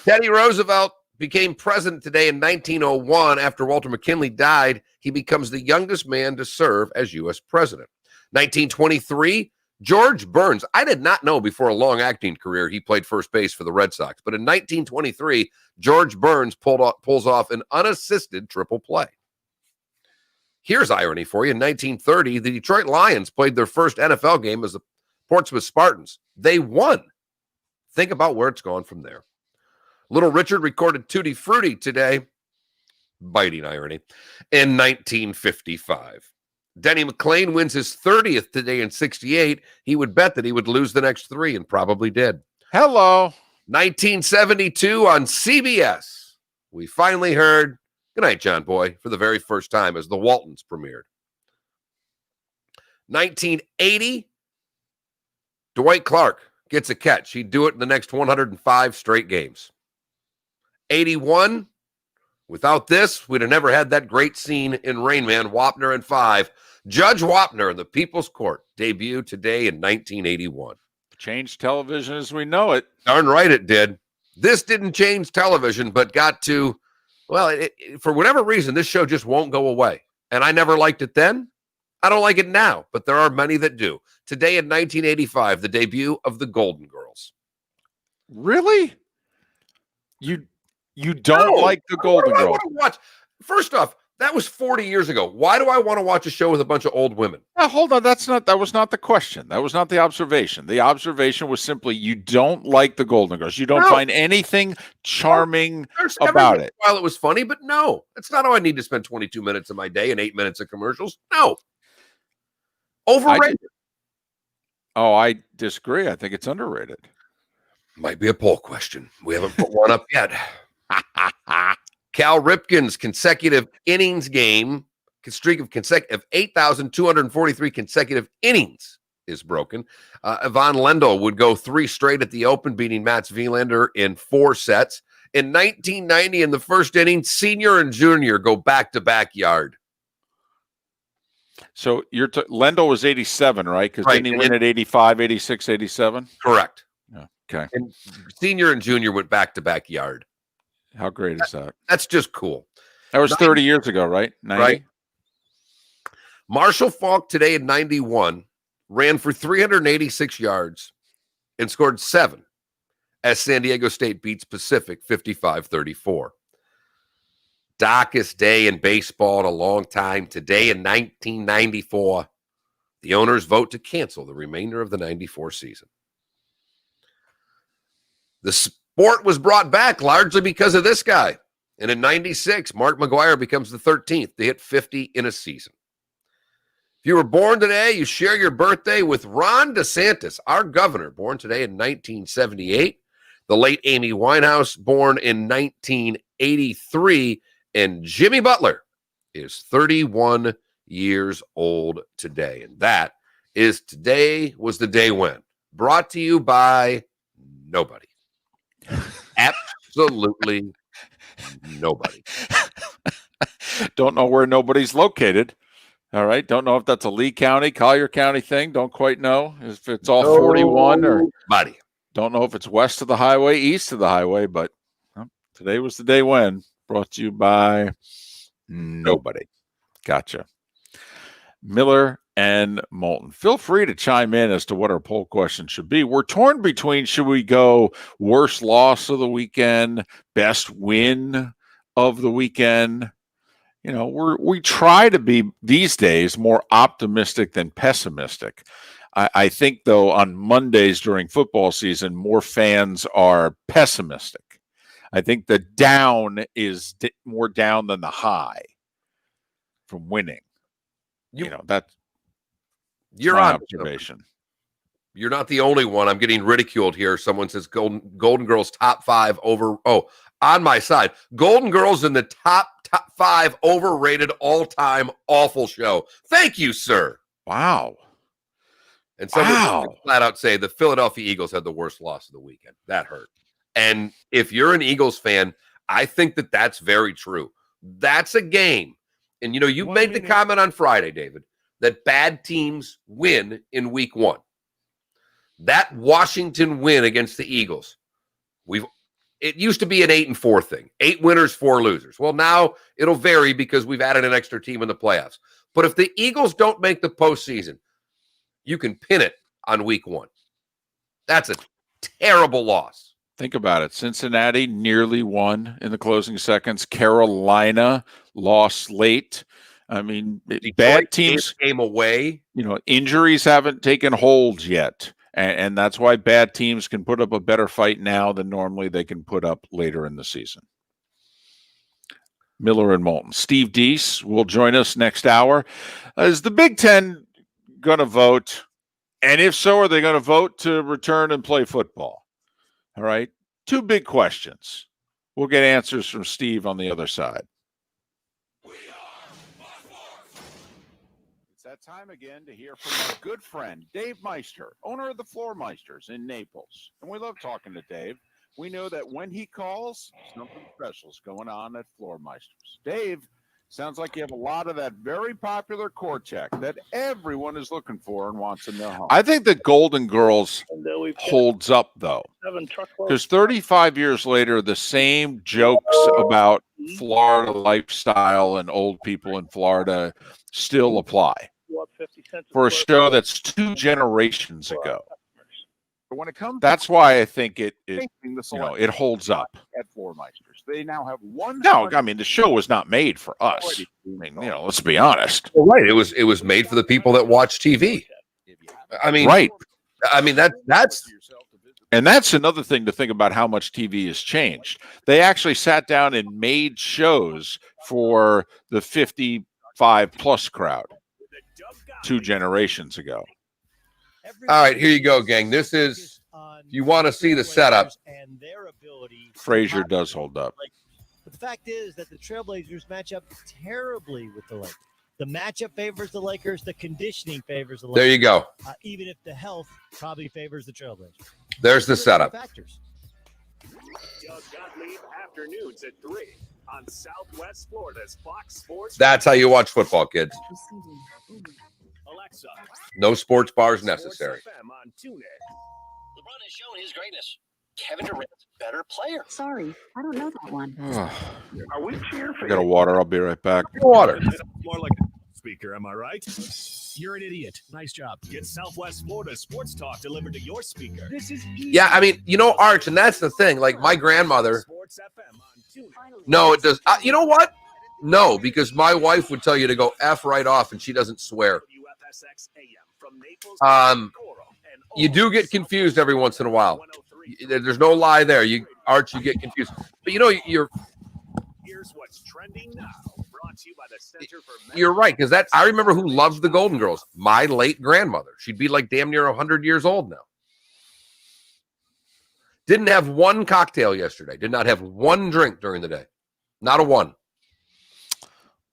Teddy Roosevelt became president today in 1901. After Walter McKinley died, he becomes the youngest man to serve as U.S. president. 1923, George Burns. I did not know before a long acting career he played first base for the Red Sox. But in 1923, George Burns pulls off an unassisted triple play. Here's irony for you. In 1930, the Detroit Lions played their first NFL game as the Portsmouth Spartans. They won. Think about where it's gone from there. Little Richard recorded Tutti Frutti today. Biting irony. In 1955. Denny McClain wins his 30th today in 68. He would bet that he would lose the next 3 and probably did. Hello. 1972 on CBS. We finally heard Good Night, John Boy for the very first time as the Waltons premiered. 1980, Dwight Clark gets a catch. He'd do it in the next 105 straight games. 81, without this, we'd have never had that great scene in Rain Man, Wapner and 5. Judge Wapner in the People's Court debuted today in 1981. Changed television as we know it. Darn right it did. This didn't change television, but got to, well, for whatever reason, this show just won't go away. And I never liked it then. I don't like it now, but there are many that do. Today in 1985, the debut of the Golden Girls. Really? You don't like the Golden Girls? Watch. First off, that was 40 years ago. Why do I want to watch a show with a bunch of old women? Now, hold on. That was not the question. That was not the observation. The observation was simply you don't like the Golden Girls. You don't find anything charming about it. While it was funny, but no. It's not how I need to spend 22 minutes of my day and 8 minutes of commercials. No. Overrated. I disagree. I think it's underrated. Might be a poll question. We haven't put one up yet. Cal Ripken's consecutive innings game, streak of 8,243 consecutive innings is broken. Ivan Lendl would go 3 straight at the Open, beating Mats Wilander in 4 sets. In 1990, in the first inning, senior and junior go back-to-back yard. So Lendl was 87, right? Because didn't he win at 85, 86, 87? Correct. Yeah. Okay. And senior and junior went back-to-back yard. How great is that? That's just cool. That was 30 years ago, right? 90? Right. Marshall Faulk today in 91 ran for 386 yards and scored 7 as San Diego State beats Pacific 55-34. Darkest day in baseball in a long time. Today in 1994, the owners vote to cancel the remainder of the 94 season. The sport was brought back largely because of this guy. And in 96, Mark McGwire becomes the 13th to hit 50 in a season. If you were born today, you share your birthday with Ron DeSantis, our governor, born today in 1978. The late Amy Winehouse, born in 1983. And Jimmy Butler is 31 years old today. And that is Today Was the Day When. Brought to you by nobody. Absolutely nobody. Don't know where nobody's located. All right. Don't know if that's a Lee County, Collier County thing. Don't quite know if it's all 41 or nobody. Don't know if it's west of the highway, east of the highway, but Today Was the Day When. Brought to you by nobody. Gotcha. Miller and Moulton. Feel free to chime in as to what our poll question should be. We're torn between, should we go worst loss of the weekend, best win of the weekend? You know, we try to be these days more optimistic than pessimistic. I think, though, on Mondays during football season, more fans are pessimistic. I think the down is more down than the high from winning. That's your observation. You're not the only one. I'm getting ridiculed here. Someone says Golden Girls top 5 over. Oh, on my side, Golden Girls in the top 5 overrated all-time awful show. Thank you, sir. Wow. And someone flat out say the Philadelphia Eagles had the worst loss of the weekend. That hurt. And if you're an Eagles fan, I think that that's very true. That's a game. And, you made the comment on Friday, David, that bad teams win in week 1. That Washington win against the Eagles, it used to be an 8-4 thing. 8 winners, 4 losers. Well, now it'll vary because we've added an extra team in the playoffs. But if the Eagles don't make the postseason, you can pin it on week 1. That's a terrible loss. Think about it. Cincinnati nearly won in the closing seconds. Carolina lost late. I mean, bad teams came away. Injuries haven't taken hold yet. And that's why bad teams can put up a better fight now than normally they can put up later in the season. Miller and Moulton. Steve Deace will join us next hour. Is the Big Ten going to vote? And if so, are they going to vote to return and play football? All right. 2 big questions. We'll get answers from Steve on the other side. It's that time again to hear from our good friend, Dave Meister, owner of the Floor Meisters in Naples. And we love talking to Dave. We know that when he calls, something special's going on at Floor Meisters. Dave, sounds like you have a lot of that very popular core check that everyone is looking for and wants in their home. I think the Golden Girls holds up, though, because 35 years later, the same jokes about Florida lifestyle and old people in Florida still apply for a show that's 2 generations ago. When it comes, that's why I think it holds up at Floor Meisters. They now have one. No, I mean the show was not made for us. I mean, let's be honest. Well, right, it was made for the people that watch TV. I mean, right. I mean that's another thing to think about how much TV has changed. They actually sat down and made shows for the 55 plus crowd 2 generations ago. All right, here you go, gang. This is, if you want to see the setup. Frazier does hold up. But the fact is that the Trailblazers match up terribly with the Lakers. The matchup favors the Lakers. The conditioning favors the Lakers. There you go. Even if the health probably favors the Trailblazers. There's the setup. Factors. Doug Gottlieb, afternoons at 3 on Southwest Florida's Fox Sports. That's how you watch football, kids. Alexa. No sports bars necessary. On TuneIn. LeBron has shown his greatness. Kevin Durant's better player. Sorry, I don't know that one. Are we cheering for I got a water. I'll be right back. Water. More like a speaker, am I right? You're an idiot. Nice job. Get Southwest Florida sports talk delivered to your speaker. This is easy. Yeah, I mean, Arch, and that's the thing. Like my grandmother. No, it does. You know what? No, because my wife would tell you to go F right off, and she doesn't swear. You do get confused every once in a while. There's no lie there. You get confused. But you're Here's what's trending now. Brought to you by the Center for You're right, because I remember who loves the Golden Girls. My late grandmother. She'd be like damn near 100 years old now. Didn't have one cocktail yesterday. Did not have one drink during the day. Not a one.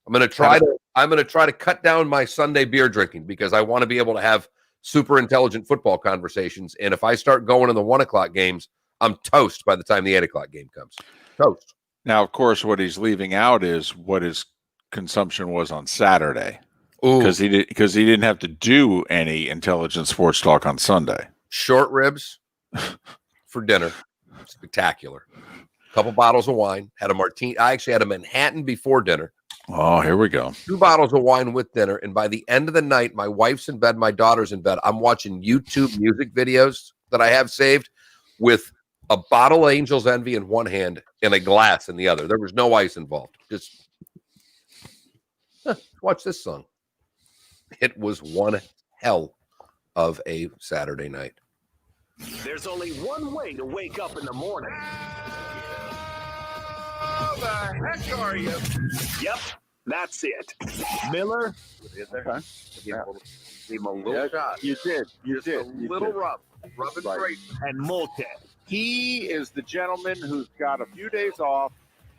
I'm going to try to cut down my Sunday beer drinking because I want to be able to have super intelligent football conversations. And if I start going in the 1 o'clock games, I'm toast by the time the 8 o'clock game comes. Toast. Now, of course, what he's leaving out is what his consumption was on Saturday, because he didn't have to do any intelligent sports talk on Sunday. Short ribs for dinner, spectacular. A couple bottles of wine. Had a martini. I actually had a Manhattan before dinner. Oh, here we go. 2 bottles of wine with dinner, and by the end of the night, my wife's in bed, my daughter's in bed. I'm watching YouTube music videos that I have saved with a bottle of Angel's Envy in one hand and a glass in the other. There was no ice involved. Just watch this song. It was one hell of a Saturday night. There's only one way to wake up in the morning. How the heck are you? Yep, that's it. Miller. Okay. Give him a little shot. You did. You Just did. a little rub. Rub it straight. And Moulton. He is the gentleman who's got a few days off,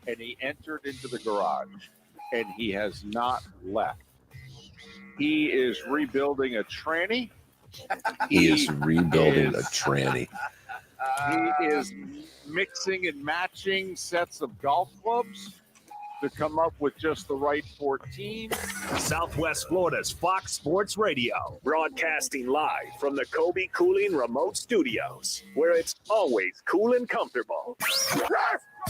and he entered into the garage, and he has not left. He is rebuilding a tranny. He is rebuilding a tranny. He is mixing and matching sets of golf clubs to come up with just the right 14. Southwest Florida's Fox Sports Radio, broadcasting live from the Kobe Cooling Remote Studios, where it's always cool and comfortable.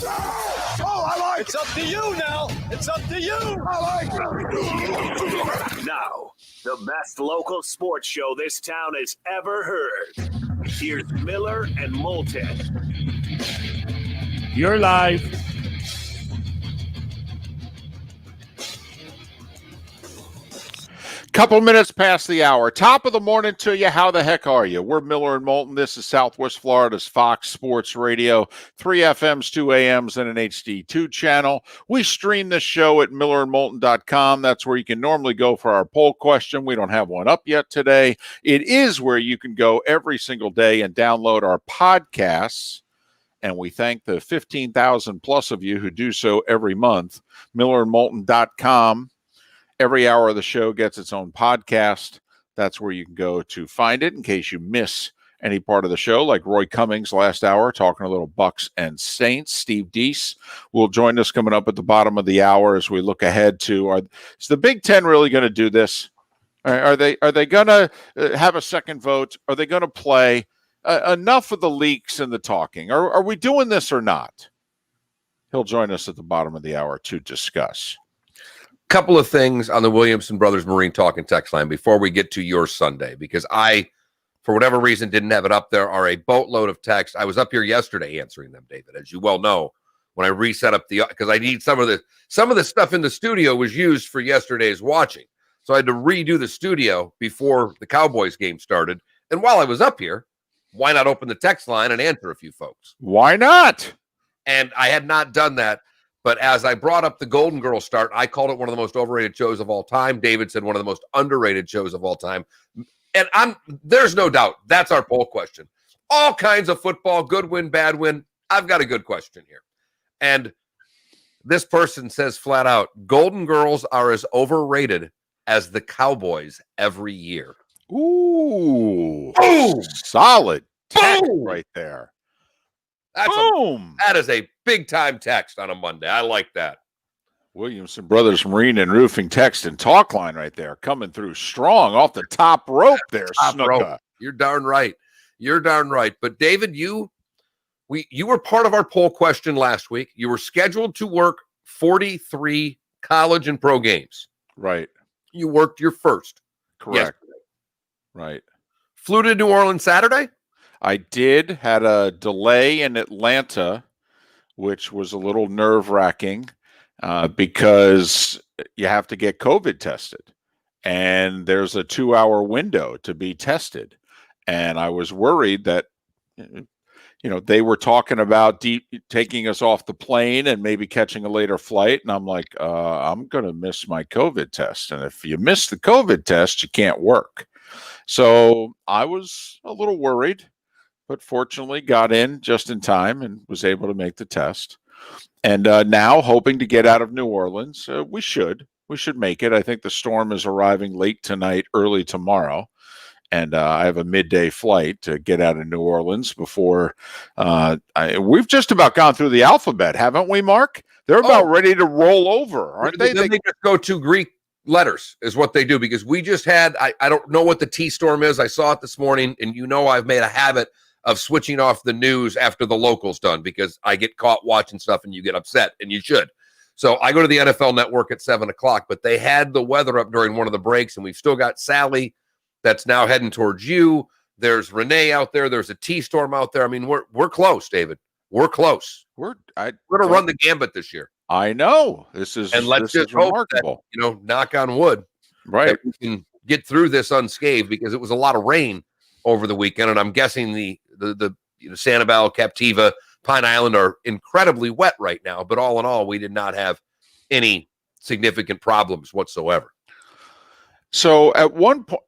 Oh, I like It's up to you now. It's up to you. I like it. Now, the best local sports show this town has ever heard. Here's Miller and Moulton. You're live. Couple minutes past the hour. Top of the morning to you. How the heck are you? We're Miller and Moulton. This is Southwest Florida's Fox Sports Radio. 3 FMs, 2 AMs, and an HD2 channel. We stream this show at millerandmoulton.com. That's where you can normally go for our poll question. We don't have one up yet today. It is where you can go every single day and download our podcasts. And we thank the 15,000 plus of you who do so every month. millerandmoulton.com. Every hour of the show gets its own podcast. That's where you can go to find it in case you miss any part of the show, like Roy Cummings last hour, talking a little Bucs and Saints. Steve Deace will join us coming up at the bottom of the hour as we look ahead to, is the Big Ten really going to do this? Are they going to have a second vote? Are they going to play? Enough of the leaks and the talking. Are we doing this or not? He'll join us at the bottom of the hour to discuss. Couple of things on the Williamson Brothers Marine Talk and Text line before we get to your Sunday, because I, for whatever reason, didn't have it up. There are a boatload of texts. I was up here yesterday answering them, David, as you well know, when I reset up because I need some of the stuff in the studio was used for yesterday's watching. So I had to redo the studio before the Cowboys game started. And while I was up here, why not open the text line and answer a few folks? Why not? And I had not done that. But as I brought up the Golden Girls start, I called it one of the most overrated shows of all time. David said one of the most underrated shows of all time. And there's no doubt that's our poll question. All kinds of football, good win, bad win. I've got a good question here. And this person says flat out, Golden Girls are as overrated as the Cowboys every year. Ooh. Boom! Solid text Boom! right there. Boom! That is a big-time text on a Monday. I like that. Williamson Brothers Marine and Roofing text and talk line right there, coming through strong off the top rope there, Snuka. You're darn right. You're darn right. But David, you were part of our poll question last week. You were scheduled to work 43 college and pro games. Right. You worked your first. Correct. Yesterday. Right. Flew to New Orleans Saturday? I did. Had a delay in Atlanta, which was a little nerve-wracking because you have to get COVID tested. And there's a 2-hour window to be tested. And I was worried that, they were talking about taking us off the plane and maybe catching a later flight. And I'm like, I'm going to miss my COVID test. And if you miss the COVID test, you can't work. So I was a little worried, but fortunately got in just in time and was able to make the test. And now hoping to get out of New Orleans. We should make it. I think the storm is arriving late tonight, early tomorrow. And I have a midday flight to get out of New Orleans before we've just about gone through the alphabet, haven't we, Mark? They're about ready to roll over, aren't they? Then they just go to Greek letters is what they do, because we just had, I don't know what the T storm is. I saw it this morning, and I've made a habit of switching off the news after the local's done, because I get caught watching stuff and you get upset, and you should. So I go to the NFL Network at 7:00, but they had the weather up during one of the breaks, and we've still got Sally that's now heading towards you. There's Renee out there. There's a T-storm out there. I mean, we're close, David. We're close. We're going to run the gambit this year. I know. Let's just hope that, knock on wood, right, we can get through this unscathed, because it was a lot of rain over the weekend, and I'm guessing the Sanibel, Captiva, Pine Island are incredibly wet right now. But all in all, we did not have any significant problems whatsoever. So at one point,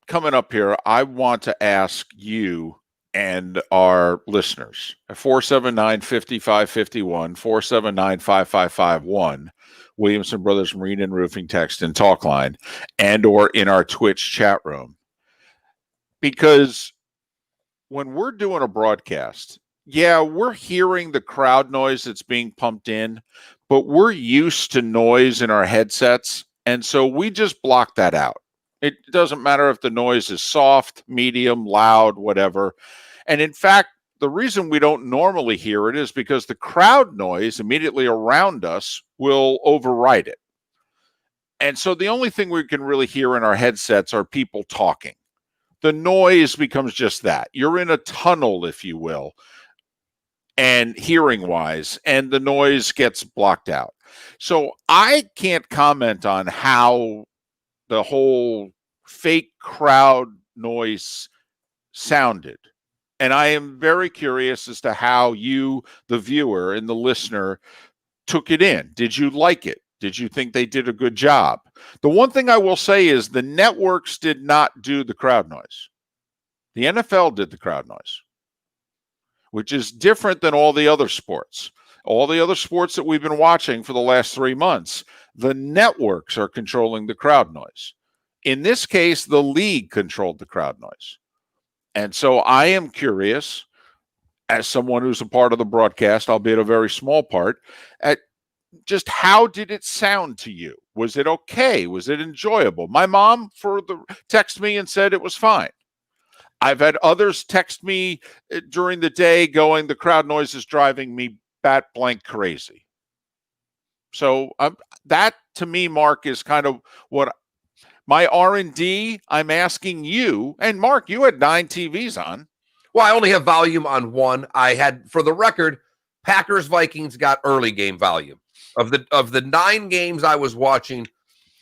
coming up here, I want to ask you and our listeners, 479-5551, 479-5551, Williamson Brothers Marine and Roofing text and talk line, and or in our Twitch chat room. Because when we're doing a broadcast, we're hearing the crowd noise that's being pumped in, but we're used to noise in our headsets, and so we just block that out. It doesn't matter if the noise is soft, medium, loud, whatever. And in fact, the reason we don't normally hear it is because the crowd noise immediately around us will override it. And so the only thing we can really hear in our headsets are people talking. The noise becomes just that. You're in a tunnel, if you will, and hearing-wise, and the noise gets blocked out. So I can't comment on how the whole fake crowd noise sounded. And I am very curious as to how you, the viewer and the listener, took it in. Did you like it? Did you think they did a good job? The one thing I will say is the networks did not do the crowd noise. The NFL did the crowd noise, which is different than all the other sports. All the other sports that we've been watching for the last 3 months, the networks are controlling the crowd noise. In this case, the league controlled the crowd noise. And so I am curious, as someone who's a part of the broadcast, albeit a very small part, at just how did it sound to you? Was it okay? Was it enjoyable? My mom texted me and said it was fine. I've had others text me during the day going, the crowd noise is driving me bat blank crazy. So that, to me, Mark, is kind of what my R&D, I'm asking you. And Mark, you had 9 TVs on. Well, I only have volume on one. I had, for the record, Packers-Vikings got early game volume. Of the 9 games I was watching,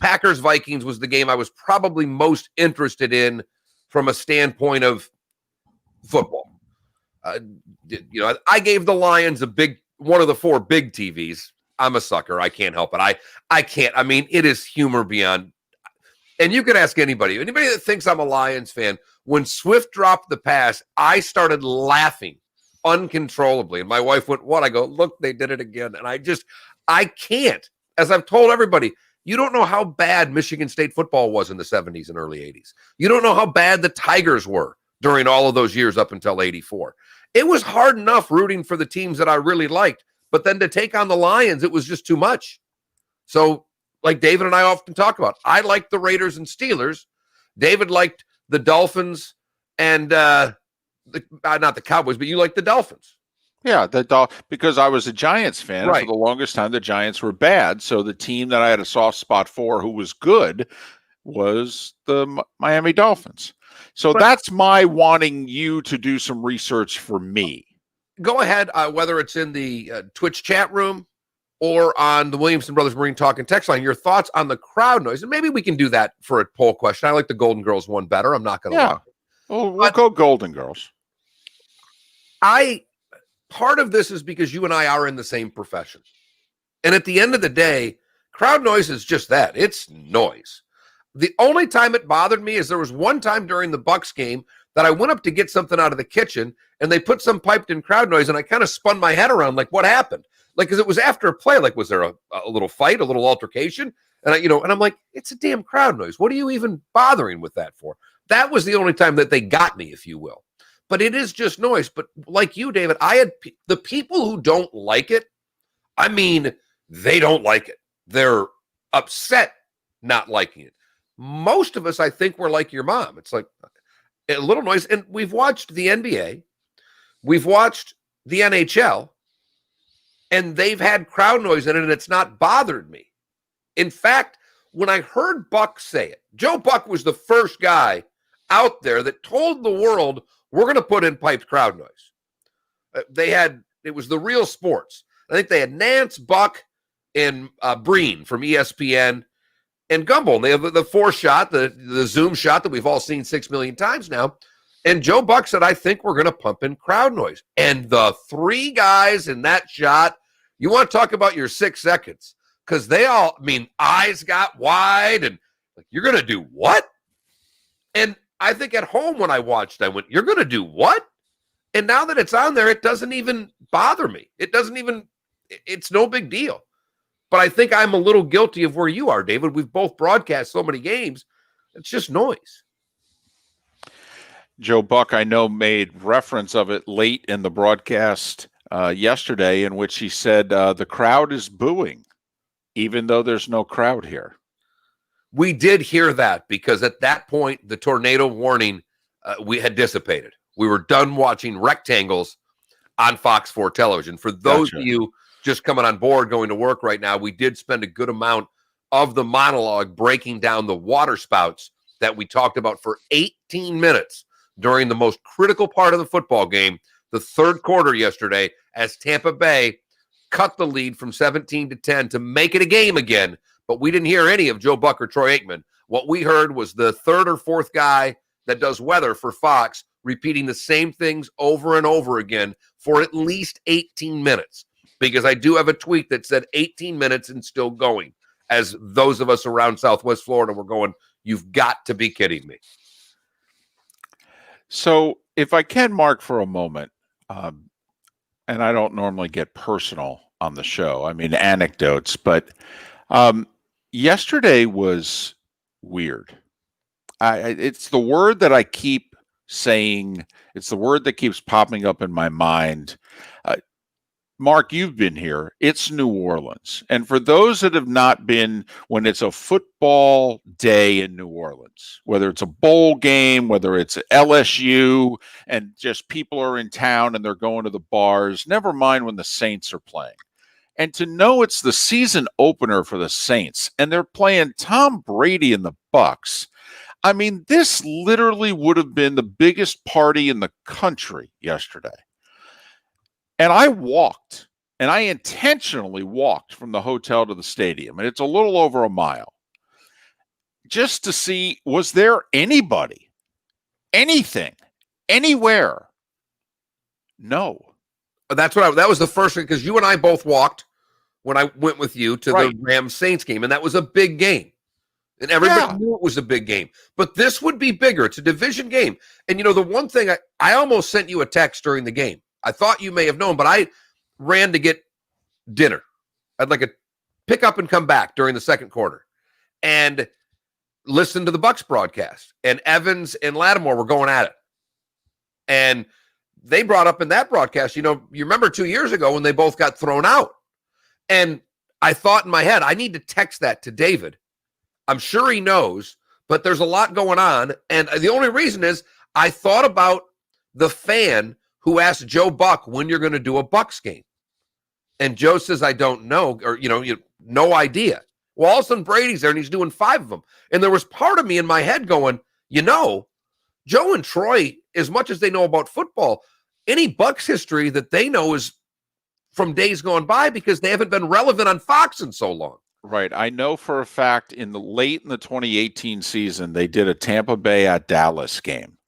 Packers-Vikings was the game I was probably most interested in from a standpoint of football. I gave the Lions one of the 4 big TVs. I'm a sucker. I can't help it. I can't. I mean, it is humor beyond. And you can ask anybody that thinks I'm a Lions fan. When Swift dropped the pass, I started laughing uncontrollably. And my wife went, "What?" I go, "Look, they did it again." And I can't. As I've told everybody, you don't know how bad Michigan State football was in the 70s and early 80s. You don't know how bad the Tigers were during all of those years up until 84. It was hard enough rooting for the teams that I really liked, but then to take on the Lions, it was just too much. So, like David and I often talk about, I liked the Raiders and Steelers. David liked the Dolphins and not the Cowboys, but you liked the Dolphins. Yeah, because I was a Giants fan. Right. For the longest time, the Giants were bad. So the team that I had a soft spot for who was good was the Miami Dolphins. So that's my wanting you to do some research for me. Go ahead, whether it's in the Twitch chat room or on the Williamson Brothers Marine Talk and text line, your thoughts on the crowd noise. And maybe we can do that for a poll question. I like the Golden Girls one better. I'm not going to lie. We'll go Golden Girls. part of this is because you and I are in the same profession. And at the end of the day, crowd noise is just that. It's noise. The only time it bothered me is there was one time during the Bucs game that I went up to get something out of the kitchen and they put some piped in crowd noise and I kind of spun my head around like, what happened? Like, because it was after a play. Like, was there a little fight, a little altercation? And and I'm like, it's a damn crowd noise. What are you even bothering with that for? That was the only time that they got me, if you will. But it is just noise. But like you, David, I had the people who don't like it. I mean, they don't like it. They're upset not liking it. Most of us, I think, we're like your mom. It's like a little noise. And we've watched the NBA. We've watched the NHL. And they've had crowd noise in it, and it's not bothered me. In fact, when I heard Buck say it, Joe Buck was the first guy out there that told the world, we're going to put in piped crowd noise. It was the Real Sports. I think they had Nance, Buck, and Breen from ESPN, and Gumbel. And they have the 4-shot, the Zoom shot that we've all seen 6 million times now. And Joe Buck said, I think we're going to pump in crowd noise. And the 3 guys in that shot, you want to talk about your 6 seconds, because eyes got wide and like, you're going to do what? And I think at home when I watched, I went, you're going to do what? And now that it's on there, it doesn't even bother me. It's no big deal. But I think I'm a little guilty of where you are, David. We've both broadcast so many games. It's just noise. Joe Buck, I know, made reference of it late in the broadcast yesterday, in which he said the crowd is booing, even though there's no crowd here. We did hear that because at that point, the tornado warning we had dissipated. We were done watching rectangles on Fox 4 television. For those of you just coming on board, going to work right now, we did spend a good amount of the monologue breaking down the water spouts that we talked about for 18 minutes during the most critical part of the football game, the third quarter yesterday, as Tampa Bay cut the lead from 17-10 to make it a game again. But we didn't hear any of Joe Buck or Troy Aikman. What we heard was the third or fourth guy that does weather for Fox repeating the same things over and over again for at least 18 minutes. Because I do have a tweet that said 18 minutes and still going, as those of us around Southwest Florida were going, you've got to be kidding me. So if I can, Mark, for a moment, and I don't normally get personal on the show, I mean anecdotes, but yesterday was weird. It's the word that I keep saying. It's the word that keeps popping up in my mind. Mark, you've been here. It's New Orleans. And for those that have not been, when it's a football day in New Orleans, whether it's a bowl game, whether it's LSU, and just people are in town and they're going to the bars, never mind when the Saints are playing. And to know it's the season opener for the Saints, and they're playing Tom Brady and the Bucs. I mean, this literally would have been the biggest party in the country yesterday. And I walked, and I intentionally walked from the hotel to the stadium, and it's a little over a mile, just to see, was there anybody, anything, anywhere? No. That was the first thing, because you and I both walked when I went with you to the Rams-Saints game, and that was a big game. And everybody knew it was a big game. But this would be bigger. It's a division game. And, the one thing, I almost sent you a text during the game. I thought you may have known, but I ran to get dinner. I'd like a pick up and come back during the second quarter and listen to the Bucs broadcast. And Evans and Lattimore were going at it. And they brought up in that broadcast, you remember 2 years ago when they both got thrown out. And I thought in my head, I need to text that to David. I'm sure he knows, but there's a lot going on. And the only reason is I thought about the fan who asked Joe Buck when you're going to do a Bucs game. And Joe says, I don't know, or, no idea. Well, all of a sudden Brady's there and he's doing 5 of them. And there was part of me in my head going, Joe and Troy, as much as they know about football, any Bucs history that they know is from days gone by because they haven't been relevant on Fox in so long. Right. I know for a fact late in the 2018 season, they did a Tampa Bay at Dallas game.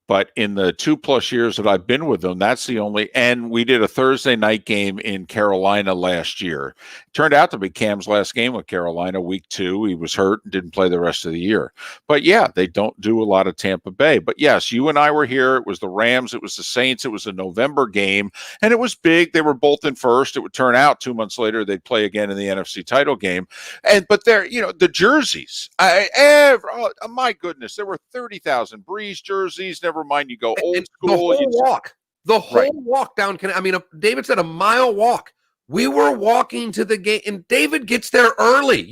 But in the 2+ years that I've been with them, that's the only. And we did a Thursday night game in Carolina last year. It turned out to be Cam's last game with Carolina, week 2. He was hurt and didn't play the rest of the year. But yeah, they don't do a lot of Tampa Bay. But yes, you and I were here. It was the Rams. It was the Saints. It was a November game. And it was big. They were both in first. It would turn out 2 months later they'd play again in the NFC title game. But they're, the jerseys. My goodness, there were 30,000 Breeze jerseys. Never mind, you go old school. The whole walk down. David said a mile walk. We were walking to the game, and David gets there early.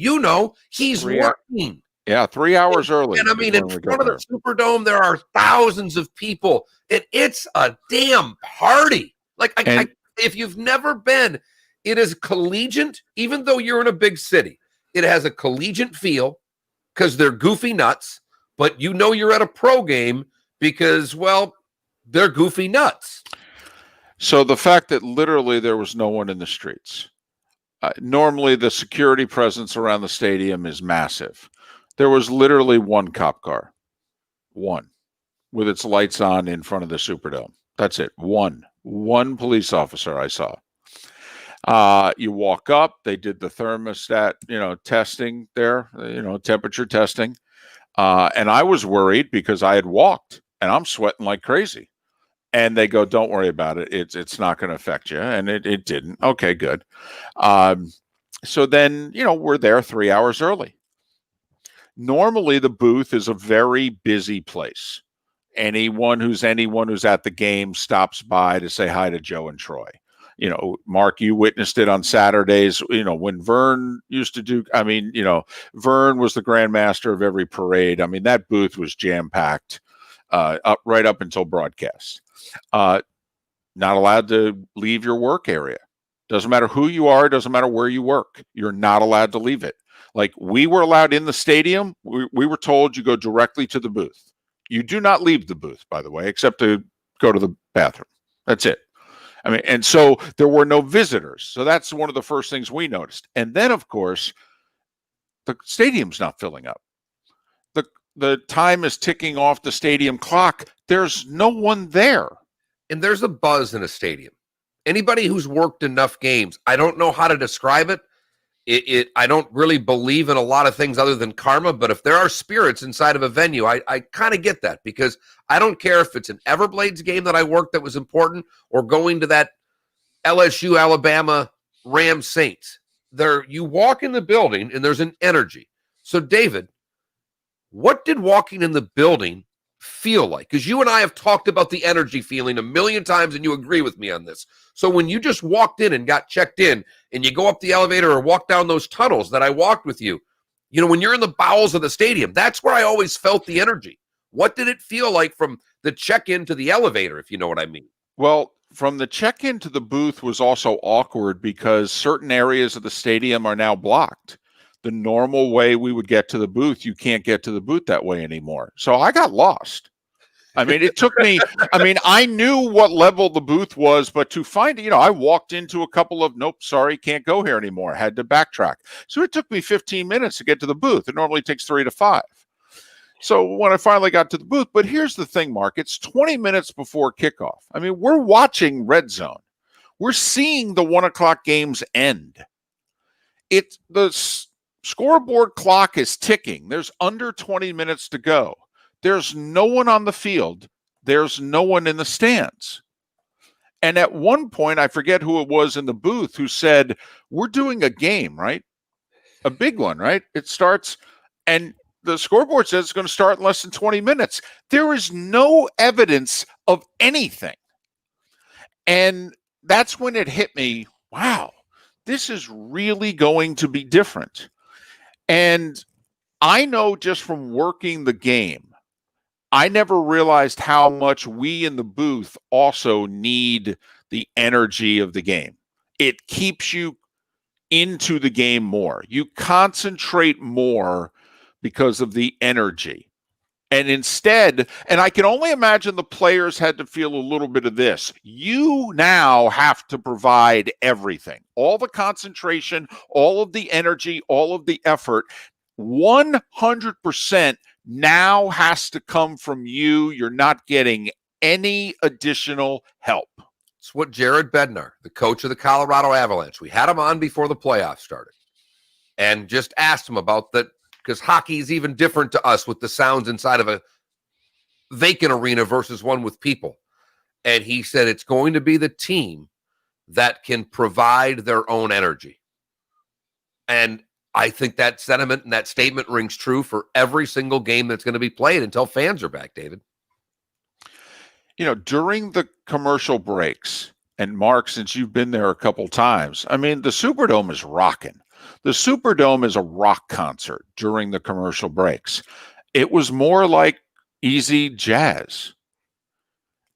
He's working. Yeah, 3 hours early. And in front of the Superdome, there are thousands of people, and it's a damn party. If you've never been, it is collegiate, even though you're in a big city. It has a collegiate feel because they're goofy nuts, but you're at a pro game because, they're goofy nuts. So the fact that literally there was no one in the streets. Normally the security presence around the stadium is massive. There was literally one cop car. One. With its lights on in front of the Superdome. That's it. One police officer I saw. You walk up, they did the thermostat, testing there, temperature testing. And I was worried because I had walked and I'm sweating like crazy. And they go, don't worry about it. It's not going to affect you. And it didn't. Okay, good. So then, we're there 3 hours early. Normally the booth is a very busy place. Anyone who's at the game stops by to say hi to Joe and Troy. Mark, you witnessed it on Saturdays, when Vern used to do, Vern was the grandmaster of every parade. That booth was jam-packed right up until broadcast. Not allowed to leave your work area. Doesn't matter who you are. Doesn't matter where you work. You're not allowed to leave it. Like we were allowed in the stadium. We were told you go directly to the booth. You do not leave the booth, by the way, except to go to the bathroom. That's it. And so there were no visitors. So that's one of the first things we noticed. And then, of course, the stadium's not filling up. The time is ticking off the stadium clock. There's no one there. And there's a buzz in a stadium. Anybody who's worked enough games, I don't know how to describe it. I don't really believe in a lot of things other than karma, but if there are spirits inside of a venue, I kind of get that because I don't care if it's an Everblades game that I worked that was important or going to that LSU, Alabama, Rams Saints. You walk in the building and there's an energy. So David, what did walking in the building feel like? Because you and I have talked about the energy feeling a million times and you agree with me on this. So when you just walked in and got checked in and you go up the elevator or walk down those tunnels that I walked with you, when you're in the bowels of the stadium, that's where I always felt the energy. What did it feel like from the check-in to the elevator, if you know what I mean? Well, from the check-in to the booth was also awkward because certain areas of the stadium are now blocked. The normal way we would get to the booth, you can't get to the booth that way anymore. So I got lost. It took me, I knew what level the booth was, but to find it, I walked into a couple of, nope, sorry, can't go here anymore. Had to backtrack. So it took me 15 minutes to get to the booth. It normally takes 3 to 5. So when I finally got to the booth, but here's the thing, Mark, it's 20 minutes before kickoff. We're watching Red Zone. We're seeing the 1:00 games end. The scoreboard clock is ticking. There's under 20 minutes to go. There's no one on the field. There's no one in the stands. And at one point, I forget who it was in the booth who said, we're doing a game, right? A big one, right? It starts, and the scoreboard says it's going to start in less than 20 minutes. There is no evidence of anything. And that's when it hit me, wow, this is really going to be different. And I know just from working the game, I never realized how much we in the booth also need the energy of the game. It keeps you into the game more. You concentrate more because of the energy. And instead, and I can only imagine the players had to feel a little bit of this. You now have to provide everything, all the concentration, all of the energy, all of the effort, 100% now has to come from you. You're not getting any additional help. It's what Jared Bednar, the coach of the Colorado Avalanche, we had him on before the playoffs started and just asked him about that, because hockey is even different to us with the sounds inside of a vacant arena versus one with people. And he said it's going to be the team that can provide their own energy. And I think that sentiment and that statement rings true for every single game that's going to be played until fans are back, David. You know, during the commercial breaks, and Mark, since you've been there a couple times, I mean, the Superdome is rocking. The Superdome is a rock concert during the commercial breaks. It was more like easy jazz.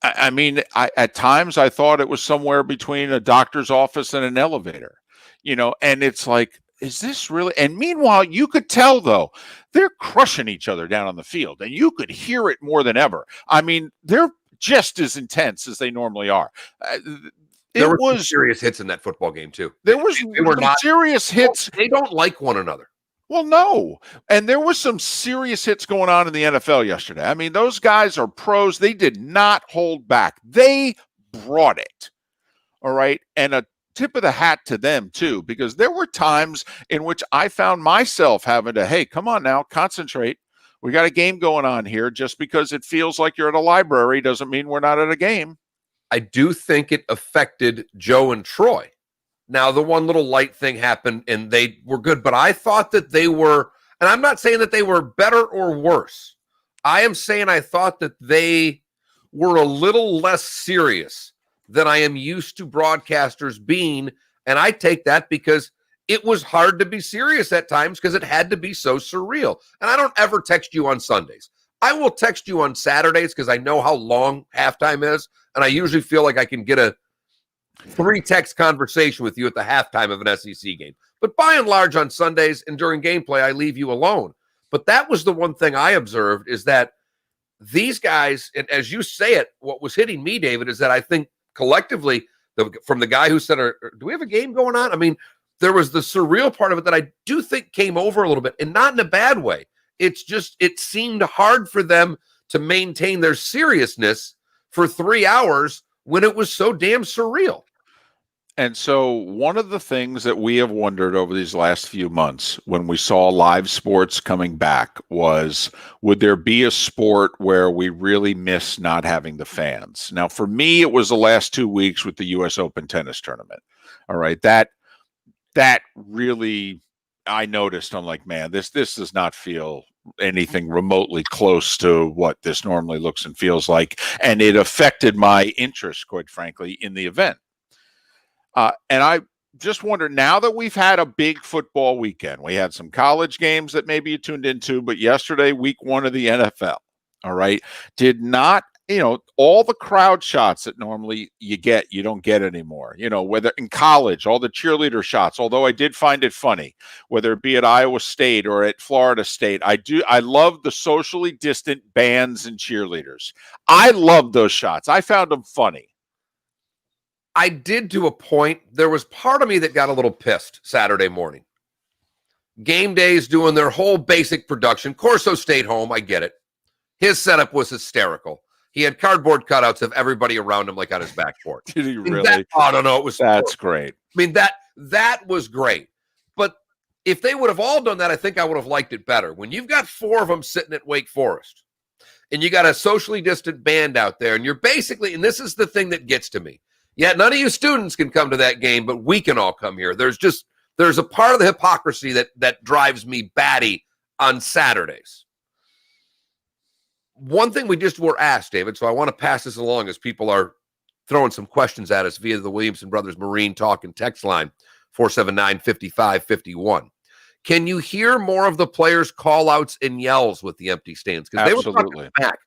I mean, at times I thought it was somewhere between a doctor's office and an elevator, you know, and it's like, is this really? And meanwhile, you could tell, though, they're crushing each other down on the field, and you could hear it more than ever. I mean, they're just as intense as they normally are. There were some serious hits in that football game, too. There was they were not serious hits. They don't like one another. Well, no. And there was some serious hits going on in the NFL yesterday. I mean, those guys are pros. They did not hold back. They brought it. All right. And a tip of the hat to them, too, because there were times in which I found myself having to, hey, come on now, concentrate. We got a game going on here. Just because it feels like you're at a library doesn't mean we're not at a game. I do think it affected Joe and Troy. Now, the one little light thing happened, and they were good, but I thought that they were, and I'm not saying that they were better or worse. I am saying I thought that they were a little less serious than I am used to broadcasters being, and I take that because it was hard to be serious at times because it had to be so surreal. And I don't ever text you on Sundays. I will text you on Saturdays because I know how long halftime is, and I usually feel like I can get a 3-text conversation with you at the halftime of an SEC game. But by and large on Sundays and during gameplay, I leave you alone. But that was the one thing I observed, is that these guys, and as you say it, what was hitting me, David, is that I think collectively, from the guy who said, do we have a game going on? I mean, there was the surreal part of it that I do think came over a little bit, and not in a bad way. It's just, it seemed hard for them to maintain their seriousness for 3 hours when it was so damn surreal. And so one of the things that we have wondered over these last few months when we saw live sports coming back was, would there be a sport where we really miss not having the fans? Now, for me, it was the last 2 weeks with the U.S. Open tennis tournament. All right. That really, I noticed, I'm like, man, this does not feel anything remotely close to what this normally looks and feels like. And it affected my interest, quite frankly, in the event. And I just wonder, now that we've had a big football weekend, we had some college games that maybe you tuned into, but yesterday, week 1 of the NFL, all right, did not, you know, all the crowd shots that normally you don't get anymore. You know, whether in college, all the cheerleader shots, although I did find it funny, whether it be at Iowa State or at Florida State, I love the socially distant bands and cheerleaders. I love those shots. I found them funny. I did to a point. There was part of me that got a little pissed Saturday morning. Game Day's doing their whole basic production. Corso stayed home. I get it. His setup was hysterical. He had cardboard cutouts of everybody around him, like on his back porch. Did he really? I don't know. That's great. I mean, that was great. But if they would have all done that, I think I would have liked it better. When you've got 4 of them sitting at Wake Forest, and you got a socially distant band out there, and you're basically, and this is the thing that gets to me. Yeah, none of you students can come to that game, but we can all come here. There's a part of the hypocrisy that drives me batty on Saturdays. One thing we just were asked, David, so I want to pass this along as people are throwing some questions at us via the Williamson Brothers Marine Talk and text line, 479-5551. Can you hear more of the players' call-outs and yells with the empty stands? Because they were talking back.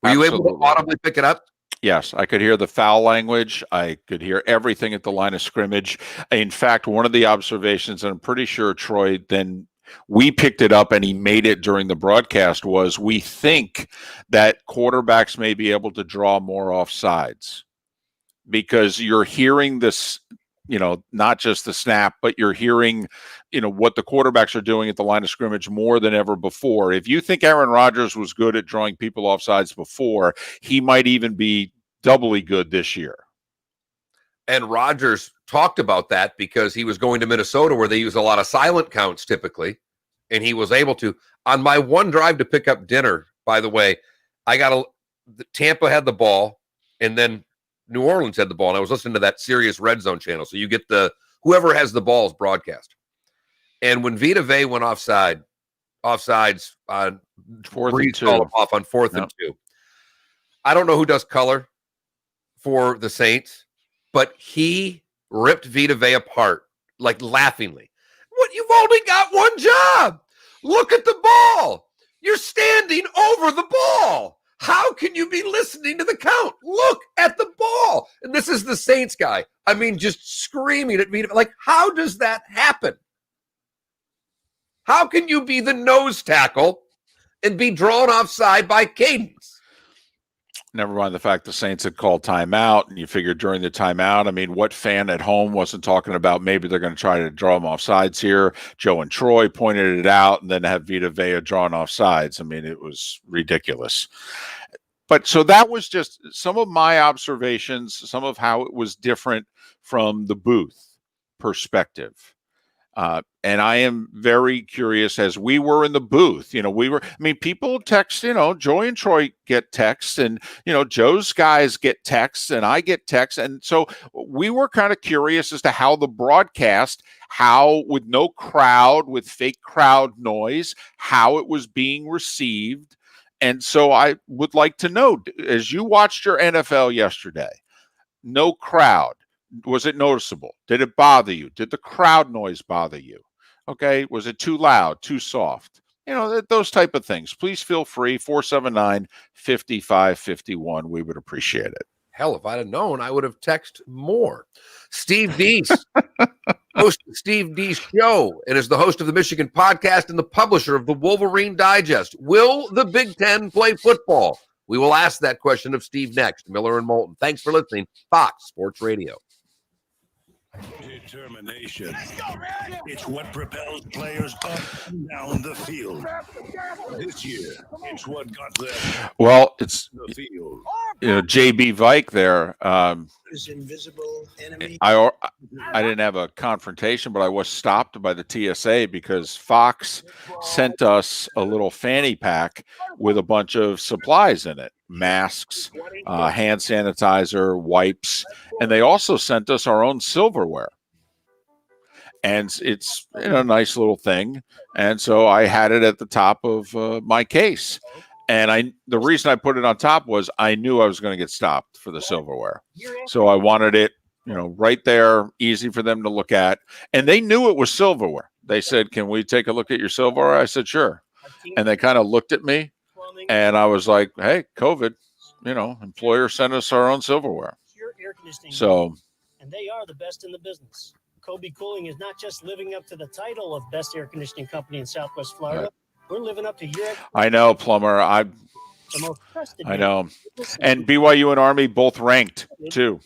Were you able to audibly pick it up? Yes, I could hear the foul language. I could hear everything at the line of scrimmage. In fact, one of the observations, and I'm pretty sure Troy then we picked it up and he made it during the broadcast, was we think that quarterbacks may be able to draw more offsides because you're hearing this not just the snap, but you're hearing, what the quarterbacks are doing at the line of scrimmage more than ever before. If you think Aaron Rodgers was good at drawing people off sides before, he might even be doubly good this year. And Rodgers talked about that because he was going to Minnesota where they use a lot of silent counts typically. And he was able to. On my one drive to pick up dinner, by the way, Tampa had the ball, and then New Orleans had the ball. And I was listening to that Sirius Red Zone channel. So you get whoever has the balls broadcast. And when Vita Vea went offsides on 4th and 2. Off on 4th and 2. I don't know who does color for the Saints, but he ripped Vita Vea apart, like laughingly. What? You've only got one job. Look at the ball. You're standing over the ball. How can you be listening to the count? Look at the ball. And this is the Saints guy. I mean, just screaming at Vita. Like, how does that happen? How can you be the nose tackle and be drawn offside by Cadence? Never mind the fact the Saints had called timeout, and you figured during the timeout, I mean, what fan at home wasn't talking about maybe they're going to try to draw them off sides here? Joe and Troy pointed it out, and then have Vita Vea drawn off sides. I mean, it was ridiculous. But so that was just some of my observations, some of how it was different from the booth perspective. And I am very curious, as we were in the booth, people text, Joy and Troy get texts, and, Joe's guys get texts, and I get texts. And so we were kind of curious as to how the broadcast, with no crowd, with fake crowd noise, how it was being received. And so I would like to know, as you watched your NFL yesterday, no crowd. Was it noticeable? Did it bother you? Did the crowd noise bother you? Okay. Was it too loud, too soft? Those type of things. Please feel free. 479-5551. We would appreciate it. Hell, if I'd have known, I would have texted more. Steve Deace, host of Steve Deace Show, and is the host of the Michigan Podcast and the publisher of the Wolverine Digest. Will the Big Ten play football? We will ask that question of Steve next. Miller and Moulton. Thanks for listening. Fox Sports Radio. Determination. It's what propels players up and down the field. This year, it's what got them. Well, it's the field. JB Vike there. His invisible enemy. I didn't have a confrontation, but I was stopped by the TSA because Fox sent us a little fanny pack with a bunch of supplies in it. Masks, hand sanitizer, wipes, and they also sent us our own silverware. And it's a nice little thing. And so I had it at the top of my case. And the reason I put it on top was I knew I was going to get stopped for the silverware. So I wanted it, right there, easy for them to look at. And they knew it was silverware. They said, "Can we take a look at your silverware?" I said, "Sure." And they kind of looked at me. And I was like, "Hey, COVID, employer sent us our own silverware." So, and they are the best in the business. Kobe Cooling is not just living up to the title of best air conditioning company in Southwest Florida. Right. We're living up to your. I know, Plumber. I know. And BYU and Army both ranked too.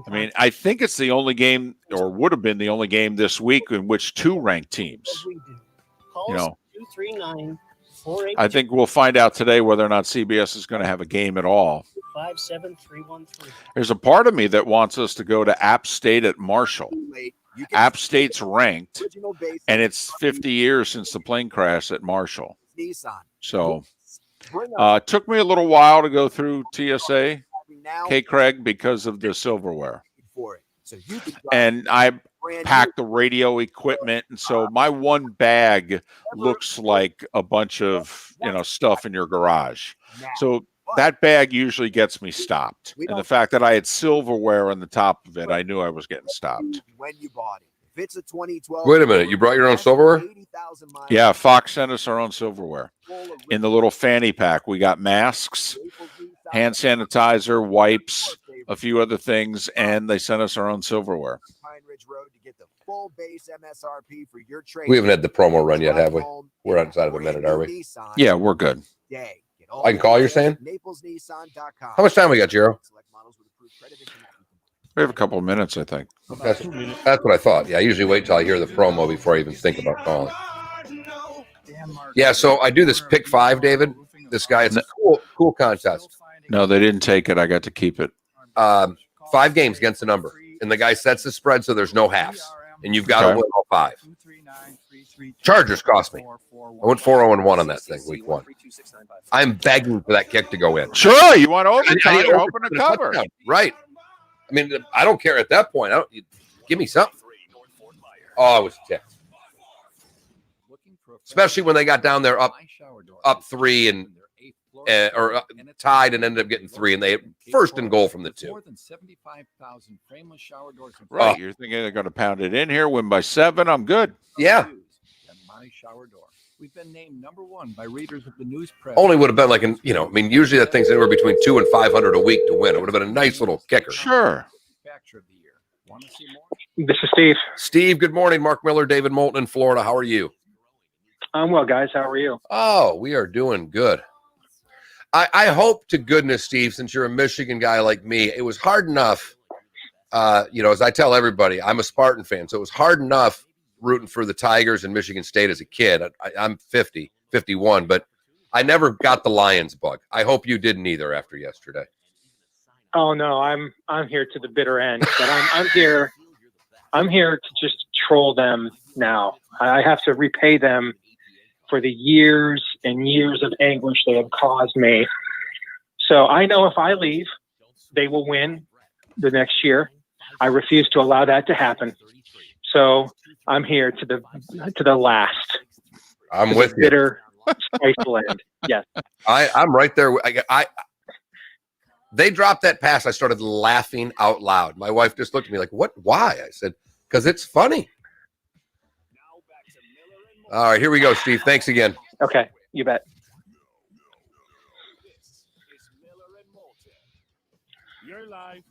I mean, I think it's the only game, or would have been the only game this week in which two ranked teams. I think we'll find out today whether or not CBS is going to have a game at all. 57313. There's a part of me that wants us to go to App State at Marshall. App State's ranked, and it's 50 years since the plane crash at Marshall. So it took me a little while to go through TSA, K. Craig, because of the silverware. And I packed the radio equipment, and so my one bag looks like a bunch of stuff in your garage. So that bag usually gets me stopped. And the fact that I had silverware on the top of it, I knew I was getting stopped. When you bought it. If it's a 2012. Wait a minute, you brought your own silverware? Yeah, Fox sent us our own silverware. In the little fanny pack, we got masks, hand sanitizer, wipes, a few other things, and they sent us our own silverware. We haven't had the promo run yet, have we? We're outside of a minute, are we? Yeah, we're good. I can call, you're saying? How much time we got, Jero? We have a couple of minutes, I think. That's what I thought. Yeah, I usually wait till I hear the promo before I even think about calling. Yeah, so I do this pick 5, David. This guy, it's a cool contest. No, they didn't take it. I got to keep it. 5 games against the number, and the guy sets the spread so there's no halves, and you've got to win all 5. Chargers cost me. I went 4-0-1 on that thing week 1. I'm begging for that kick to go in. Sure, you want to overtime, you're hoping to cover. Touchdown. Right. I mean, I don't care at that point. Give me something. Oh, I was ticked. Especially when they got down there up 3 and or tied and ended up getting 3, and they first and goal from the 2. Right, you're thinking they're going to pound it in here, win by 7. I'm good. Yeah. My shower door. We've been named number 1 by readers of the news press. Only would have been like usually that thing's anywhere between 200 and 500 a week to win. It would have been a nice little kicker. Sure. This is Steve. Steve, good morning. Mark Miller, David Moulton in Florida. How are you? I'm well, guys. How are you? Oh, we are doing good. I hope to goodness, Steve, since you're a Michigan guy like me, it was hard enough, as I tell everybody, I'm a Spartan fan, so it was hard enough rooting for the Tigers and Michigan State as a kid. I'm 51, but I never got the Lions bug. I hope you didn't either after yesterday. Oh no, I'm here to the bitter end, but I'm here to just troll them now. I have to repay them for the years and years of anguish they have caused me. So I know if I leave, they will win the next year. I refuse to allow that to happen. So I'm here to the last. I'm with you. Bitter, spiteful end. Yes. I'm right there. They dropped that pass. I started laughing out loud. My wife just looked at me like, "What? Why?" I said, "Because it's funny." All right, here we go, Steve. Thanks again. Okay, you bet. You're live.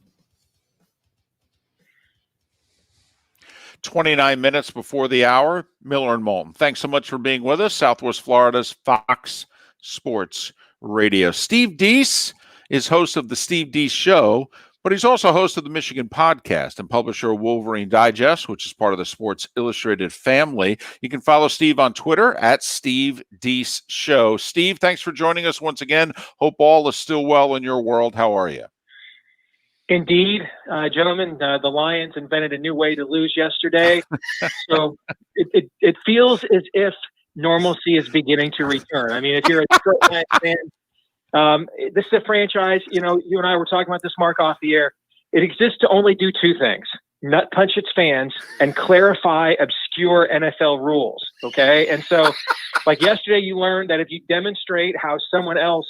29 minutes before the hour, Miller and Moulton. Thanks so much for being with us. Southwest Florida's Fox Sports Radio. Steve Deace is host of the Steve Deace Show, but he's also host of the Michigan Podcast and publisher of Wolverine Digest, which is part of the Sports Illustrated family. You can follow Steve on Twitter at Steve Deace Show. Steve, thanks for joining us once again. Hope all is still well in your world. How are you? Indeed, gentlemen, the Lions invented a new way to lose yesterday. So it feels as if normalcy is beginning to return. I mean, if you're a Detroit Lions fan, this is a franchise, you and I were talking about this, Mark, off the air. It exists to only do 2 things: nut punch its fans and clarify obscure NFL rules. Okay. And so like yesterday, you learned that if you demonstrate how someone else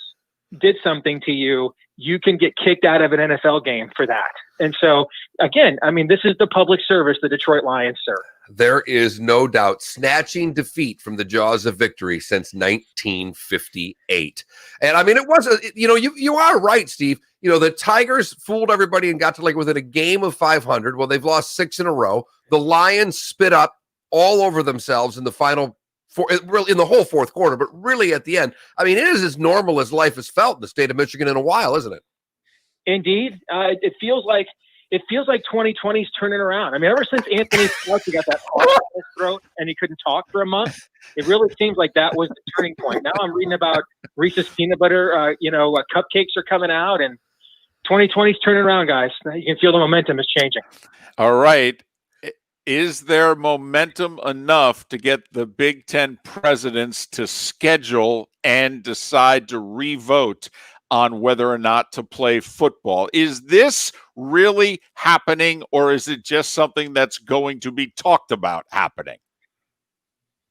did something to you, you can get kicked out of an NFL game for that. And so, again, I mean, this is the public service the Detroit Lions serve. There is no doubt snatching defeat from the jaws of victory since 1958. And I mean, it wasn't, you are right, Steve. The Tigers fooled everybody and got to within a game of 500. Well, they've lost 6 in a row. The Lions spit up all over themselves in the final in the whole fourth quarter, but really at the end. I mean, it is as normal as life has felt in the state of Michigan in a while, isn't it? Indeed. It feels like 2020 is turning around. I mean, ever since Anthony Fauci got that in his throat and he couldn't talk for a month, it really seems like that was the turning point. Now I'm reading about Reese's peanut butter, cupcakes are coming out, and 2020 is turning around, guys. You can feel the momentum is changing. All right. Is there momentum enough to get the Big Ten presidents to schedule and decide to revote on whether or not to play football? Is this really happening, or is it just something that's going to be talked about happening?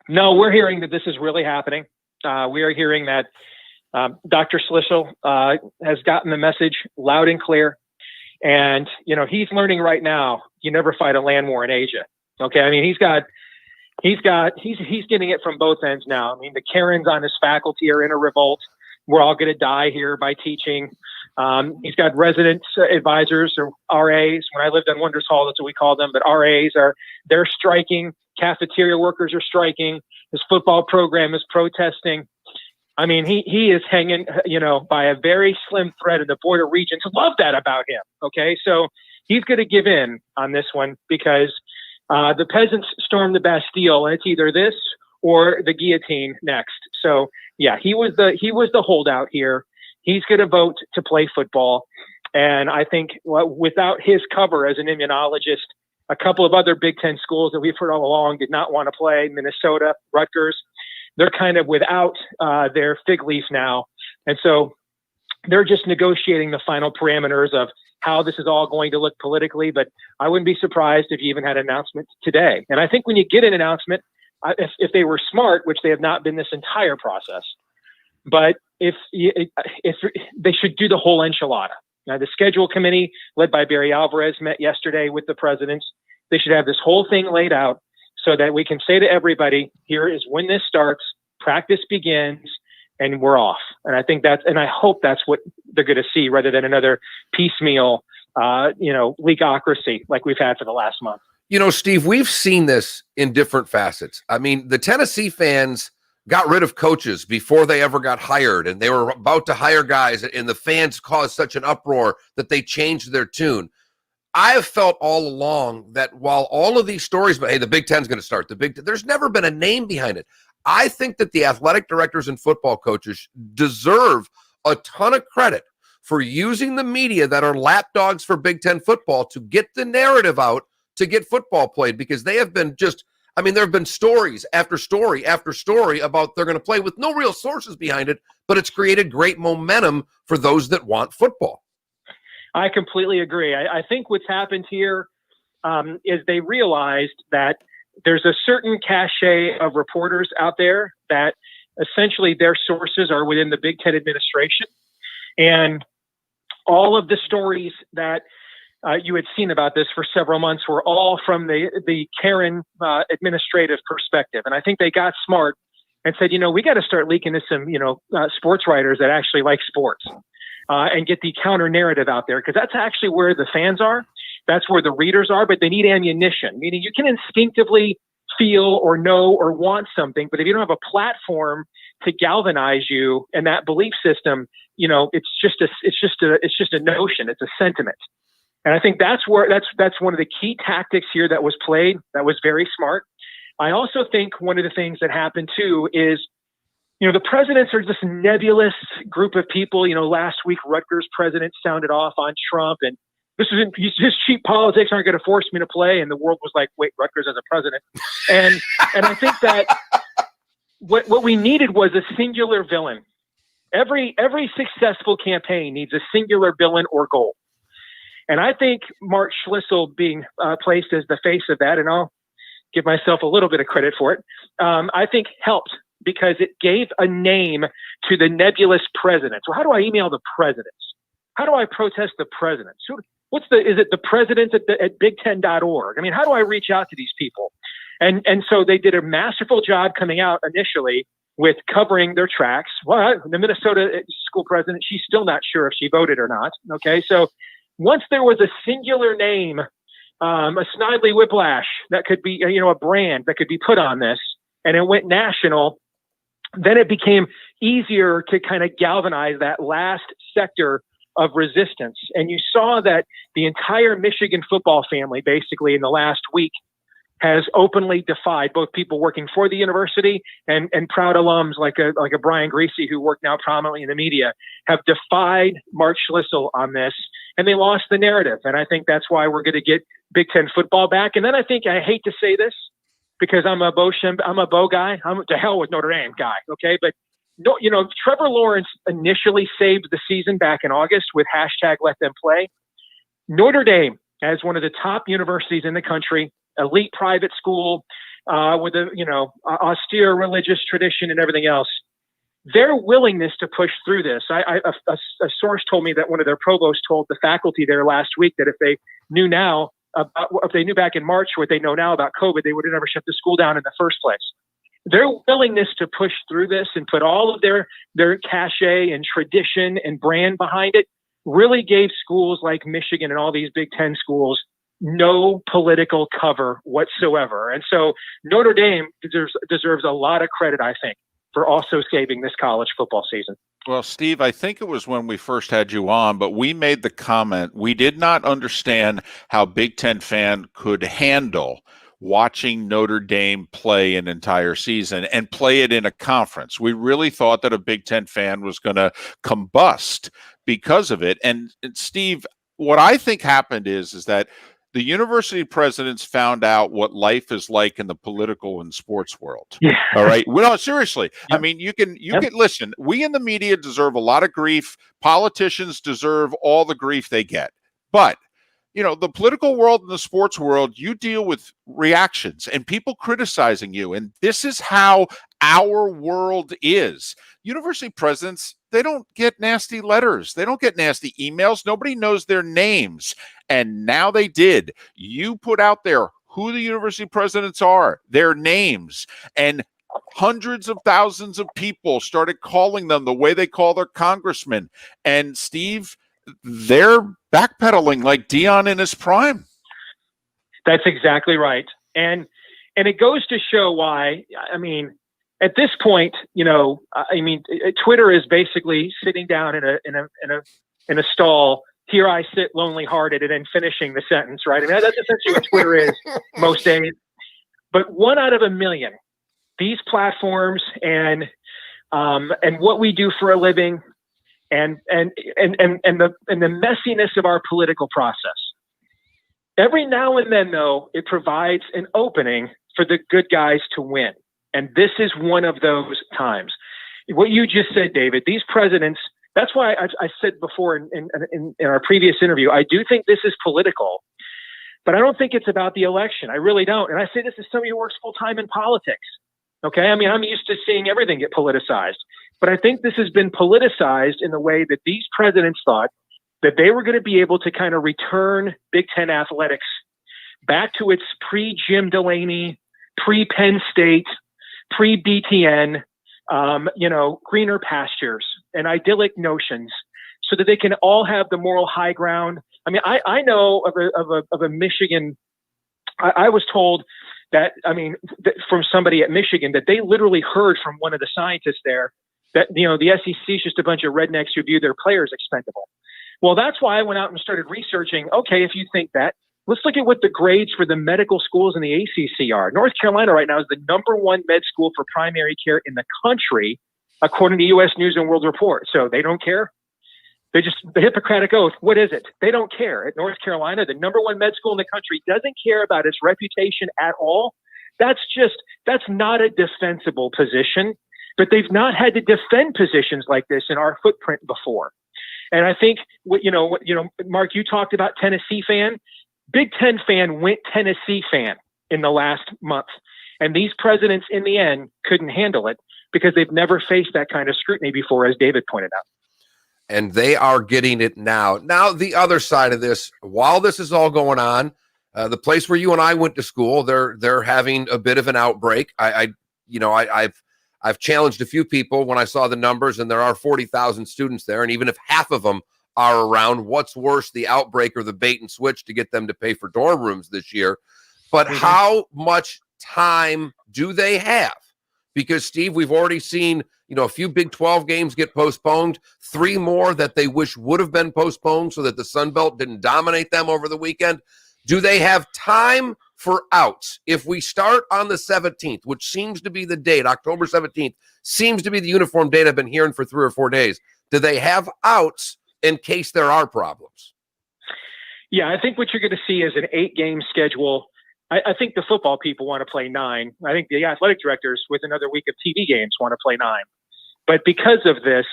No, we're hearing that this is really happening. We are hearing that Dr. Schlichel has gotten the message loud and clear. And, he's learning right now, you never fight a land war in Asia. Okay. I mean, he's getting it from both ends now. I mean, the Karens on his faculty are in a revolt. We're all going to die here by teaching. He's got resident advisors, or RAs. When I lived on Wonders Hall, that's what we call them. But RAs they're striking. Cafeteria workers are striking. His football program is protesting. I mean, he is hanging, by a very slim thread, and the Board of Regents love that about him. Okay. So he's going to give in on this one because the peasants stormed the Bastille, and it's either this or the guillotine next. So yeah, he was the holdout here. He's going to vote to play football. And I think without his cover as an immunologist, a couple of other Big Ten schools that we've heard all along did not want to play, Minnesota, Rutgers. They're kind of without their fig leaf now. And so they're just negotiating the final parameters of how this is all going to look politically. But I wouldn't be surprised if you even had an announcement today. And I think when you get an announcement, if they were smart, which they have not been this entire process, but if they should do the whole enchilada. Now, the schedule committee led by Barry Alvarez met yesterday with the presidents. They should have this whole thing laid out so that we can say to everybody, here is when this starts, practice begins, and we're off. And I think and I hope that's what they're going to see rather than another piecemeal, leagueocracy like we've had for the last month. Steve, we've seen this in different facets. I mean, the Tennessee fans got rid of coaches before they ever got hired, and they were about to hire guys, and the fans caused such an uproar that they changed their tune. I have felt all along that while all of these stories, but hey, the Big Ten's going to start, there's never been a name behind it. I think that the athletic directors and football coaches deserve a ton of credit for using the media that are lapdogs for Big Ten football to get the narrative out to get football played, because they have been there have been stories after story after story about they're going to play with no real sources behind it, but it's created great momentum for those that want football. I completely agree. I think what's happened here is they realized that there's a certain cachet of reporters out there that essentially their sources are within the Big Ten administration. And all of the stories that you had seen about this for several months were all from the Karen administrative perspective. And I think they got smart and said, we got to start leaking to some, sports writers that actually like sports and get the counter narrative out there, because that's actually where the fans are. That's where the readers are, but they need ammunition, meaning you can instinctively feel or know or want something, but if you don't have a platform to galvanize you and that belief system, it's just a notion. It's a sentiment. And I think that's one of the key tactics here that was played. That was very smart. I also think one of the things that happened too is, the presidents are this nebulous group of people. Last week, Rutgers president sounded off on Trump, and this cheap politics aren't going to force me to play. And the world was like, wait, Rutgers as a president. And I think that what we needed was a singular villain. Every successful campaign needs a singular villain or goal. And I think Mark Schlissel being placed as the face of that, and I'll give myself a little bit of credit for it, I think helped, because it gave a name to the nebulous presidents. Well, how do I email the presidents? How do I protest the presidents? Is it the presidents at big10.org? I mean, how do I reach out to these people? And so they did a masterful job coming out initially with covering their tracks. Well, the Minnesota school president, she's still not sure if she voted or not. Okay, so once there was a singular name, a Snidely Whiplash that could be, a brand that could be put on this, and it went national, then it became easier to kind of galvanize that last sector of resistance. And you saw that the entire Michigan football family, basically in the last week, has openly defied both people working for the university and proud alums like a Brian Greasy, who work now prominently in the media, have defied Mark Schlissel on this, and they lost the narrative. And I think that's why we're going to get Big Ten football back. And then I hate to say this because I'm a Bo guy. I'm to hell with Notre Dame guy. Okay. But no, Trevor Lawrence initially saved the season back in August with #LetThemPlay. Notre Dame, as one of the top universities in the country, elite private school with a austere religious tradition and everything else, their willingness to push through this. A source told me that one of their provosts told the faculty there last week that if they knew back in March what they know now about COVID, they would have never shut the school down in the first place. Their willingness to push through this and put all of their cachet and tradition and brand behind it really gave schools like Michigan and all these Big Ten schools no political cover whatsoever. And so Notre Dame deserves a lot of credit, I think, for also saving this college football season. Well, Steve, I think it was when we first had you on, but we made the comment we did not understand how Big Ten fan could handle watching Notre Dame play an entire season and play it in a conference. We really thought that a Big Ten fan was going to combust because of it. And Steve, what I think happened is that the university presidents found out what life is like in the political and sports world. Yeah. All right. Well, seriously. Yep. I mean, you can listen, we in the media deserve a lot of grief. Politicians deserve all the grief they get. But the political world and the sports world, you deal with reactions and people criticizing you. And this is how our world is. University presidents, they don't get nasty letters. They don't get nasty emails. Nobody knows their names. And now they did. You put out there who the university presidents are, their names, and hundreds of thousands of people started calling them the way they call their congressmen. And Steve, they're backpedaling like Dion in his prime. That's exactly right. And it goes to show why, I mean, at this point, Twitter is basically sitting down in a stall. Here I sit lonely hearted, and then finishing the sentence, right? I mean, that's essentially what Twitter is most days. But 1 out of a million, these platforms and what we do for a living, and the messiness of our political process. Every now and then, though, it provides an opening for the good guys to win. And this is one of those times. What you just said, David, these presidents, that's why I said before in our previous interview, I do think this is political, but I don't think it's about the election. I really don't. And I say this as somebody who works full time in politics. Okay. I mean, I'm used to seeing everything get politicized, but I think this has been politicized in the way that these presidents thought that they were going to be able to kind of return Big Ten athletics back to its pre-Jim Delaney, pre-Penn State, pre-BTN, greener pastures and idyllic notions, so that they can all have the moral high ground. I mean, I know of a Michigan. I was told that, from somebody at Michigan, that they literally heard from one of the scientists there that, the SEC is just a bunch of rednecks who view their players expendable. Well, that's why I went out and started researching. Okay, if you think that, let's look at what the grades for the medical schools in the ACC are. North Carolina right now is the #1 med school for primary care in the country, according to U.S. News and World Report. So they don't care. They just, the Hippocratic Oath, what is it? They don't care. At North Carolina, the #1 med school in the country doesn't care about its reputation at all. That's not a defensible position, but they've not had to defend positions like this in our footprint before. And I think Mark, you talked about Tennessee fan. Big Ten fan went Tennessee fan in the last month. And these presidents in the end couldn't handle it because they've never faced that kind of scrutiny before, as David pointed out. And they are getting it now. Now, the other side of this, while this is all going on, the place where you and I went to school, they're having a bit of an outbreak. I've challenged a few people when I saw the numbers, and there are 40,000 students there. And even if half of them are around, what's worse, the outbreak or the bait and switch to get them to pay for dorm rooms this year? But how much time do they have? Because, Steve, we've already seen, a few Big 12 games get postponed, 3 more that they wish would have been postponed so that the Sun Belt didn't dominate them over the weekend. Do they have time for outs? If we start on the 17th, which seems to be the date, October 17th, seems to be the uniform date I've been hearing for 3 or 4 days. Do they have outs in case there are problems? Yeah, I think what you're going to see is an 8-game schedule. I think the football people want to play 9. I think the athletic directors, with another week of TV games, want to play 9. But because of this,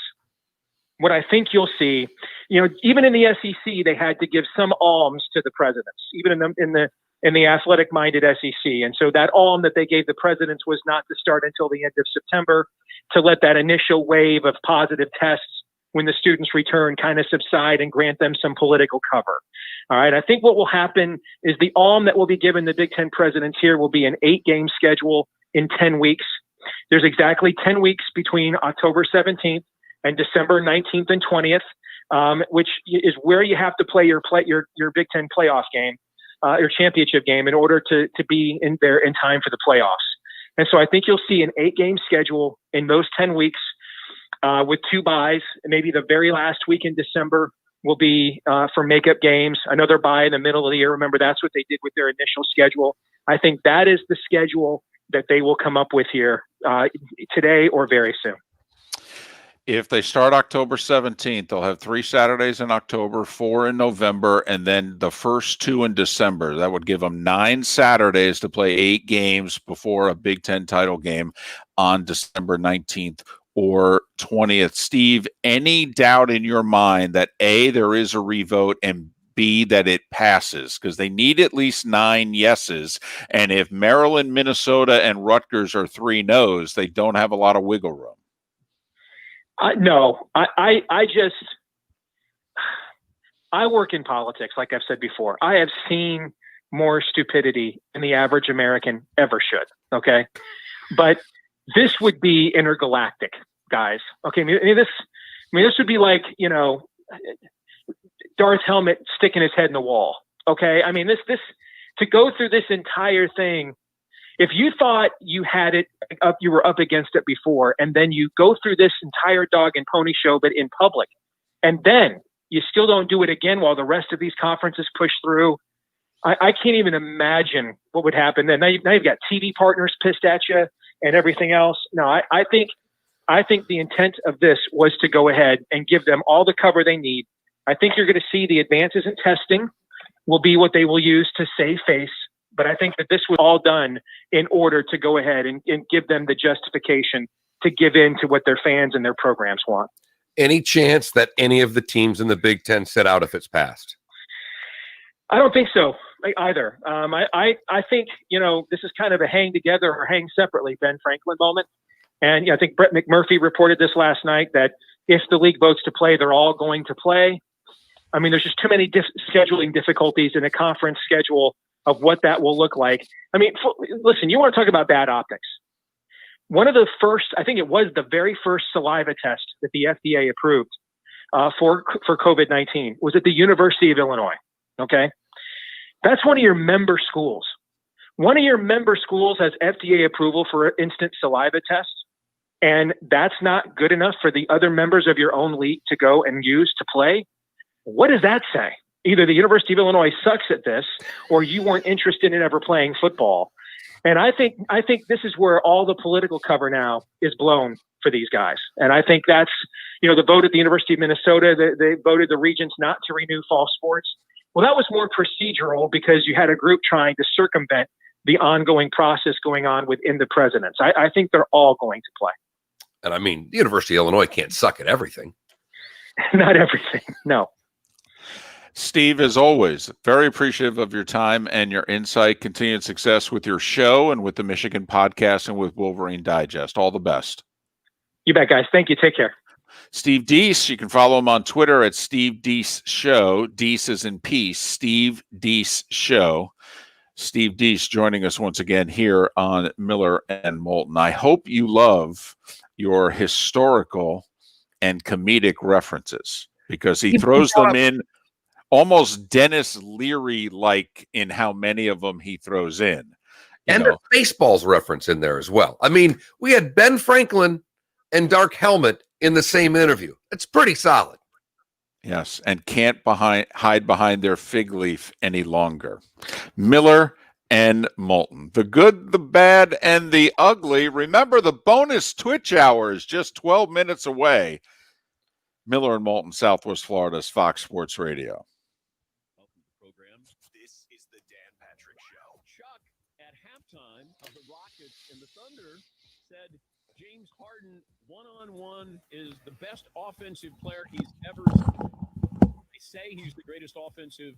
what I think you'll see, even in the SEC, they had to give some alms to the presidents, even in the athletic-minded SEC. And so that alm that they gave the presidents was not to start until the end of September, to let that initial wave of positive tests when the students return kind of subside and grant them some political cover. All right. I think what will happen is the alm that will be given the Big Ten presidents here will be an 8-game schedule in 10 weeks. There's exactly 10 weeks between October 17th and December 19th and 20th, which is where you have to play your Big Ten playoff game, your championship game, in order to be in there in time for the playoffs. And so I think you'll see an 8-game schedule in those 10 weeks with 2 byes. Maybe the very last week in December will be for makeup games. Another bye in the middle of the year. Remember, that's what they did with their initial schedule. I think that is the schedule that they will come up with here today or very soon. If they start October 17th, they'll have 3 Saturdays in October, 4 in November, and then the first 2 in December. That would give them 9 Saturdays to play 8 games before a Big Ten title game on December 19th or 20th. Steve, any doubt in your mind that A, there is a revote, and B, that it passes? Because they need at least 9 yeses. And if Maryland, Minnesota, and Rutgers are 3 no's, they don't have a lot of wiggle room. No, I work in politics, like I've said before. I have seen more stupidity than the average American ever should. Okay. But this would be intergalactic, guys. Okay. This would be like, Darth Helmet sticking his head in the wall. Okay. I mean, this to go through this entire thing, if you thought you had it up, you were up against it before, and then you go through this entire dog and pony show, but in public, and then you still don't do it again while the rest of these conferences push through, I can't even imagine what would happen then. Now you've got TV partners pissed at you and everything else. No, I think the intent of this was to go ahead and give them all the cover they need. I think you're going to see the advances in testing will be what they will use to save face. But I think that this was all done in order to go ahead and give them the justification to give in to what their fans and their programs want. Any chance that any of the teams in the Big Ten sit out if it's passed? I don't think so either. I think, this is kind of a hang together or hang separately Ben Franklin moment. And I think Brett McMurphy reported this last night that if the league votes to play, they're all going to play. I mean, there's just too many scheduling difficulties in a conference schedule of what that will look like. I mean, listen, you want to talk about bad optics. One of the first, I think it was the very first saliva test that the FDA approved for COVID-19 was at the University of Illinois. Okay. That's one of your member schools. One of your member schools has FDA approval for instant saliva tests. And that's not good enough for the other members of your own league to go and use to play. What does that say? Either the University of Illinois sucks at this, or you weren't interested in ever playing football. And I think this is where all the political cover now is blown for these guys. And I think that's, the vote at the University of Minnesota, they voted the regents not to renew fall sports. Well, that was more procedural because you had a group trying to circumvent the ongoing process going on within the presidents. I think they're all going to play. And I mean, the University of Illinois can't suck at everything. Not everything, no. Steve, as always, very appreciative of your time and your insight. Continued success with your show and with the Michigan podcast and with Wolverine Digest. All the best. You bet, guys. Thank you. Take care. Steve Deace, you can follow him on Twitter at Steve Deace Show. Deace is in peace. Steve Deace Show. Steve Deace joining us once again here on Miller and Moulton. I hope you love your historical and comedic references because he throws them in almost Dennis Leary-like in how many of them he throws in. And the Spaceballs reference in there as well. I mean, we had Ben Franklin and Dark Helmet in the same interview. It's pretty solid. Yes, and can't hide behind their fig leaf any longer. Miller and Moulton. The good, the bad, and the ugly. Remember, the bonus Twitch hour is just 12 minutes away. Miller and Moulton, Southwest Florida's Fox Sports Radio. This is the Dan Patrick Show. Chuck, at halftime of the Rockets and the Thunder, said James Harden one-on-one is the best offensive player he's ever seen. They say he's the greatest offensive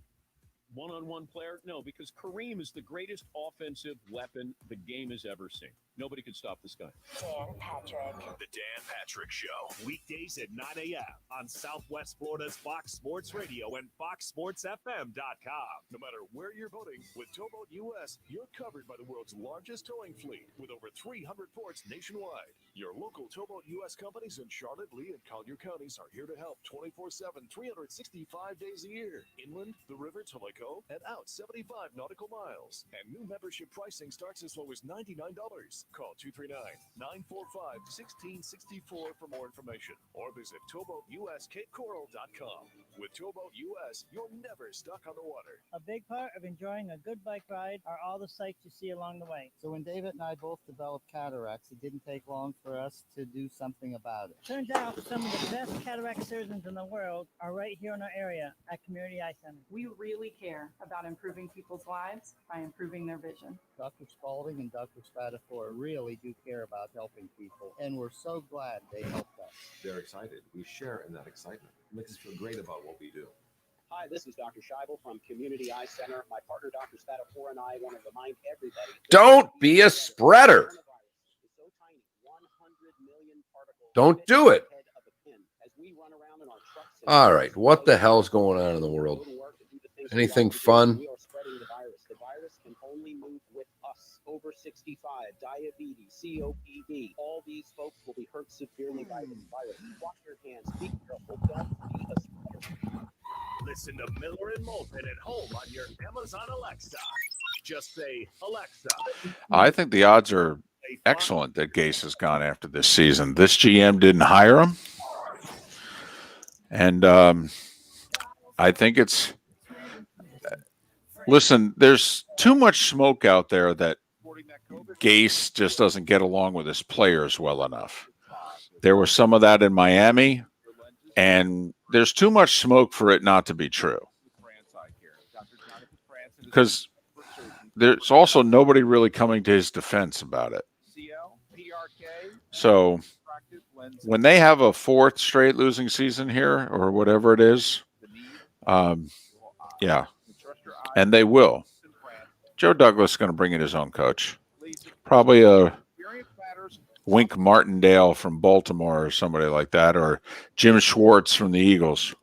one-on-one player. No, because Kareem is the greatest offensive weapon the game has ever seen. Nobody could stop this guy. Dan Patrick. The Dan Patrick Show. Weekdays at 9 a.m. on Southwest Florida's Fox Sports Radio and FoxSportsFM.com. No matter where you're voting, with Towboat US, you're covered by the world's largest towing fleet with over 300 ports nationwide. Your local Towboat US companies in Charlotte, Lee, and Collier counties are here to help 24/7, 365 days a year. Inland, the river to Lake O, and out 75 nautical miles. And new membership pricing starts as low as $99. Call 239-945-1664 for more information or visit towboatuscapecoral.com. With Towboat US, you're never stuck on the water. A big part of enjoying a good bike ride are all the sights you see along the way. So when David and I both developed cataracts, it didn't take long for us to do something about it. Turns out some of the best cataract surgeons in the world are right here in our area at Community Eye Center. We really care about improving people's lives by improving their vision. Dr. Spalding and Dr. Spatafor really do care about helping people, and we're so glad they helped us. They're excited. We share in that excitement. It makes us feel great about what we do. Hi, this is Dr. Scheibel from Community Eye Center. My partner, Dr. Spatafor, and I want to remind everybody. Don't be a spreader. Don't do it. All right. What the hell's going on in the world? Anything fun? We are spreading the virus. The virus can only move with us. Over 65, diabetes, COPD. All these folks will be hurt severely by this virus. Wash your hands. Be careful. Don't be a spreader. Listen to Miller and Moulton at home on your Amazon Alexa. Just say, Alexa. I think the odds are excellent that Gase has gone after this season. This GM didn't hire him. And I think it's... Listen, there's too much smoke out there that Gase just doesn't get along with his players well enough. There was some of that in Miami, and there's too much smoke for it not to be true. Because there's also nobody really coming to his defense about it. So when they have a fourth straight losing season here, or whatever it is, yeah. And they will. Joe Douglas is going to bring in his own coach. Probably a Wink Martindale from Baltimore or somebody like that, or Jim Schwartz from the Eagles.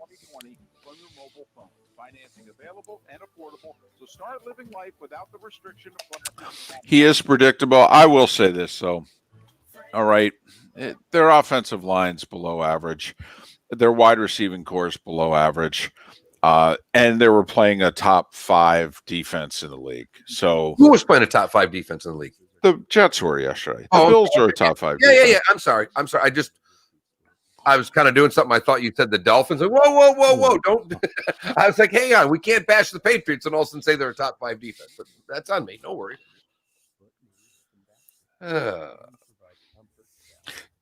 He is predictable. I will say this, though. All right. Their offensive line's below average. Their wide receiving core is below average. And they were playing a top 5 defense in the league. So who was playing a top 5 defense in the league? The Jets were yesterday. The Bills were a top 5. Yeah. I'm sorry. I was kind of doing something. I thought you said the Dolphins. Like, whoa. Don't. I was like, hang on. We can't bash the Patriots and all of a sudden say they're a top 5 defense. But that's on me. No worries.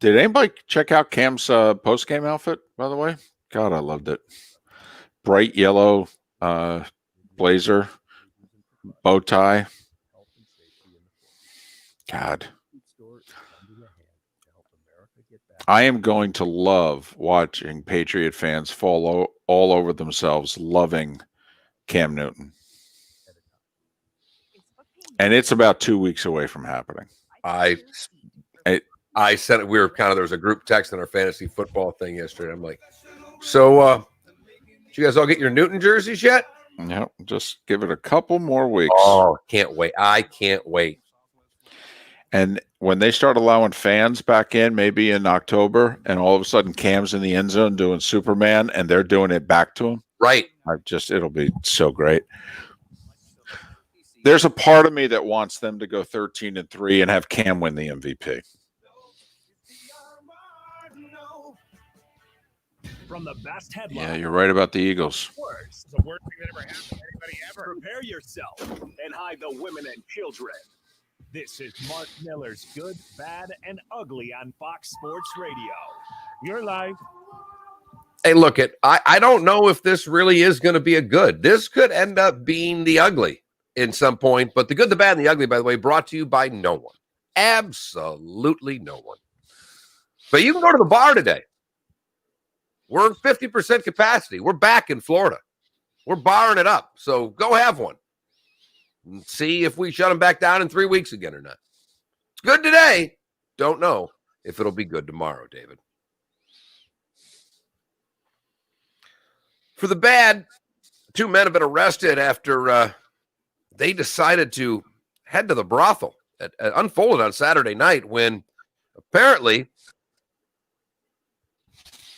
Did anybody check out Cam's post-game outfit, by the way? God, I loved it. Bright yellow blazer, bow tie. God. I am going to love watching Patriot fans fall all over themselves loving Cam Newton. And it's about 2 weeks away from happening. I said it. We were there was a group text in our fantasy football thing yesterday. I'm like, so did you guys all get your Newton jerseys yet? Yep. Just give it a couple more weeks. Oh, can't wait. I can't wait. And when they start allowing fans back in, maybe in October, and all of a sudden Cam's in the end zone doing Superman, and they're doing it back to him. Right. It'll be so great. There's a part of me that wants them to go 13-3 and have Cam win the MVP. From the best headline. Yeah, you're right about the Eagles. It's the worst thing that ever happened to anybody ever. Prepare yourself and hide the women and children. This is Mark Miller's Good, Bad, and Ugly on Fox Sports Radio. You're live. Hey, look, I don't know if this really is going to be a good. This could end up being the ugly in some point. But the good, the bad, and the ugly, by the way, brought to you by no one. Absolutely no one. But you can go to the bar today. We're 50% capacity. We're back in Florida. We're barring it up. So go have one. And see if we shut them back down in 3 weeks again or not. It's good today. Don't know if it'll be good tomorrow, David. For the bad, 2 men have been arrested after they decided to head to the brothel. It unfolded on Saturday night when apparently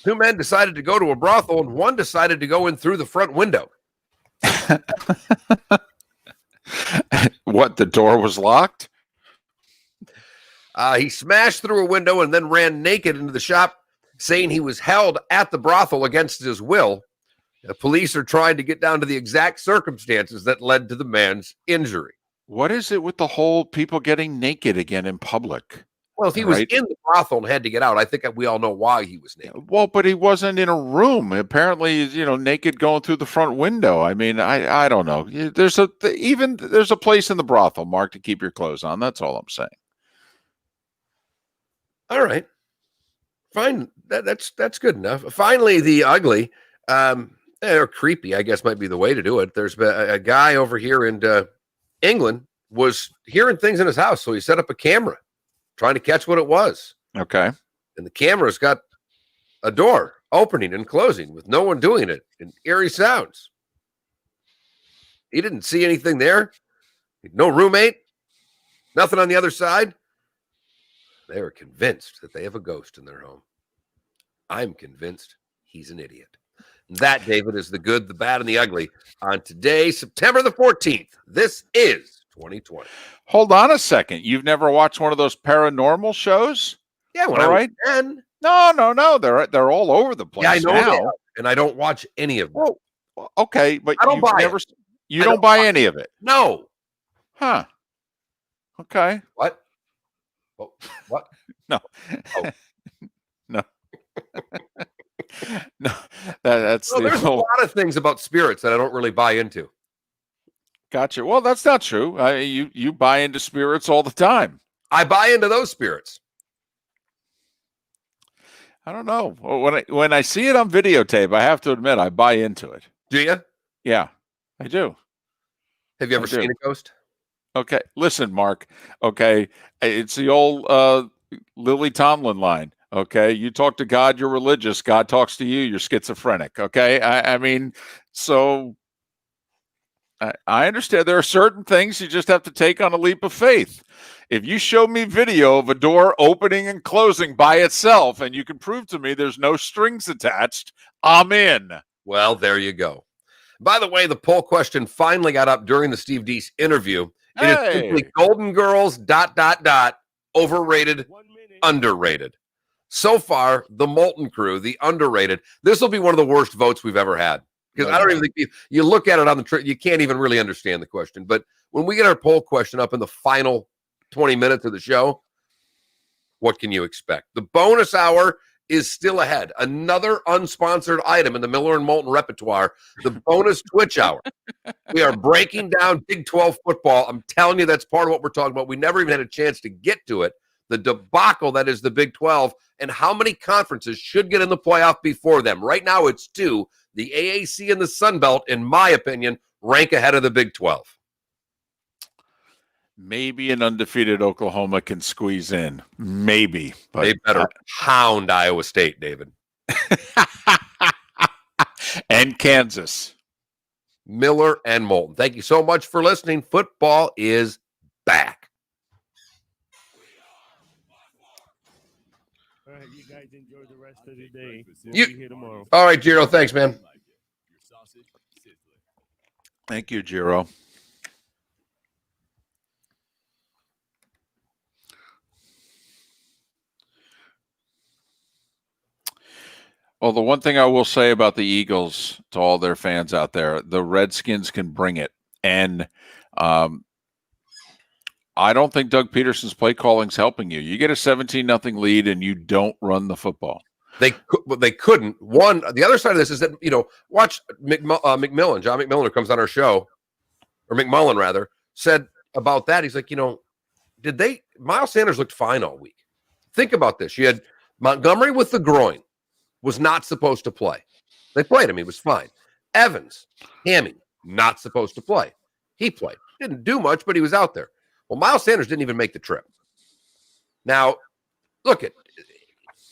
2 men decided to go to a brothel and one decided to go in through the front window. What, the door was locked? He smashed through a window and then ran naked into the shop, saying he was held at the brothel against his will. The police are trying to get down to the exact circumstances that led to the man's injury. What is it with the whole people getting naked again in public? Well, if he was in the brothel and had to get out, I think we all know why he was naked. Well, but he wasn't in a room. Apparently, naked going through the front window. I mean, I don't know. There's a place in the brothel, Mark, to keep your clothes on. That's all I'm saying. All right, fine. That's good enough. Finally, the ugly, or creepy, I guess might be the way to do it. There's a guy over here in England was hearing things in his house, so he set up a camera, trying to catch what it was. Okay. And the camera's got a door opening and closing with no one doing it and eerie sounds. He didn't see anything there. No roommate. Nothing on the other side. They are convinced that they have a ghost in their home. I'm convinced he's an idiot. That, David, is the good, the bad, and the ugly on today, September the 14th. This is 2020. Hold on a second. You've never watched one of those paranormal shows? Yeah, when I was 10. No. They're all over the place. Yeah, I know now. that, and I don't watch any of them. Well, okay, but I don't buy it. You don't buy any of it? No. Huh. Okay. What? Oh, what? No. Oh. No. No. That's there's a lot of things about spirits that I don't really buy into. Gotcha. Well, that's not true. You buy into spirits all the time. I buy into those spirits. I don't know. When I see it on videotape, I have to admit I buy into it. Do you? Yeah, I do. Have you ever seen a ghost? Okay. Listen, Mark. Okay. It's the old Lily Tomlin line. Okay. You talk to God, you're religious. God talks to you, you're schizophrenic. Okay. I mean, so I understand there are certain things you just have to take on a leap of faith. If you show me video of a door opening and closing by itself and you can prove to me there's no strings attached, I'm in. Well, there you go. By the way, the poll question finally got up during the Steve Deace interview. It is simply Golden Girls, ... overrated, underrated. So far, the Moulton crew, the underrated. This will be one of the worst votes we've ever had. Because I don't even think you look at it on the you can't even really understand the question. But when we get our poll question up in the final 20 minutes of the show, what can you expect? The bonus hour is still ahead. Another unsponsored item in the Miller and Moulton repertoire, the bonus Twitch hour. We are breaking down Big 12 football. I'm telling you, that's part of what we're talking about. We never even had a chance to get to it. The debacle that is the Big 12 and how many conferences should get in the playoff before them. Right now, it's 2. The AAC and the Sun Belt, in my opinion, rank ahead of the Big 12. Maybe an undefeated Oklahoma can squeeze in. Maybe. But they better hound Iowa State, David. And Kansas. Miller and Moulton. Thank you so much for listening. Football is back. All right, you guys enjoy the rest of the day. We'll be here tomorrow. All right, Giro. Thanks, man. Thank you, Giro. Well, the one thing I will say about the Eagles to all their fans out there, the Redskins can bring it. And I don't think Doug Peterson's play calling is helping you. You get a 17-0 lead and you don't run the football. They couldn't. The other side of this is that, watch McMillan, John McMillan, who comes on our show, or McMullen rather, said about that. He's like, Miles Sanders looked fine all week. Think about this. You had Montgomery with the groin, was not supposed to play. They played him. He was fine. Evans, hammy, not supposed to play. He played. Didn't do much, but he was out there. Well, Miles Sanders didn't even make the trip. Now, look at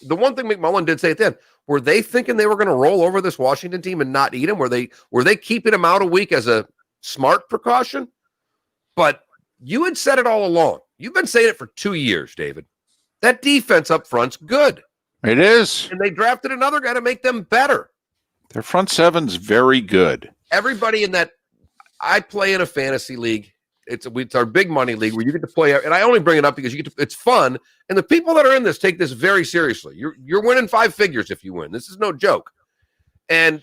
the one thing McMullen did say at the end. Were they thinking they were going to roll over this Washington team and not eat him? Were they keeping him out a week as a smart precaution? But you had said it all along. You've been saying it for 2 years, David. That defense up front's good. It is. And they drafted another guy to make them better. Their front seven's very good. Everybody in that, I play in a fantasy league, It's our big money league where you get to play. And I only bring it up because it's fun. And the people that are in this take this very seriously. You're winning 5 figures if you win. This is no joke. And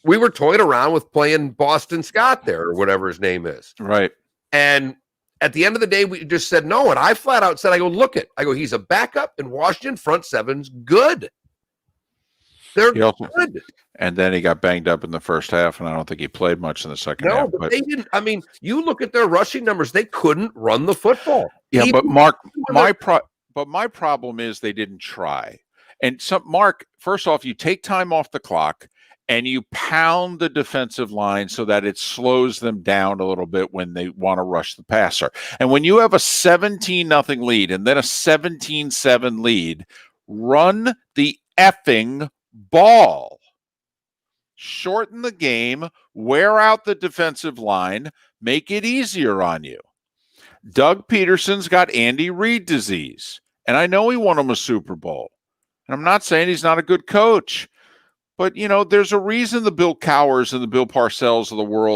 we were toying around with playing Boston Scott there or whatever his name is. Right. And at the end of the day, we just said no. And I flat out said, he's a backup in Washington. Front seven's good. They're good. And then he got banged up in the first half, and I don't think he played much in the second half. No, but they didn't. I mean, you look at their rushing numbers; they couldn't run the football. Yeah, but Mark, my problem is they didn't try. And Mark, first off, you take time off the clock and you pound the defensive line so that it slows them down a little bit when they want to rush the passer. And when you have a 17-0 lead and then a 17-7 lead, run the effing ball. Shorten the game, wear out the defensive line, make it easier on you. Doug Peterson's got Andy Reid disease, and I know he won him a Super Bowl. And I'm not saying he's not a good coach, but, there's a reason the Bill Cowers and the Bill Parcells of the world